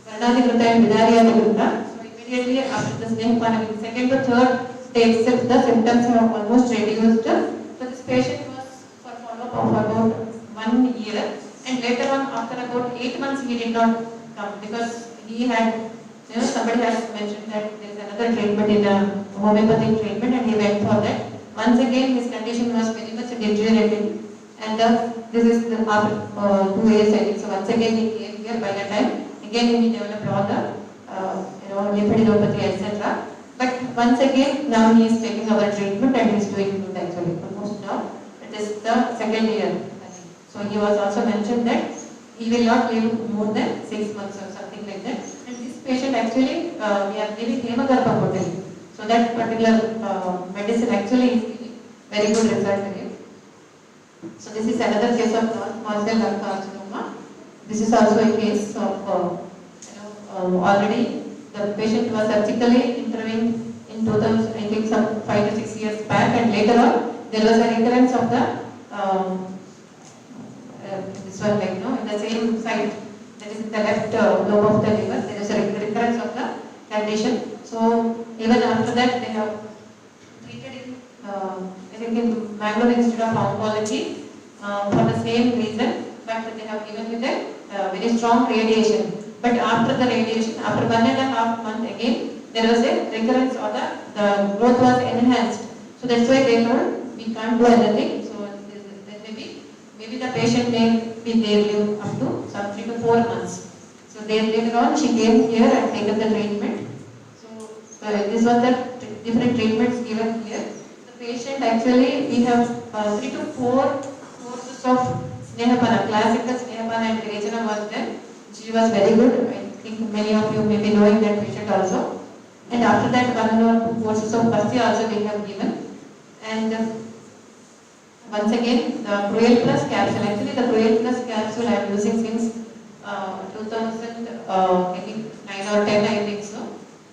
Varnadikrita and Vidariadikrita. So immediately after the Snehapana, with second to third day itself, the symptoms have almost reduced. So this patient was for follow-up of about 1 year, and later on, after about 8 months, he did not come because he had, somebody has mentioned that there is another treatment in a homeopathic treatment, and he went for that. Once again, his condition was very much deteriorating, and this is the after 2 years, I think. So once again, he came here. By that time, again he developed all the lymphadeniopathy, etc. But once again, now he is taking our treatment and he is doing good actually. Almost now, it is the second year. So he was also mentioned that he will not live more than 6 months or something like that. And this patient actually, we are giving Hemagarbha bottle. So that particular medicine actually is giving very good result to him. So this is another case of non-small cell lung carcinoma. This is also a case of already the patient was surgically intervened in 2000, I think some 5 to 6 years back, and later on there was a recurrence of the this one, like in the same site, that is in the left lobe of the liver, there is a recurrence of the condition. So even after that they have treated in I think in Bangalore Institute of Oncology for the same reason, but they have given with a very strong radiation. But after the radiation, after 1.5 months again, there was a recurrence or the growth was enhanced. So that's why they told we can't do anything. So there maybe the patient may be there live up to some 3 to 4 months. So then later on she came here and taken the treatment. So this was the different treatments given here. The patient actually, we have 3 to 4 courses of Snehapana, classical Snehapana and Virechana was done. She was very good. I think many of you may be knowing that patient also. And after that, 1 or 2 courses of Pastya also we have given. And once again, the Cruel Plus capsule. Actually, the Cruel Plus capsule I am using since 2009 or 10, I think so.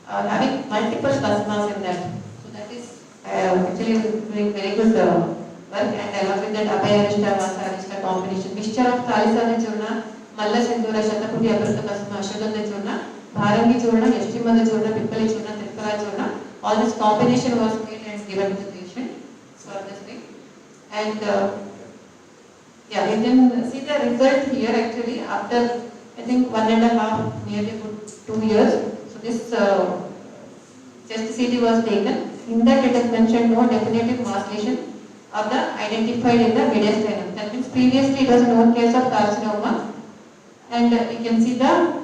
Having multiple plasmas in that. So that is actually doing very good work. And along with that, Abhayarishta, Vasarishta combination. Mixture of Thalisana Churna, Malla Sindura, Shataputi, Abrata Pasma, Ashwagandha Churna, Bharangi Churna, Yashtimada Churna, Pippali Churna, Tripala Churna. All this combination was made and given to the patient for this thing. And yeah, you can see the result here actually after I think 1.5, nearly 2 years. So this chest CT was taken. In that it is mentioned no definitive mass lesion of the identified in the mediastinum. That means previously it was a known case of carcinoma, and you can see the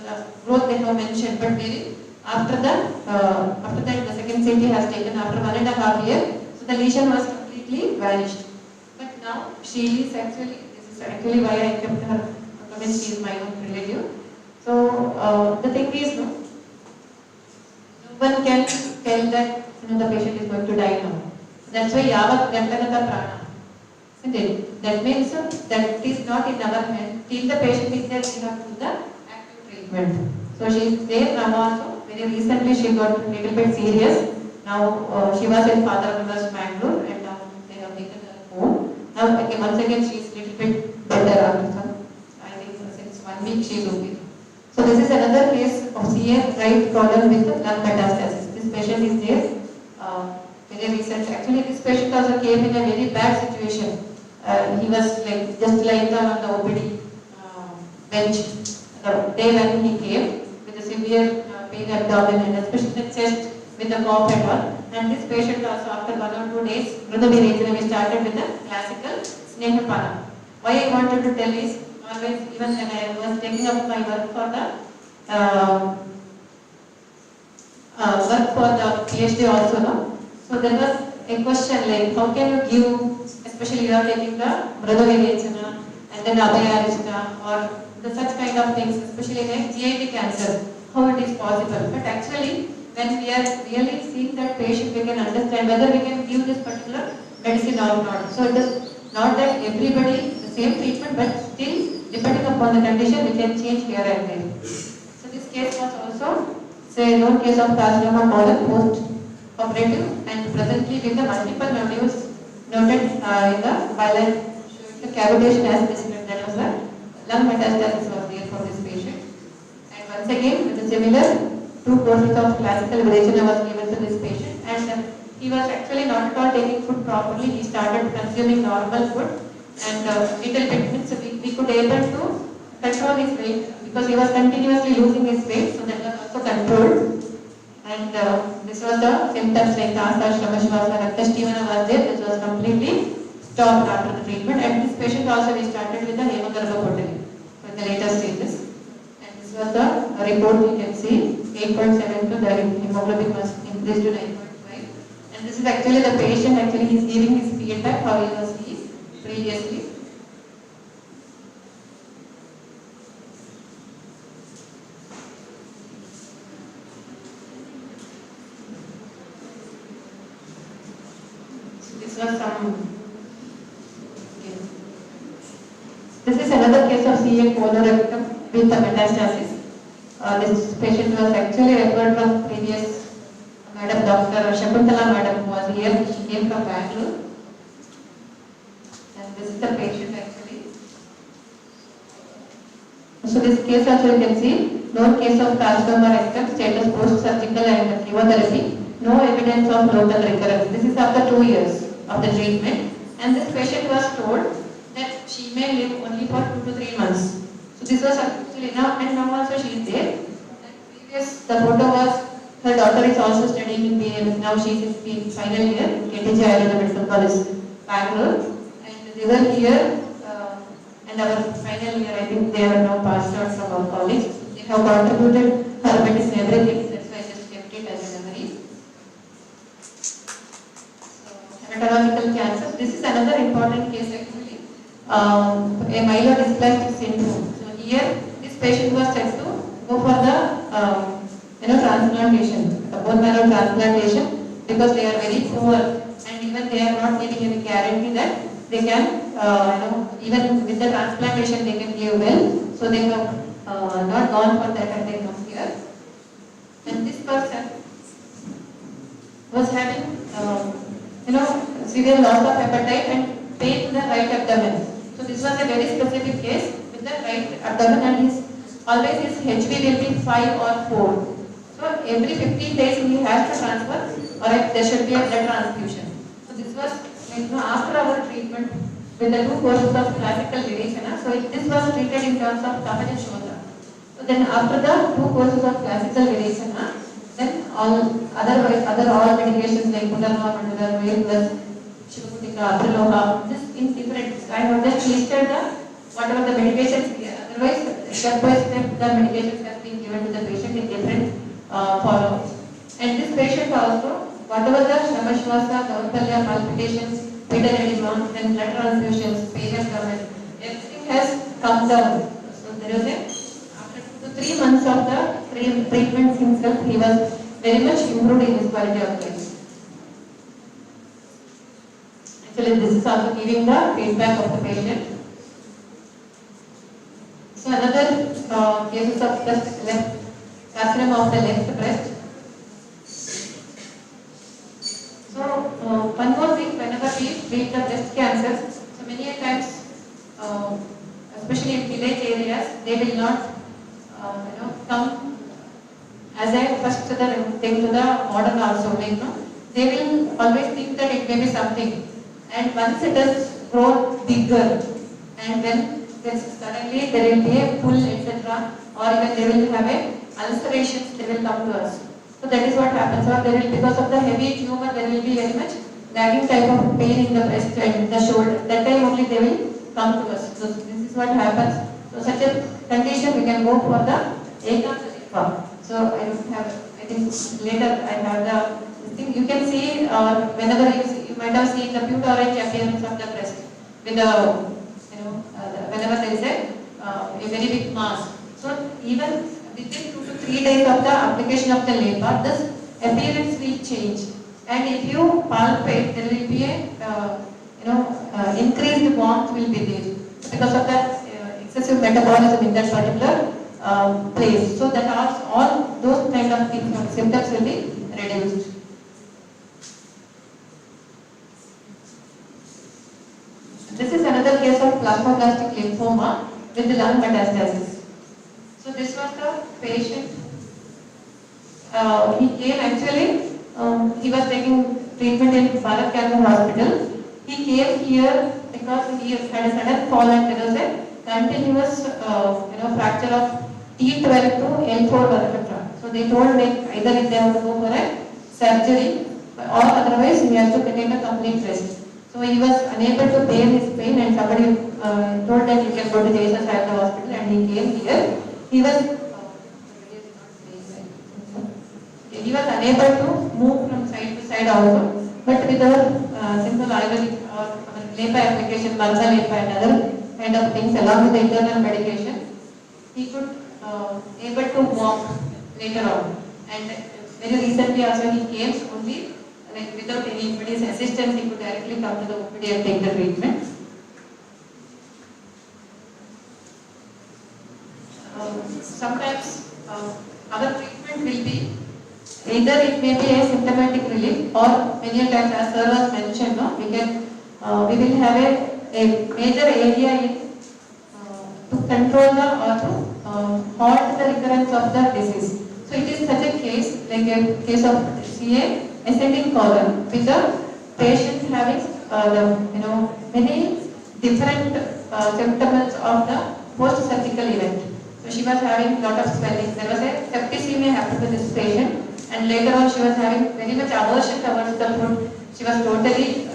the growth they have mentioned. But very after that the second CT has taken after 1.5 years, so the lesion was completely vanished. But now she is actually, this is actually why I kept her, because she is my own relative. So the thing is, no one can tell that the patient is going to die now. That's why Yavat Gantanata Prana. Isn't it? That means that is not in our hand. Till the patient is there, we have to do the active treatment. So she is there now also. Very recently she got a little bit serious. Now she was in Father Vilas Bangalore, and now they have taken her home. Now again, once again she is a little bit better after some, I think since 1 week she is okay. So this is another case of CF right colon with lung metastasis. This patient is there. Very recent. Actually, this patient also came in a very bad situation. He was like just lying down on the OPD bench the day when he came with a severe pain abdomen and especially the chest with the cough and all. And this patient also after 1 or 2 days, we started with the classical Snehapana. Why I wanted to tell is always, even when I was taking up my work for the PhD also, no? So there was a question like, how can you give, especially you are taking the Mradavirechana and then Abhayarishta or such kind of things, especially in GIT cancer, how it is possible. But actually, when we are really seeing that patient, we can understand whether we can give this particular medicine or not. So it is not that everybody the same treatment, but still depending upon the condition, we can change here and there. So this case was also, say, known case of carcinoma colon post-operative and presently with the multiple nodules noted in the bilateral the cavitation as described. That was the lung metastasis was there for this patient. And once again, with a similar 2 courses of classical Virechana was given to this patient, and he was actually not at all taking food properly. He started consuming normal food, and little bit means we could able to control his weight because he was continuously losing his weight, so that was also controlled. And this was the symptoms like Tasa, Shramashvasa, Raktastivana was there, which was completely stopped after the treatment. And this patient also we started with the Hemagarbha Potali for the later stages. And this was the report you can see, 8.72, the hemoglobin was increased to 9.5. And this is actually the patient, actually he is giving his feedback how he was previously. This was some. Okay. This is another case of CA colorectal with the metastasis. This patient was actually referred from previous Madam Dr. Shakuntala Madam who was here. She came from Bangalore. And this is the patient actually. So this case also you can see, no case of carcinoma rectum, status post-surgical and chemotherapy, no evidence of local recurrence. This is after 2 years of the treatment, and this patient was told that she may live only for 2 to 3 months. So this was actually now, and now also she is there. And previous, the photo was, her daughter is also studying in BM, now she is in final year, KTJ Ayurveda Medical College, Bangalore, and they were here, and our final year, I think they are now passed out from our college. They have contributed her medicine, everything, that's why I just kept it as a memory. Hematological cancer. This is another important case actually. A myelodysplastic syndrome. So here, this patient was said to go for the transplantation, the bone marrow transplantation, because they are very poor, and even they are not giving any guarantee that they can, even with the transplantation they can give well. So they have not gone for that, and they come here. And this person was having severe loss of appetite and pain in the right abdomen. So this was a very specific case with the right abdomen, and always his HB will be 5 or 4. So every 15 days he has to transfer, or there should be a blood transfusion. So this was after our treatment with the 2 courses of classical Virechana. So this was treated in terms of Tapan and Shodha. So then after the 2 courses of classical Virechana, then all all medications like Putarma, Mandalar, plus Shivakutika, Apriloha, this in different. I have just listed whatever the medications here. Otherwise, step by step the medications have been given to the patient in different follow-ups. And this patient also, whatever the Shramashvasa, Daurpalya, palpitations, fetal edema, then blood transfusions, pain has come in, everything has come down. So there is after 2 to 3 months of the treatment himself, he was very much improved in his quality of life. Actually, this is also giving the feedback of the patient. So another cases of left carcinoma of the left breast. So one more thing, whenever we treat the breast cancer, so many times, especially in village areas, they will not, come as a first thing to the modern also. They will always think that it may be something, and once it has grown bigger, and then suddenly there will be a pull, etc., or even they will have a ulcerations. They will come to us. So that is what happens. Or there will, because of the heavy tumor, there will be very much nagging type of pain in the breast and the shoulder. That time only they will come to us. So this is what happens. So such a condition we can go for the Ekanta. So I don't have, I think later I have the thing. You can see whenever you might have seen the pure orange appearance of the breast with the, whenever there is a very big mass. So even within 2 to 3 days of the application of the labor, this appearance will change. And if you palpate, there will be a increased warmth will be there because of the excessive metabolism in that particular place. So that all those kind of things, symptoms will be reduced. This is another case of plasmablastic lymphoma with the lung metastasis. So this was the patient. He came actually, he was taking treatment in Bharat Cancer Hospital. He came here because he had a sudden fall and there was a continuous fracture of T12 to L4 vertebra. So they told like either they have to go for a surgery or otherwise he has to take a complete rest. So he was unable to bear his pain and somebody told that you can go to Jesus Ayurveda Hospital and he came here. He was unable to move from side to side also, but with our simple Ayurvedic or Lepa application, Marga Lepa and other kind of things along with the internal medication, he could able to walk later on. And very recently also he came only like without anybody's assistance, he could directly come to the OPD and take the treatment. Sometimes our treatment will be either it may be a symptomatic relief or many times as sir was mentioned, no, we will have a major area in to control the or to halt the recurrence of the disease. So it is such a case like a case of CA ascending colon with the patient having many different symptoms of the post-surgical event. So she was having lot of swelling. There was a septicemia happened to this patient, and later on she was having very much aversion towards the food. She was totally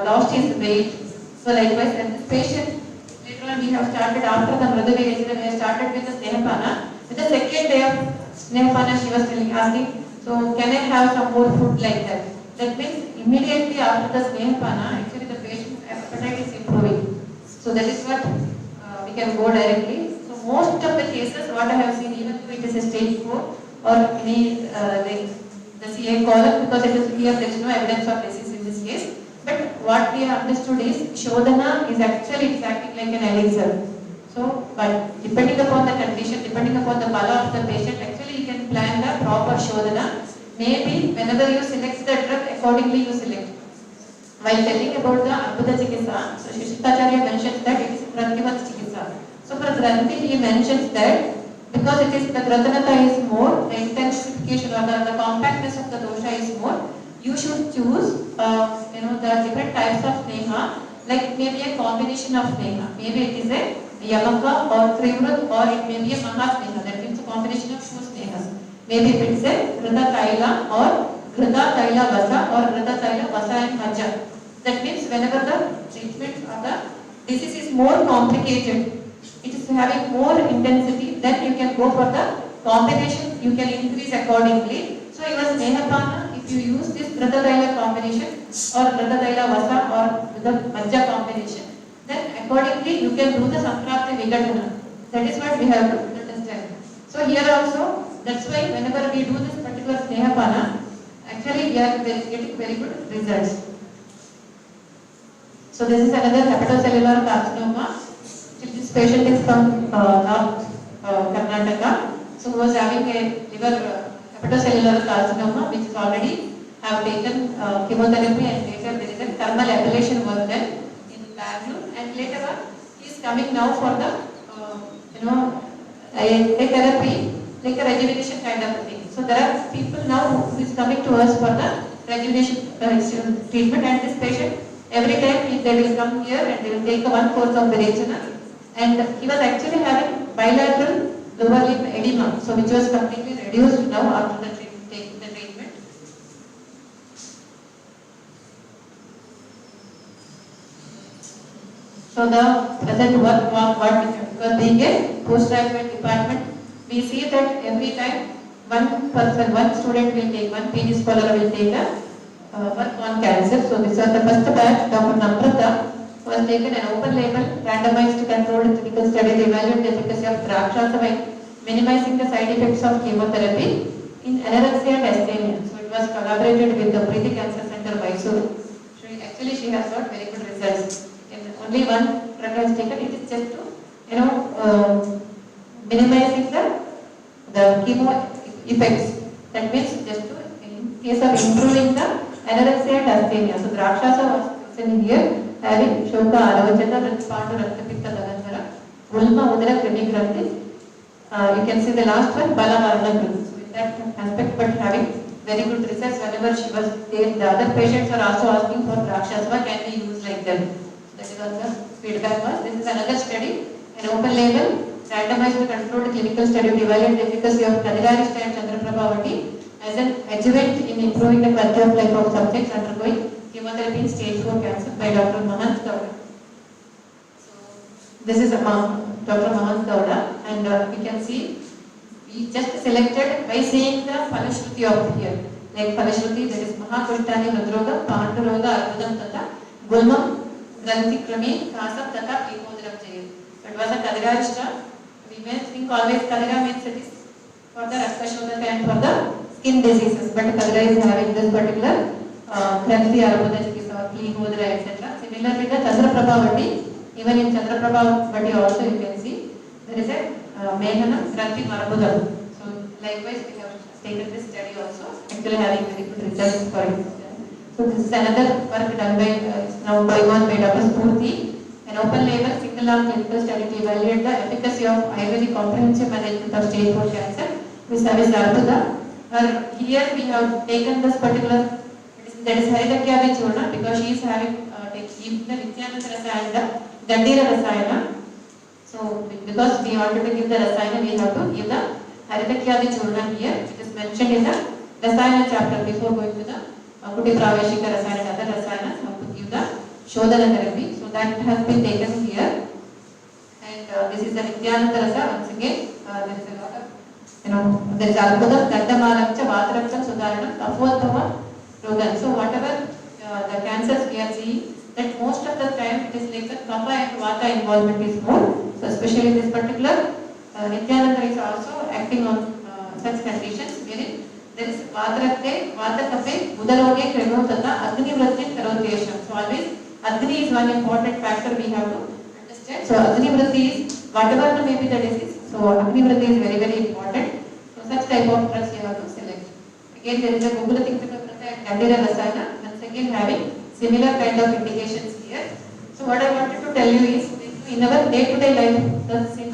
lost his weight. So likewise, and this patient later on we have started after the Mriduvega incident. We have started with the Snehapana. With the second day of Snehapana, she was asking, so can I have some more food like that? That means immediately after the Snehapana, actually the patient's appetite is improving. So that is what we can go directly. So most of the cases, what I have seen, even though it is a stage 4 or any like the CA colon, because it is here, there is no evidence of disease in this case. But what we have understood is Shodhana is actually acting like an elixir. So, but depending upon the condition, depending upon the bala of the patient, actually you can plan the proper Shodhana. Maybe whenever you select the drug, accordingly you select. While telling about the Adbhuta Chikitsa, so Shishitacharya mentions that it is Grantivat Chikitsa. So for Granthi he mentions that because it is the Gratanata is more, the intensification or the compactness of the dosha is more, you should choose the different types of Neha, like it may be a combination of Neha. Maybe it is a Yamaka or Trivrut or it may be a Mahasneha, that means a combination of two Snehas. Maybe if it is a Grita Taila or Grita Taila Vasa or Grita Taila Vasa and Majja. That means whenever the treatment or the disease is more complicated, it is having more intensity, then you can go for the combination, you can increase accordingly. So your Snehapana, if you use this Grita Taila combination or Grita Taila Vasa or the Majja combination, then accordingly you can do the Samprapti Vigatana. That is what we have to understand. So here also, that's why whenever we do this particular Snehapana, actually we are getting very good results. So this is another hepatocellular carcinoma. This patient is from North Karnataka, so who was having a liver hepatocellular carcinoma, which is already have taken chemotherapy, and later there is a thermal ablation was done in Bangalore, and later on he is coming now for the a therapy like a rejuvenation kind of a thing. So there are people now who is coming to us for the rejuvenation treatment, and this patient every time they will come here and they will take one course of Virechana, and he was actually having bilateral lower limb edema, so which was completely reduced now after the taking the treatment. So the present work because being a postgraduate department, we see that every time one student will take, one PG scholar will take a work on cancer. So this was the first batch. Dr. Namrata was taken an open label, randomized controlled clinical study to evaluate the efficacy of Drakshasa minimizing the side effects of chemotherapy in anorexia and asthenia. So it was collaborated with the Preeti Cancer Center, Mysuru. Actually, she has got very good results. In only one drug has taken. It is just to minimizing the chemo effects. That means just to in case of improving the anorexia and asthenia. So Drakshasa was in here having Shoka, Aravachata, Ratpandu, Raktapitta, Dagandhara, Ulma, Udara, Krimi Granthi. You can see the last one, Bala Varna Granthi. So in that aspect, but having very good research. Whenever she was there, the other patients are also asking for Rakshasva, can we use like them? That is also feedback was. This is another study, an open label, randomized controlled clinical study to evaluate the efficacy of Kadigarishta and Chandraprabhavati as an adjuvant in improving the quality of life of subjects undergoing chemotherapy in stage 4 cancer by Dr. Mahant Gowda. So, this is Dr. Mahant Gowda, and we can see we just selected by seeing the Falashruti of here. Like Falashruti, there is Mahakushtani Hridroga, Panduroga, Arvadam Tata, Gulmam, Granthi Krami, Kasam Tata, Pikodaram Jayat. It was a Kadigarishta. We may think always Kadira means it is for the Raktashodaka and for the skin diseases, but Kadira is having this particular Granthi Arvada Chikisa or Pikodaram, etc. Similarly, the Chandraprabhavati, even in Chandraprabhavati also you can see there is a Mehana Granthi Marabudam. So likewise we have taken this study also, actually having very good results for it. So this is another work done by, now going on by Dr. Spurti, an open label single arm clinical study to evaluate the efficacy of Ayurvedic comprehensive management of stage 4 cancer with service Arbuda. Here we have taken this particular, that is Haridakya Churna, because she is having taken the Nityananda Rasayana, Gandhira Rasayana. So, because we wanted to give the Rasayana, we have to give the Haridakya Churna here. It is mentioned in the Rasayana chapter before going to the Kuti Praveshika Rasayana and other Rasayanas, how to give the Shodhana therapy. So, that has been taken here. And this is the Nityananda Rasa. Once again, there is a lot of, there is Arbuda, Gandhamalamcha, Vatraktam, Sudaranam, Tapodhava, Rogan. So, whatever the cancers we are seeing, that most of the time it is like the kapha and vata involvement is more. So especially this particular Nityananda is also acting on such conditions wherein there is vata kaphe, budaloge, kreno tata, agni vritti karotesham. So always agni is one important factor we have to understand. So agni vritti is whatever may be the disease. So agni vritti is very very important. So such type of drugs you have to select. Again there is a Gugula Tiktaka Prata and Gandhira Rasayana. Once again having similar kind of indications here. So what I wanted to tell you is, in our day-to-day life, the same,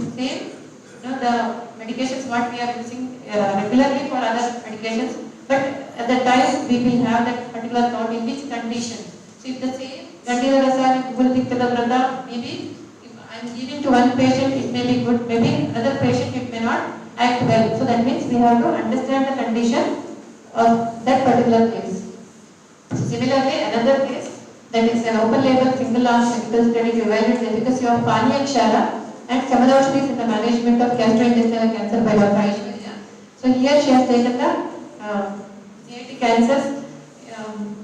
the medications what we are using regularly for other medications, but at the time we will have that particular thought in which condition. So if the same Gandhira Rasayana, Gugula Tiktaka Prata, maybe if I am giving to one patient, it may be good, maybe another patient it may not act well. So that means we have to understand the condition of that particular case. Similarly, another case, that is an open label single arm clinical study to evaluate the efficacy of Pani and Shara and Samadaushnis in the management of gastrointestinal cancer by Dr. Aishwarya. So here she has taken the GIT cancers,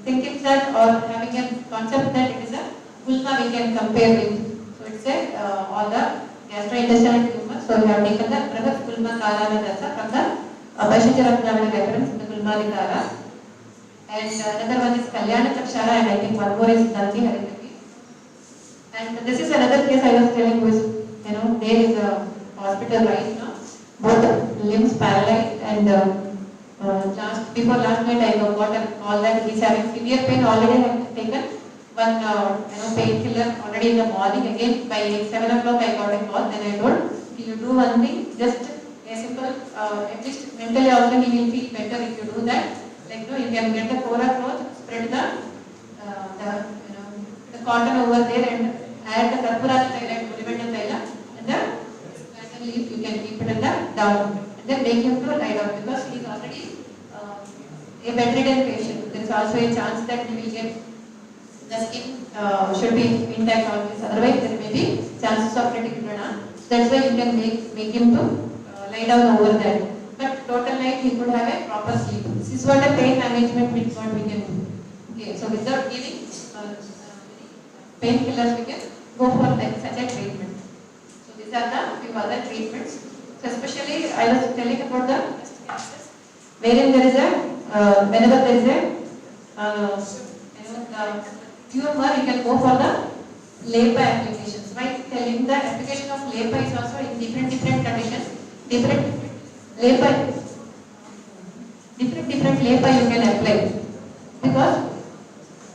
thinking that or having a concept that it is a gulma we can compare with. So it's a all the gastrointestinal tumors. So we have taken the Pragat Gulma Karana Rasa from the Abhashacharagnavana reference in the Gulma Likara. And another one is Kalyana Chakshara, and I think one more is Danti Haritaki. And this is another case I was telling was, there is a hospital right now, both limbs paralyzed, and before last night I got a call that he is having severe pain. Already I have taken one painkiller already in the morning. Again by 7 o'clock I got a call. Then I told, you do one thing, just a simple, at least mentally also he will feel better if you do that. Like you can get the Cora cloth, spread the cotton over there and add the Karpurani Thaila and Purivenda Thaila, and the leaf you can keep it in the down and then make him to lie down, because he is already a bedridden patient. There is also a chance that he will get the skin should be intact always, otherwise there may be chances of reticulana. So that's why you can make him to lie down over that. But total night he could have a proper sleep. This is what a pain management with what we can do. Okay, so without giving painkillers, we can go for like such a treatment. So these are the few other treatments. So especially I was telling about the breast cancers, wherein there is a whenever there is a the tumor, you can go for the LEPA applications. Right? Telling the application of LEPA is also in different conditions, different LEPA you can apply, because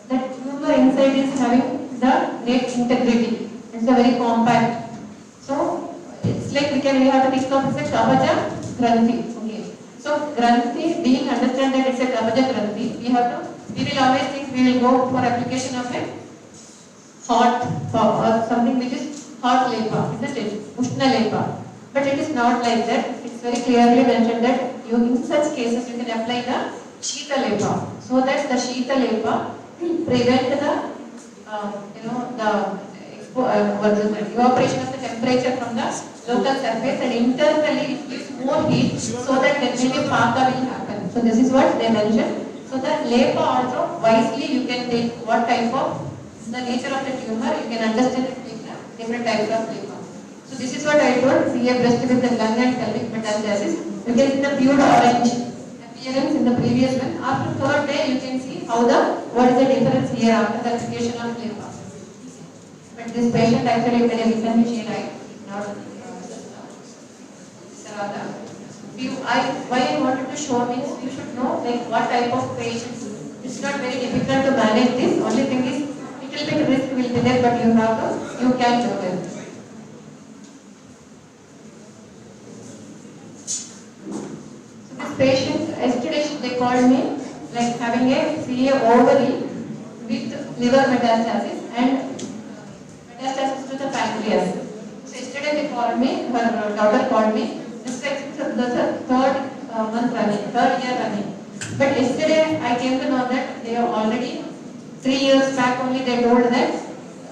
the tumor inside is having the net integrity. It's a very compact. So it's like we have to think of as a Kabaja Granthi. Okay. So Granthi, being understand that it's a Kabaja Granthi, we will always think we will go for application of a hot or something which is hot lepa, isn't it? Ushna lepa. But it is not like that. It's very clearly mentioned that you in such cases you can apply the Shita lepa, so that the Shita lepa prevent the evaporation of the temperature from the local surface, and internally it gives more heat, so that definitely Paka will happen. So this is what they mentioned. So the lepa also wisely you can take what type of the nature of the tumor, you can understand it in the different types of lepa. So this is what I told, see a breast with the lung and pelvic metastasis. You can see the pure orange appearance in the previous one. After third day you can see what is the difference here after the application of lepa. But this patient actually made a recent machine, right? Not why I wanted to show means you should know like what type of patients. It's not very difficult to manage this. Only thing is little bit risk will be there, but you can do it. So this patient yesterday they called me like having a CA ovary with liver metastasis and metastasis to the pancreas. So yesterday they called me, her daughter called me. This is the third year running. But yesterday I came to know that they are already 3 years back only they told that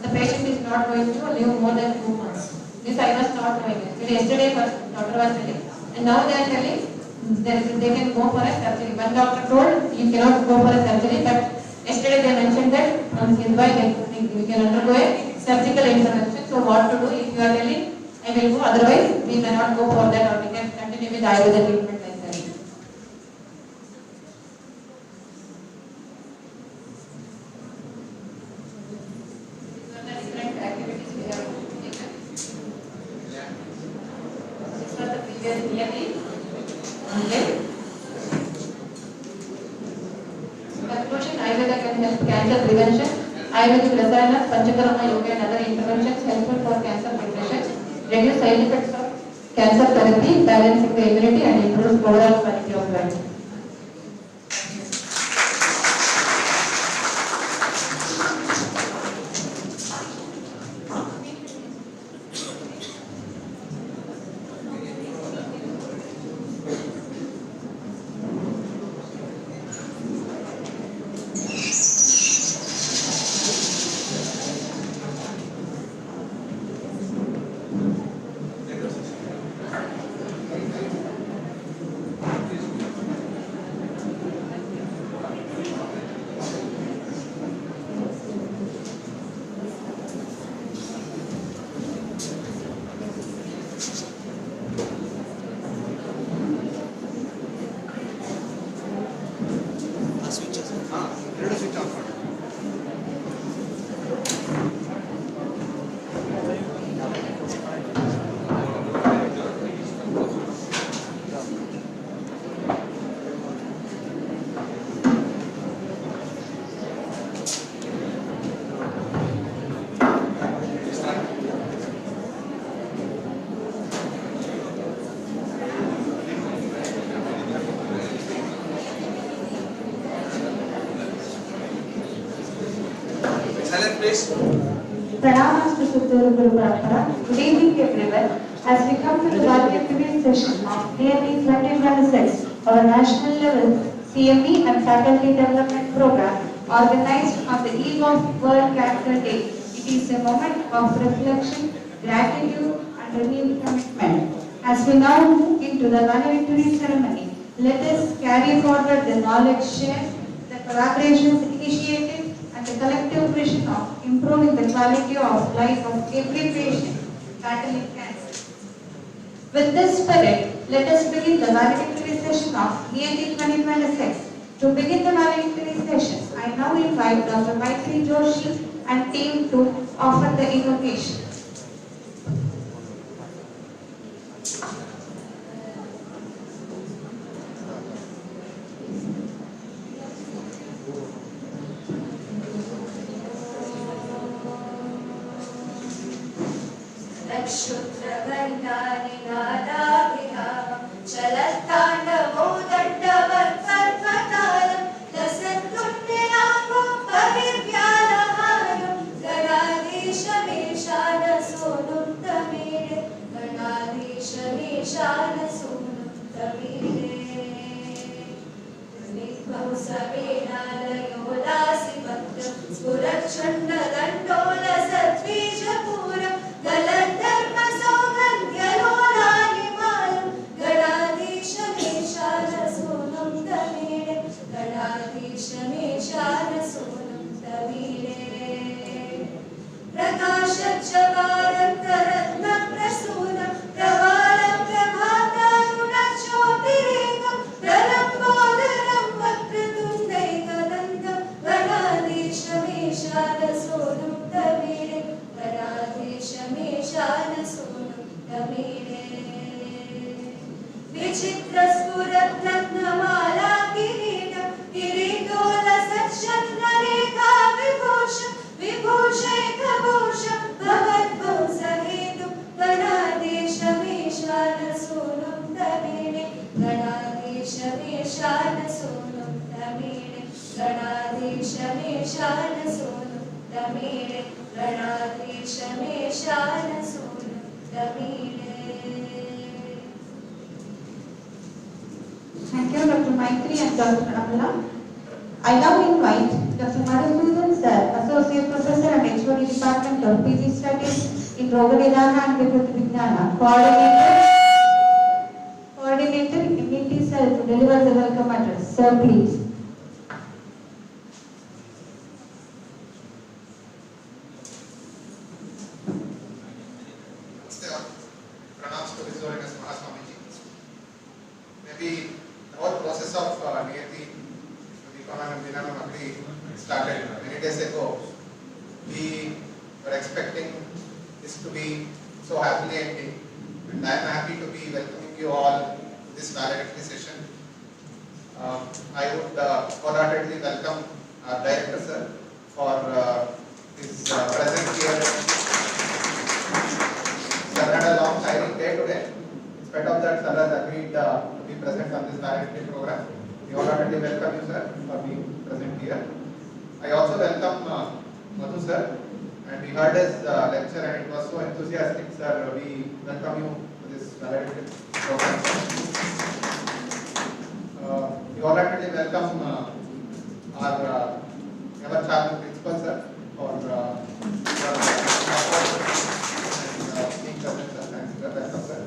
the patient is not going to live more than 2 months. This I was not knowing. Actually yesterday her daughter was telling, and now they are telling they can go for a surgery. One doctor told you cannot go for a surgery, but yesterday they mentioned that from Hindwai we can undergo a surgical intervention. So what to do if you are telling I will go, otherwise we may not go for that, or we can continue with Ayurveda treatment like that. These are the different activities we have taken. This was the previous NIYATI. Okay. Conclusion, Ayurveda can help cancer prevention. Ayurvedic Rasayana, Panchakarma Yoga and other interventions helpful for cancer prevention. Reduce side effects of cancer therapy, balancing the immunity and improves overall quality of life. Silent please. Pranamas to Sutturu Guru Parampara. Good evening everyone. As we come to the valedictory session of NIYATI-2026, our national level CME and faculty development program organized on the eve of World Cancer Day. It is a moment of reflection, gratitude and renewed commitment. As we now move into the valedictory ceremony, let us carry forward the knowledge shared, the collaborations initiated, and the collective vision of improving the quality of life of every patient battling cancer. With this spirit, let us begin the valedictory session of NIYATI-2026. To begin the valedictory session, I now invite Dr. Maitri Joshi and team to offer the invocation. Kshutra Gandhani Nadaviha Chalatanda Moda सवेनालयोलासिवक्त्रं स्फुरच्छण्डदण्डोलसद्वीजपूरं गलद्धर्मसौगन्ध्यलोलालिमालं गणाधीशमेशानसूनुं तमीडे गणाधीशमेशानसूनुं तमीडे प्रकाशज्जवारन्तरत्नप्रसूनं प्रवालं प्रभातारुणज्योतिरेकं प्रलम्बोदरं वक्रतुण्डैकदन्तं गणाधीशमेशानसूनुं तमीडे गणाधीशमेशानसूनुं तमीडे विचित्रस्फुरत्नमाला किरीटं किरीटोलसच्चन्द्ररेखा विभूषैकभूषं भगवद्भंसहेतुं गणाधीशमेशानसूनुं तमीडे गणाधीशमेशानसूनुं तमीडे गणाधीशमेशानसूनुं तमीडे गणाधीशमेशानसूनुं तमीडे. Thank you, Dr. Maitri and Dr. Amala. I now invite Dr. Madhusudan Sir, Associate Professor and HOD Department of PG Studies in Rogavidana and Vikriti Vignana, Coordinator MET Cell to deliver the welcome address. Sir, please. Pranams to His Holiness Mahaswamiji. Maybe the whole process of NIYATI-2026 started many days ago. We were expecting this to be so happily ending, and I am happy to be welcoming you all to this valedictory session. I would wholeheartedly welcome our Director Sir for his presence here. Sir had a long hiring day today. In spite of that, Sir has agreed to be present on this valedictory program. We wholeheartedly welcome you, Sir, for being present here. I also welcome Madhu Sir, and we heard his lecture and it was so enthusiastic, Sir. We welcome you to this valedictory program. We wholeheartedly welcome our ever-charming principal, Sir, for being present, Sir. Thanks, Sir. Welcome, Sir.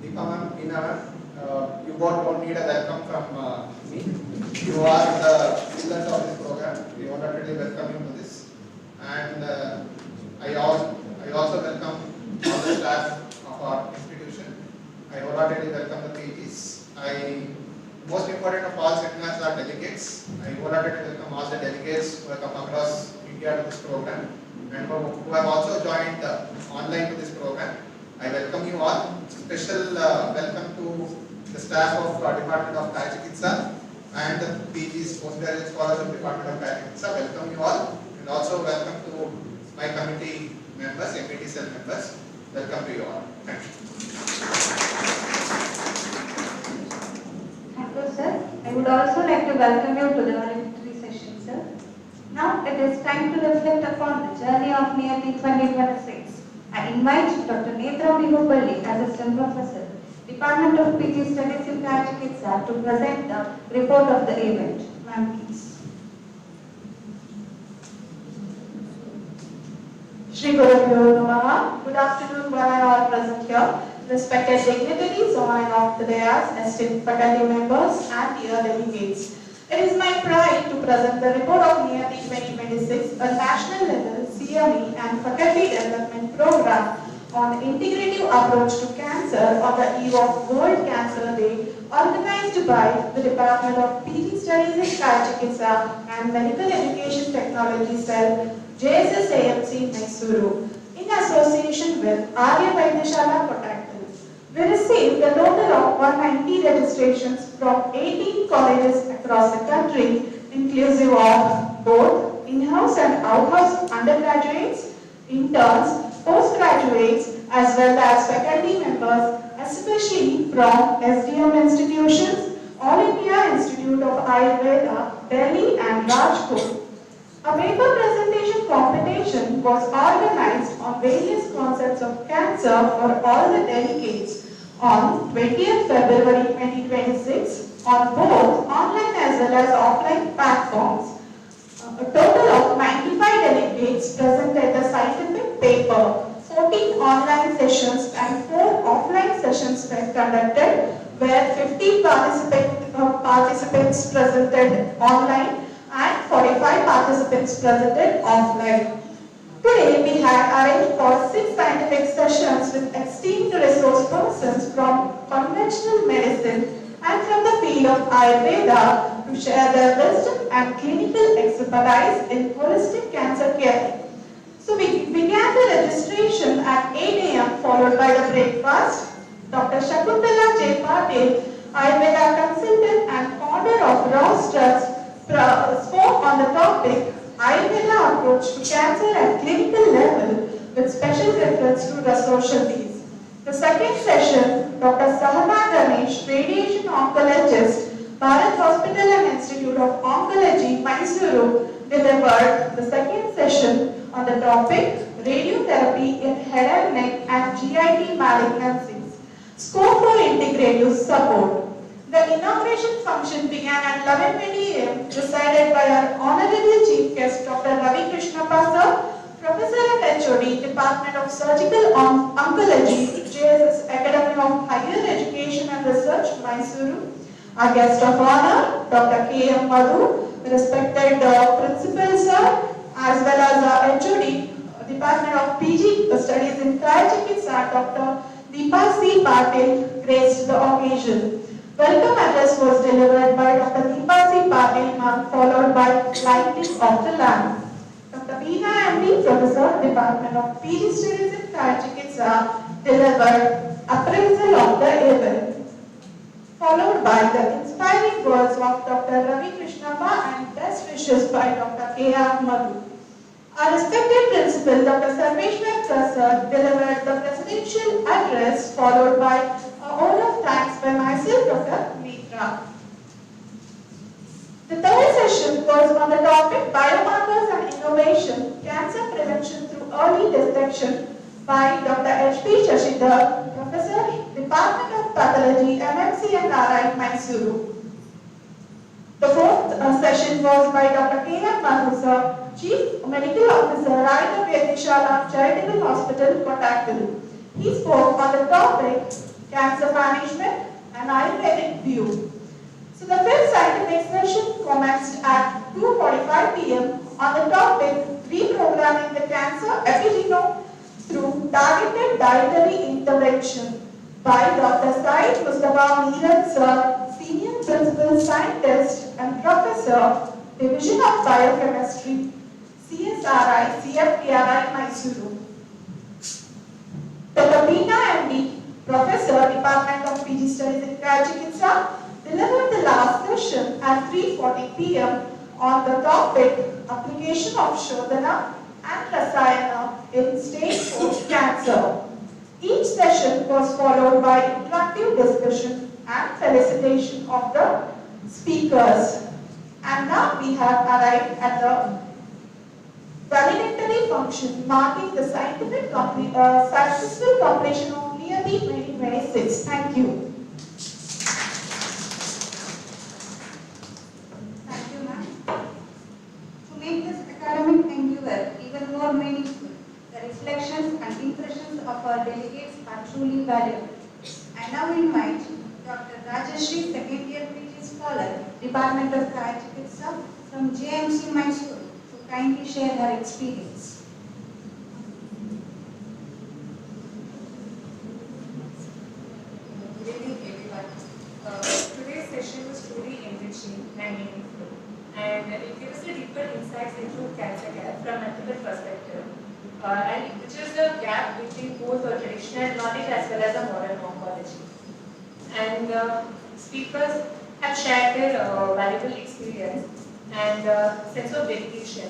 Deepa ma'am, Meena ma'am, you both don't need a welcome from me. You are the pillars of this program. We wholeheartedly welcome you to this. And I also welcome all the staff of our institution. I wholeheartedly welcome the PGs. Most important of all seminars are delegates. I wholeheartedly welcome all the delegates who have come across India to this program and who have also joined online to this program. I welcome you all. Special welcome to the staff of Department of Ayurveda and the PGs, Postgraduate Scholars of Department of Ayurveda. Welcome you all, and also welcome to my committee members, MET cell members. Welcome to you all. Thank you. Thank you, sir. I would also like to welcome you to the valedictory session, sir. Now it is time to reflect upon the journey of NIYATI-2026. I invite Dr. Netra Bihupalli, Assistant Professor, Department of PG Studies in Ayurveda, to present the report of the event. Ma'am, please. Shri Gurubhyo Namaha. Good afternoon, one and all present here. Respected dignitaries on and off the dais, esteemed faculty members and dear delegates. It is my pride to present the report of NIYATI-2026, a national level CME and faculty development program on integrative approach to cancer on the eve of World Cancer Day, organized by the Department of PG Studies in Ayurveda and Medical Education Technology Cell, JSS AMC Mysuru, in association with Ayurveda Kottakkal. We received a total of 190 registrations from 18 colleges across the country, inclusive of both in-house and out-house undergraduates, interns, postgraduates, as well as faculty members, especially from SDM institutions, All India Institute of Ayurveda, Delhi and Rajkot. A paper presentation competition was organized on various concepts of cancer for all the delegates on 20th February 2026 on both online as well as offline where 50 participants presented online and 45 participants presented offline. Today we had arranged for 6 scientific sessions with esteemed resource persons from conventional medicine and from the field of Ayurveda to share their wisdom and clinical expertise in holistic cancer care. So we began the registration at 8 a.m. followed by the breakfast. Dr. Shakuntala J. Patil, Ayurveda consultant and founder of Ross Trust, spoke on the topic Ayurveda approach to cancer at clinical level with special reference to restoration. The second session, Dr. Sahana Ganesh, radiation oncologist, Bharat Hospital and Institute of Oncology, Mysuru, delivered the second session on the topic radiotherapy in head and neck and GIT malignancies, scope for integrative support. The inauguration function began at 11:20 a.m. presided by our Honorable Chief Guest Dr. Ravi Krishnappa sir, Professor and HOD, Department of Surgical Oncology, JSS Academy of Higher Education and Research, Mysuru. Our guest of honor, Dr. K.M. Madhu, respected Principal Sir, as well as HOD, Department of PG Studies in Chikitsa, Dr. Deepa C. Patil, graced the occasion. Welcome address was delivered by Dr. Deepa C. Patil, ma'am, followed by lighting of the lamp. Dr. Veena MD, Professor, Department of PG Studies in Chikitsa, delivered appraisal of the event, followed by the inspiring words of Dr. Ravi Krishnappa and best wishes by Dr. K.R. Madhu. Our respected principal, Dr. Sarveshwar Prasad, delivered the presidential address, followed by a word of thanks by myself, Dr. Mitra. The third session was on the topic Biomarkers and Innovation, Cancer Prevention through Early Detection by Dr. H.P. Shashidhar, Professor, Department of Pathology, MMC and RI, Mysuru. The fourth session was by Dr. K.M. Madhu, Chief Medical Officer, Rayana Vyadishala Charitable Hospital, Kottakkal. He spoke on the topic Cancer Management and Ayurvedic View. So the fifth scientific session commenced at 2:45 p.m. on the topic Reprogramming the Cancer Epigenome through Targeted Dietary Intervention by Dr. Said Mustafa Meeran Sir, Senior Principal Scientist and Professor, Division of Biochemistry, CSRI, CFTRI, Mysuru. Dr. Veena MD, Professor, Department of PG Studies in Chikitsa, delivered the last session at 3:40 p.m. on the topic Application of Shodhana and Rasayana in Stage 4 Cancer. Each session was followed by interactive discussion and felicitation of the speakers. And now we have arrived at the valedictory function marking the successful completion of NIYATI-2026. Thank you. Thank you, ma'am. To make this academic endeavor even more meaningful, the reflections and impressions of our delegates are truly valuable. I now invite Dr. Rajashri, second year PG scholar, Department of Chikitsa from JMC Mysuru, to kindly share her experience. Good evening, everyone. Today's session was truly enriching and meaningful, and it gives us a deeper insights into cancer care from multiple perspectives, and which is the gap between both the traditional knowledge as well as the modern oncology. And speakers have shared their valuable experience and sense of dedication,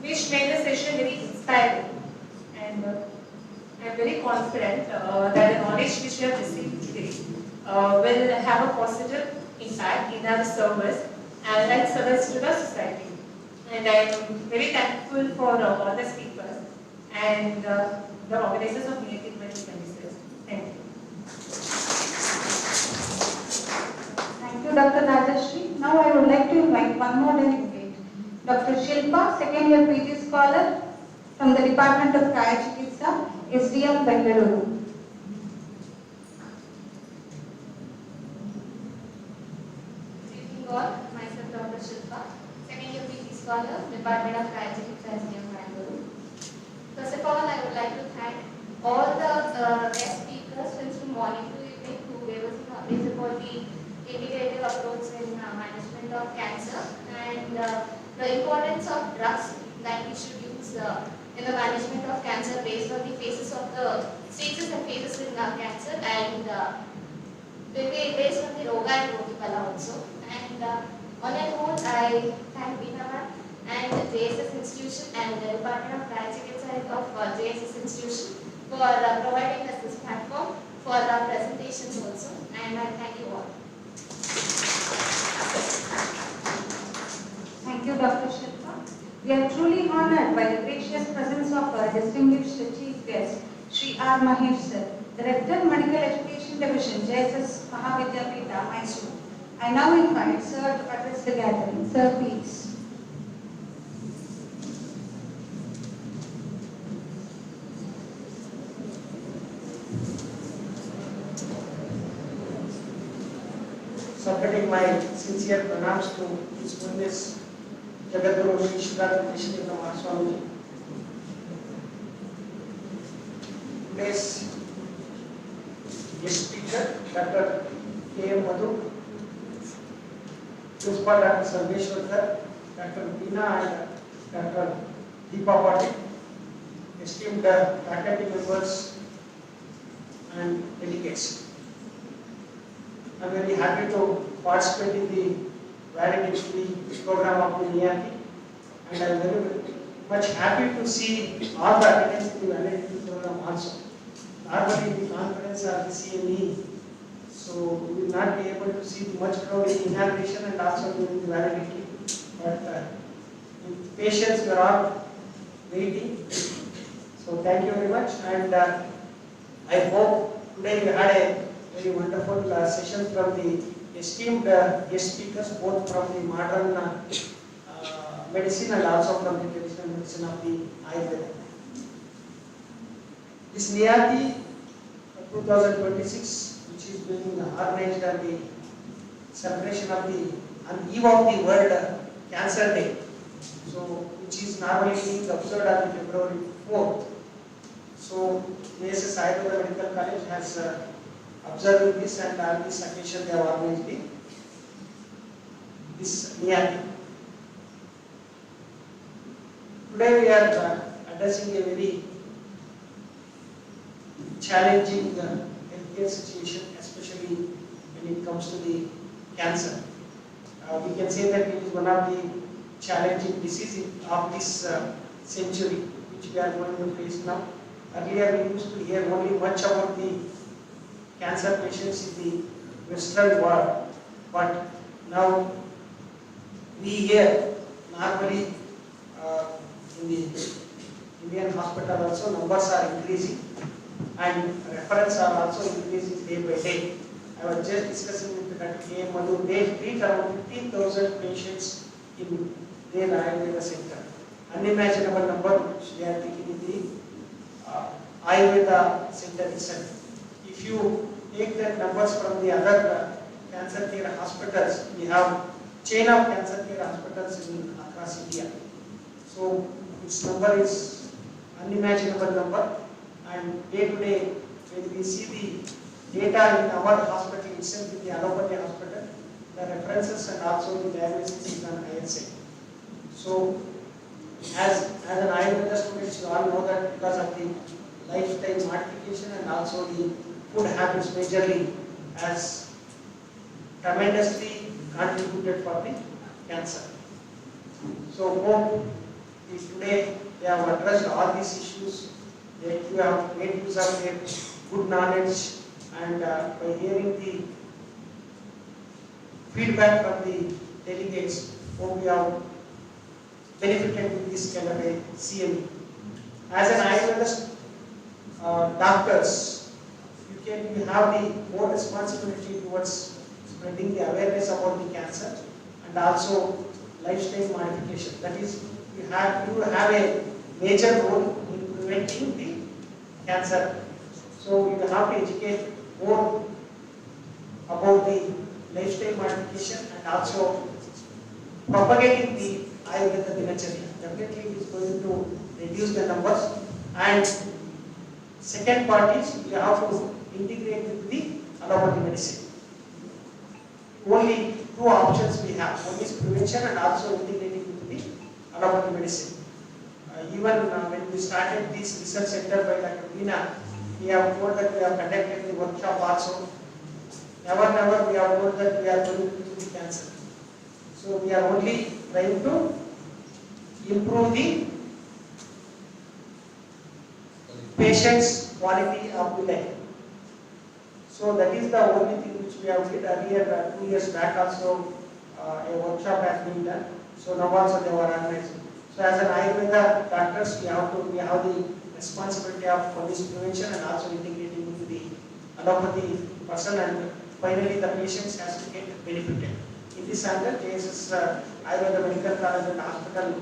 which made the session very inspiring. And I'm very confident that the knowledge which we have received today will have a positive impact in our service and service to the society. And I'm very thankful for all the speakers and the organizers of NIYATI-2026. Thank you. Thank you, Dr. Rajashri. Now I would like to invite one more delegate, Dr. Shilpa, second year PG scholar from the Department of Chikitsa, SDM, Bengaluru. all, myself Dr. Shilpa, second year PG scholar, Department of Hygiene and Bangalore. First of all, I would like to thank all the guest speakers from morning to evening who gave us knowledge about the integrative approach in management of cancer and the importance of drugs that we should use in the management of cancer based on the phases of the stages and phases in cancer and based on the Roga and Rogipala also. And on that note, I thank Veena ma'am and the JSS institution and the Department of Rajachikitsa of JSS institution for providing us this platform for our presentations also. And I thank you all. Thank you, Dr. Shilpa. We are truly honored by the gracious presence of our distinguished chief guest, Sri R. Mahesh sir, Director Medical Education Division, JSS Mahavidyapita, Mysuru. I now invite sir to address the gathering. Sir, please. Submitting my sincere pranams to His Holiness Jagadguru Sri Shridhar Krishna Mahaswami. Today's guest speaker, Dr. K.M. Madhu, Principal Dr. Sarveshwar sir, Dr. Veena and Dr. Deepa Patil, esteemed faculty members and delegates. I am very happy to participate in the validity program of the NIYATI, and I am very much happy to see all the attendance in the validity program also. Normally in the conference or the CME, so we will not be able to see much crowd in inauguration and also during the validity, but with patience we are all waiting. So thank you very much, and I hope today we had a very wonderful session from the esteemed guest speakers, both from the modern medicine and also from the traditional medicine of the Ayurveda. This NIYATI 2026, which is being organized on the celebration of the on eve of the World Cancer Day, so which is normally being observed on February 4th. So JSS Ayurveda Medical College has observing this, and on this occasion they have organized this NIYATI. Today we are addressing a very challenging healthcare situation, especially when it comes to the cancer. We can say that it is one of the challenging diseases of this century, which we are going to face now. Earlier we used to hear only much about the cancer patients in the Western world, but now we hear normally in the Indian hospital also numbers are increasing and referrals are also increasing day by day. I was just discussing with Dr. K.M. Madhu, they treat around 15,000 patients in their Ayurveda center. Unimaginable number which they are taking in the Ayurveda center itself. If you take the numbers from the other cancer care hospitals, we have chain of cancer care hospitals across India. So this number is unimaginable number, and day to day when we see the data in our hospital itself, in the allopathy hospital, the references and also the diagnosis is on higher side. So as an Ayurveda student, you all know that because of the lifestyle modification and also the food habits majorly has tremendously contributed for the cancer. So hope is today they have addressed all these issues, that you have made use of their good knowledge, and by hearing the feedback from the delegates, hope we have benefited with this kind of a CME. As an Ayurveda doctors, you have the more responsibility towards spreading the awareness about the cancer and also lifestyle modification. That is, you have a major role in preventing the cancer. So you have to educate more about the lifestyle modification and also propagating the Ayurveda Dinacharya. Definitely it is going to reduce the numbers. And second part is you have to integrate with the allopathy medicine. Only two options we have. One is prevention and also integrating with the allopathy medicine. Even when we started this research center by Dr. Veena, we have told that we have conducted the workshop also. Never we have told that we are going to cure the cancer. So we are only trying to improve the patient's quality of the life. So that is the only thing which we have did earlier. 2 years back also a workshop has been done. So now also they were organized. So as an Ayurveda doctors, we have the responsibility of police prevention and also integrating into the allopathy person, and finally the patients has to get benefited. In this angle, JSS Ayurveda Medical College and Hospital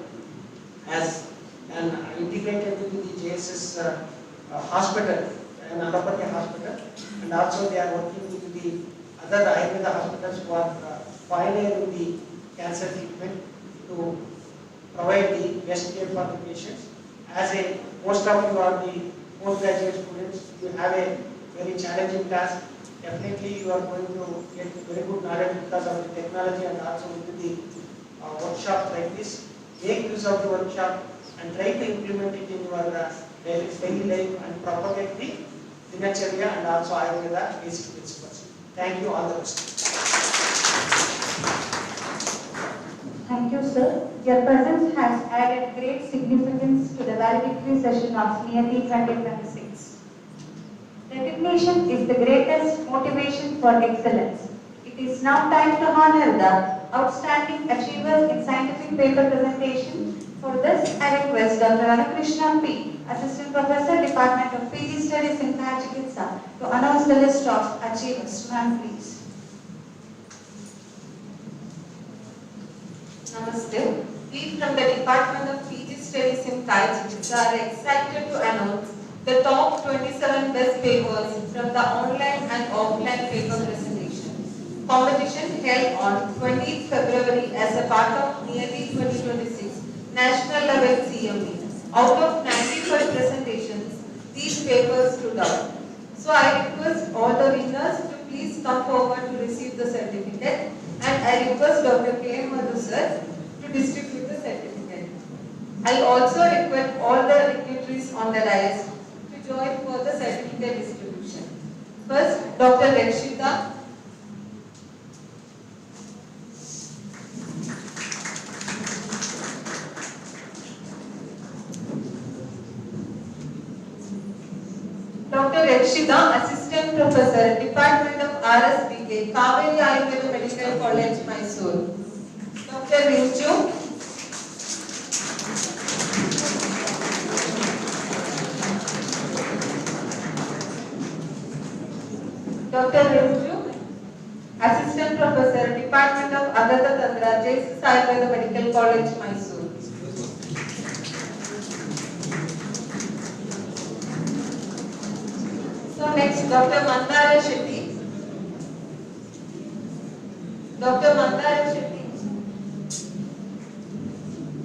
has an integrated into the JSS hospital, an allopathy hospital, and also they are working with the other Ayurveda hospitals who are pioneering the cancer treatment to provide the best care for the patients. As most of you are the postgraduate students, you have a very challenging task. Definitely you are going to get very good knowledge because of the technology and also with the workshops like this. Make use of the workshop and try to implement it in your daily life and propagate the Dinacharya and also Ayurveda basic principles. Thank you, all the best. Thank you, sir. Your presence has added great significance to the valedictory session of NIYATI-2026. Recognition is the greatest motivation for excellence. It is now time to honor the outstanding achievers in scientific paper presentation. For this, I request Dr. Anakrishna P., Assistant Professor, Department of PG Studies in Chikitsa, to announce the list of achievers. Ma'am, please. Namaste. We from the Department of PG Studies in Chikitsa are excited to announce the top 27 best papers from the online and offline paper presentation. Competition held on 20th February as a part of NIYATI-2026 National Level CME. Out of 95 presentations, these papers stood out. So I request all the winners to please come forward to receive the certificate, and I request Dr. K. Madhu sir to distribute the certificate. I also request all the dignitaries on the dais to join for the certificate distribution. First, Dr. Rakshita. Dr. Rakshita, Assistant Professor, Department of RSBK, Kaveri Ayurveda Medical College, Mysuru. Dr. Rinju. Dr. Rinju, Assistant Professor, Department of Agata Tandra, JSS Ayurveda Medical College, Mysuru. So next, Dr. Mandara Shetty. Dr. Mandara Shetty,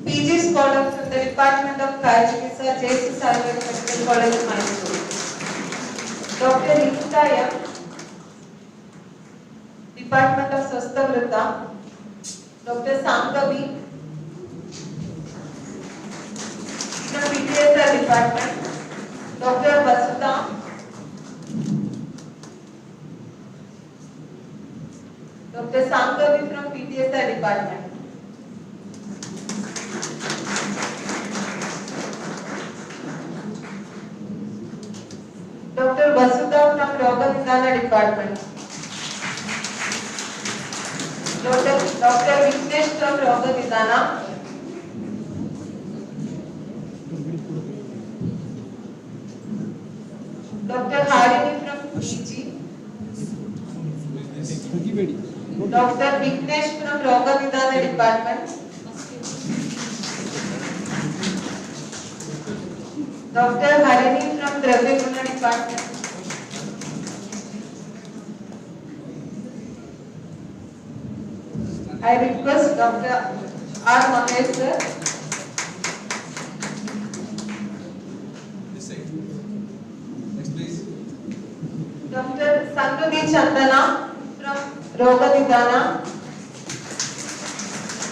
PG Scholar from the Department of Chikitsa, JSS Ayurveda Medical College, Mysuru. Dr. Rita M., Department of Swasthavrata. Dr. Sangavi from PTSR Department. Dr. Vasudha. Dr. Sangavi from PTSR Department. Dr. Vasudha from Yoga Vidhana Department. Dr. Vignesh from Yoga Vidhana. Dr. Harini from PG. Dr. Vignesh from Yoga Vidhana Department. Dr. Harini from Dravya Guna Department. I request Dr. R. Mahesh sir. This side. Next please. Dr. Sandhudi Chandana from Rogadidana.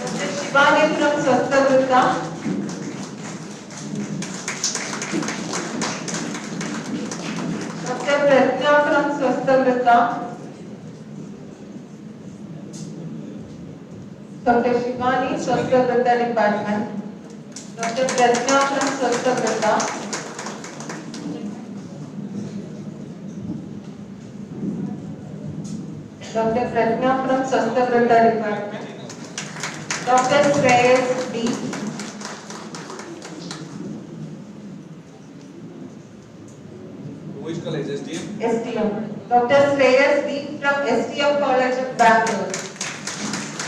Dr. Shivani from Swasthavruta. Dr. Pratna from Swasthavruta. Dr. Shivani, Swasthavruta Department. Dr. Pratna from Swasthavruta. Dr. Pratna from Swasthavruta Department. Dr. Shreyas D. Which college? SDM? STM. Dr. Shreyas D. from STM College of Bangalore.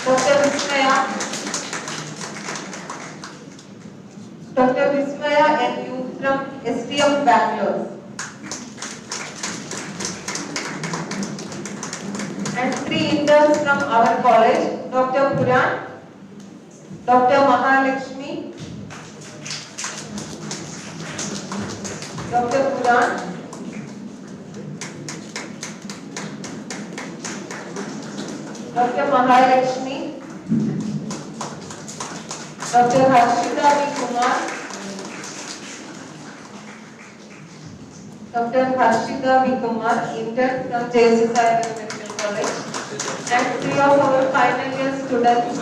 Dr. Vismaya. Dr. Vismaya NU from STM Bangalore. And 3 interns from our college, Dr. Puran, Dr. Mahalakshmi, Dr. Puran, Dr. Mahalakshmi, Dr. Harshita V. Kumar, Dr. Harshita V. Kumar, intern from JSS Medical College, and 3 of our final year students,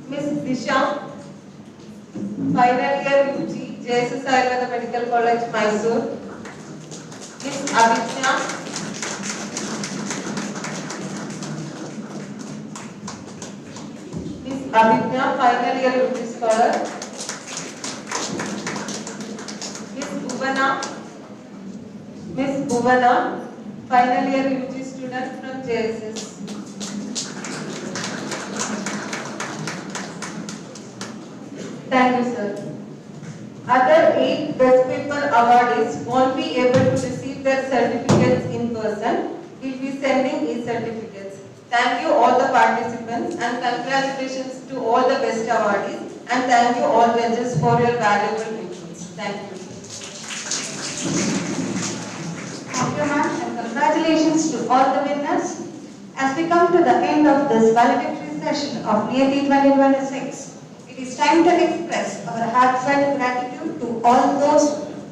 Miss Disha, final year UG, JSS Medical College, Mysuru, Miss Abhijna, Miss Abhijna, final year UG scholar, Miss Bhuvana, final year UG student from JSS. Thank you, sir. Other 8 best paper awardees won't be able to receive their certificates in person. We'll be sending e-certificates. Thank you all the participants and congratulations to all the best awardees, and thank you all judges for your valuable inputs. Thank you. Thank you, ma'am, and congratulations to all the winners. As we come to the end of this valedictory session of NIYATI-2026, it is time to express our heartfelt gratitude to all those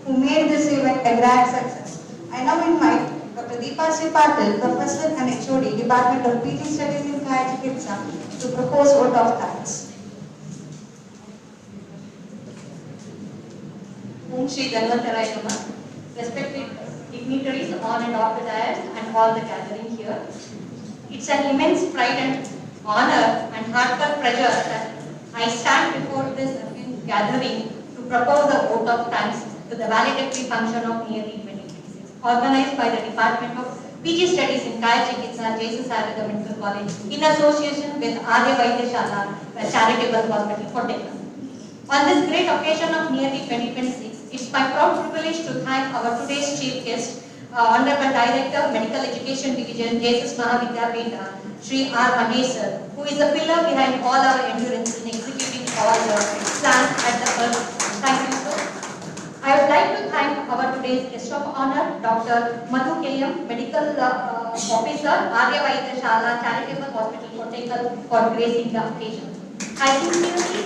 who made this event a grand success. I now invite Dr. Deepa C. Patil, Professor and HOD, Department of PG Studies in Kaya Chikitsa, to propose vote of thanks. Om Shri Dhanvantaraya Namaha. Respected dignitaries on and off the dais and all the gathering here. It's an immense pride and honor and heartfelt pleasure that I stand before this gathering to propose a vote of thanks to the valedictory function of NIYATI-2026, organized by the Department of PG Studies in Kaya Chikitsa, JSS Medical College, in association with Ayurveda Charitable Hospital for Technology. On this great occasion of NIYATI-2026, it's my proud privilege to thank our today's chief guest, Honorable Director, Medical Education Division, JSS Mahavidyapita, Shri R. Mahesh sir, who is a pillar behind all our endurance in executing all the plans at the earth. Thank you, sir. I would like to thank our today's guest of honor, Dr. Madhu K.M., Medical Officer, Ayurveda Charitable Hospital for Technology, for gracing the occasion. I sincerely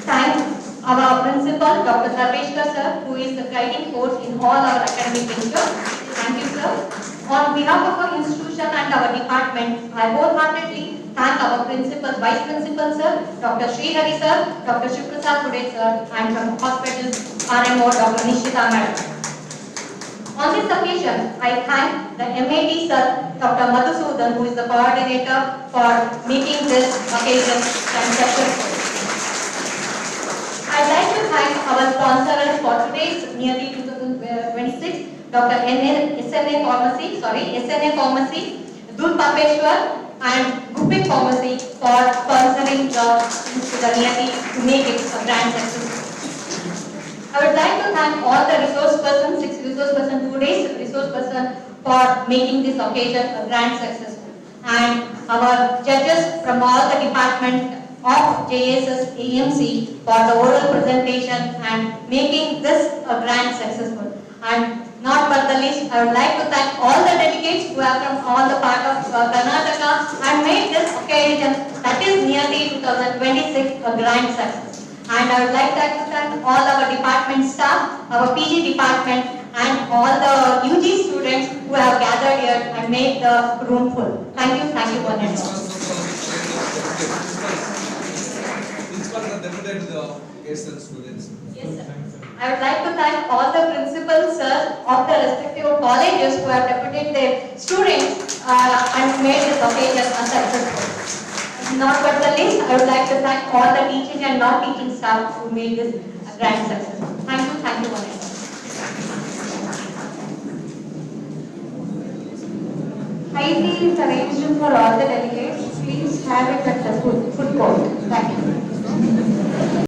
thank our principal, Dr. Sarveshwar sir, who is the guiding force in all our academic ventures. Thank you, sir. On behalf of our institution and our department, I wholeheartedly thank our principal, vice principal sir, Dr. Srihari sir, Dr. Shivrasad Pude sir, and from hospital RMO, Dr. Nishita madam. On this occasion, I thank the MAD sir, Dr. Madhusudan, who is the coordinator for making this occasion successful. I'd like to thank our sponsors for today's NIYATI-2026, Dr. SNA Pharmacy, Dud Papeshwar, and Gupik Pharmacy for sponsoring the NIYATI to make it a grand success. I would like to thank all the resource persons, 6 resource persons, 2 days resource person for making this occasion a grand success. and our judges from all the department of JSS AMC for the oral presentation and making this a grand successful. And not but the least, I would like to thank all the delegates who are from all the part of Karnataka and made this occasion, that is NIYATI-2026, a grand success. And I would like to thank all our department staff, our PG department, and all the UG students who have gathered here and made the room full. Thank you one and all. Principal are deputed to the guests and students. Yes, sir. I would like to thank all the principals, sir, of the respective colleges who have deputed their students and made this occasion a successful. Not but the least, I would like to thank all the teaching and non-teaching staff who made this a grand success. Thank you one and all. High tea is arranged for all the delegates. Please have it at the food court. Thank you.